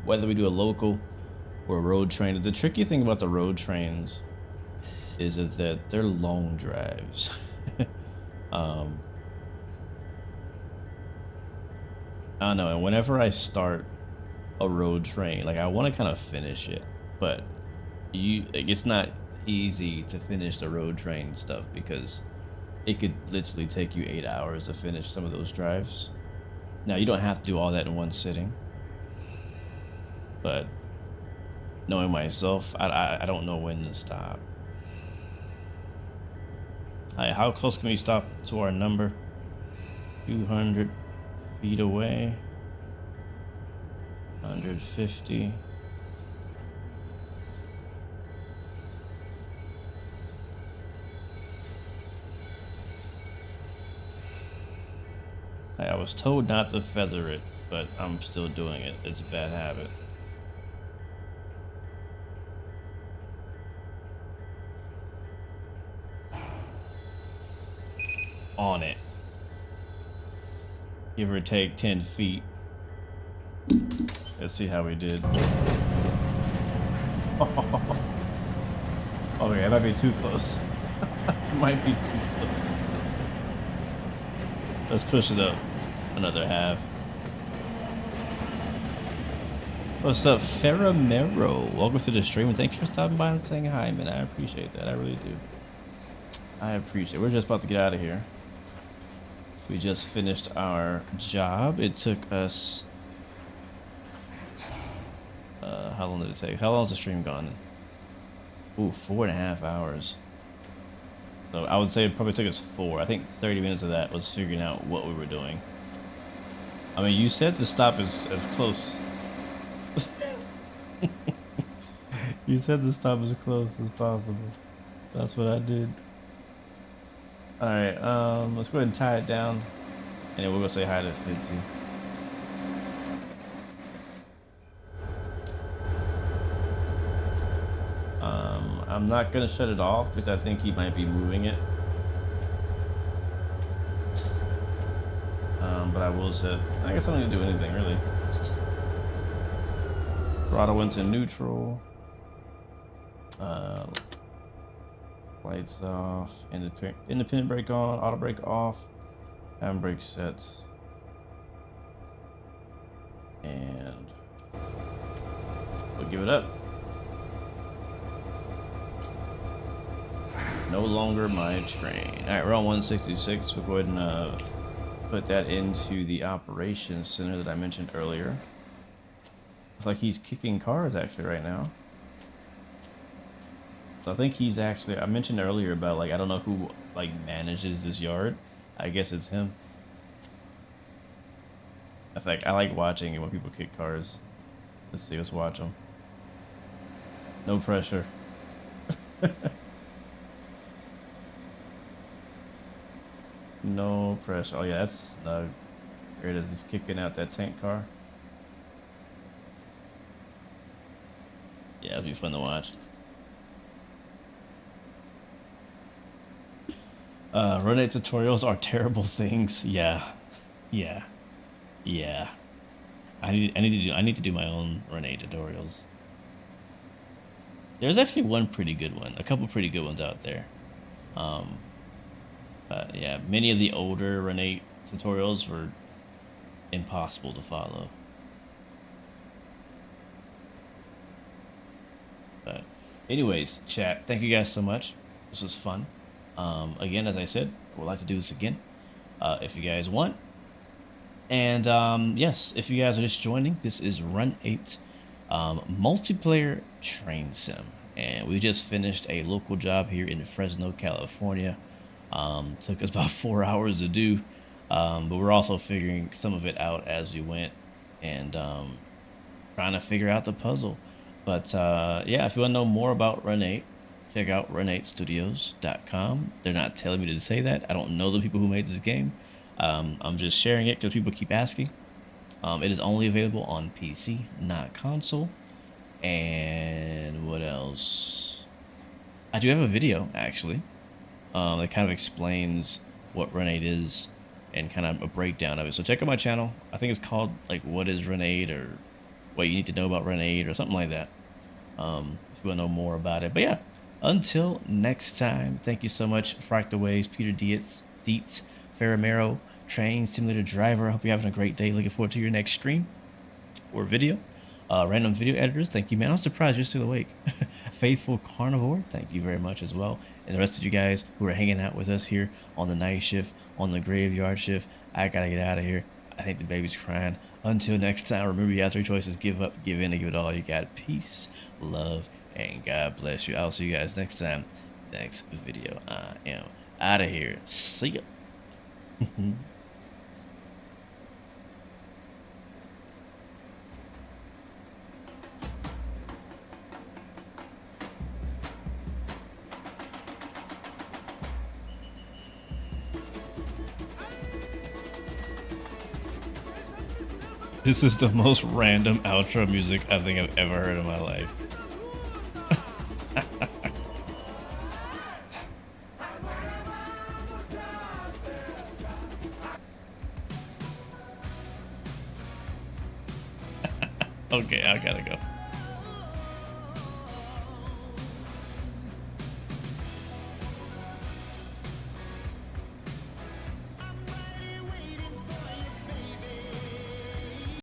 Whether we do a local or a road train. The tricky thing about the road trains is that they're long drives. I don't know, and whenever I start a road train, like I want to kind of finish it, but it's not easy to finish the road train stuff because it could literally take you 8 hours to finish some of those drives. Now you don't have to do all that in one sitting, but knowing myself, I don't know when to stop. Alright, how close can we stop to our number? 200 feet away. 150. I was told not to feather it, but I'm still doing it. It's a bad habit. On it. Give or take 10 feet. Let's see how we did. Okay, it might be too close. It might be too close. Let's push it up another half. What's up, Faramero? Welcome to the stream and thanks for stopping by and saying hi, man. I appreciate that. I really do. I appreciate it. We're just about to get out of here. We just finished our job. It took us... how long did it take? How long is the stream gone? Ooh, 4.5 hours. So I would say it probably took us 4. I think 30 minutes of that was figuring out what we were doing. I mean, you said to stop as close. You said to stop as close as possible. That's what I did. Alright, let's go ahead and tie it down. And then we'll go say hi to Fitzy. I'm not gonna shut it off because I think he might be moving it. But I will set, I guess I don't need to do anything really. Throttle went to neutral. Lights off, independent brake on, auto brake off, handbrake set, and we'll give it up. No longer my train. All right, we're on 166. We'll go ahead and put that into the operations center that I mentioned earlier. Looks like he's kicking cars actually right now. So I think he's actually, I mentioned earlier about like, I don't know who like manages this yard. I guess it's him. In fact, I like watching it when people kick cars. Let's see, let's watch them. No pressure. No pressure. Oh yeah, that's Snug. Here it is, he's kicking out that tank car. Yeah, it'll be fun to watch. Run 8 tutorials are terrible things. Yeah. I need to do my own Run 8 tutorials. There's actually one pretty good one, a couple pretty good ones out there. But yeah, many of the older Run 8 tutorials were impossible to follow. But anyways, chat, thank you guys so much. This was fun. Again, as I said, I would like to do this again if you guys want. And yes, if you guys are just joining, this is Run 8 multiplayer train sim. And we just finished a local job here in Fresno, California. Took us about 4 hours to do, but we're also figuring some of it out as we went and trying to figure out the puzzle. But yeah, if you want to know more about Run 8, check out run8studios.com. They're not telling me to say that. I don't know the people who made this game, I'm just sharing it because people keep asking. It is only available on PC, not console. And what else? I do have a video actually that kind of explains what Renade is and kind of a breakdown of it. So check out my channel. I think it's called like "What is Renade" or "What you need to know about Renade" or something like that. If you want to know more about it. But yeah, until next time, thank you so much, Fractaways, Peter Dietz, Faramero, Train Simulator Driver. I hope you're having a great day. Looking forward to your next stream or video. Random Video Editors, thank you, man. I'm surprised you're still awake. Faithful Carnivore, thank you very much as well. And the rest of you guys who are hanging out with us here on the night shift, on the graveyard shift, I gotta get out of here. I think the baby's crying. Until next time, remember you have 3 choices. Give up, give in, and give it all you got. Peace, love, and God bless you. I'll see you guys next time. Next video. I am out of here. See ya. This is the most random outro music I think I've ever heard in my life. Okay, I gotta go.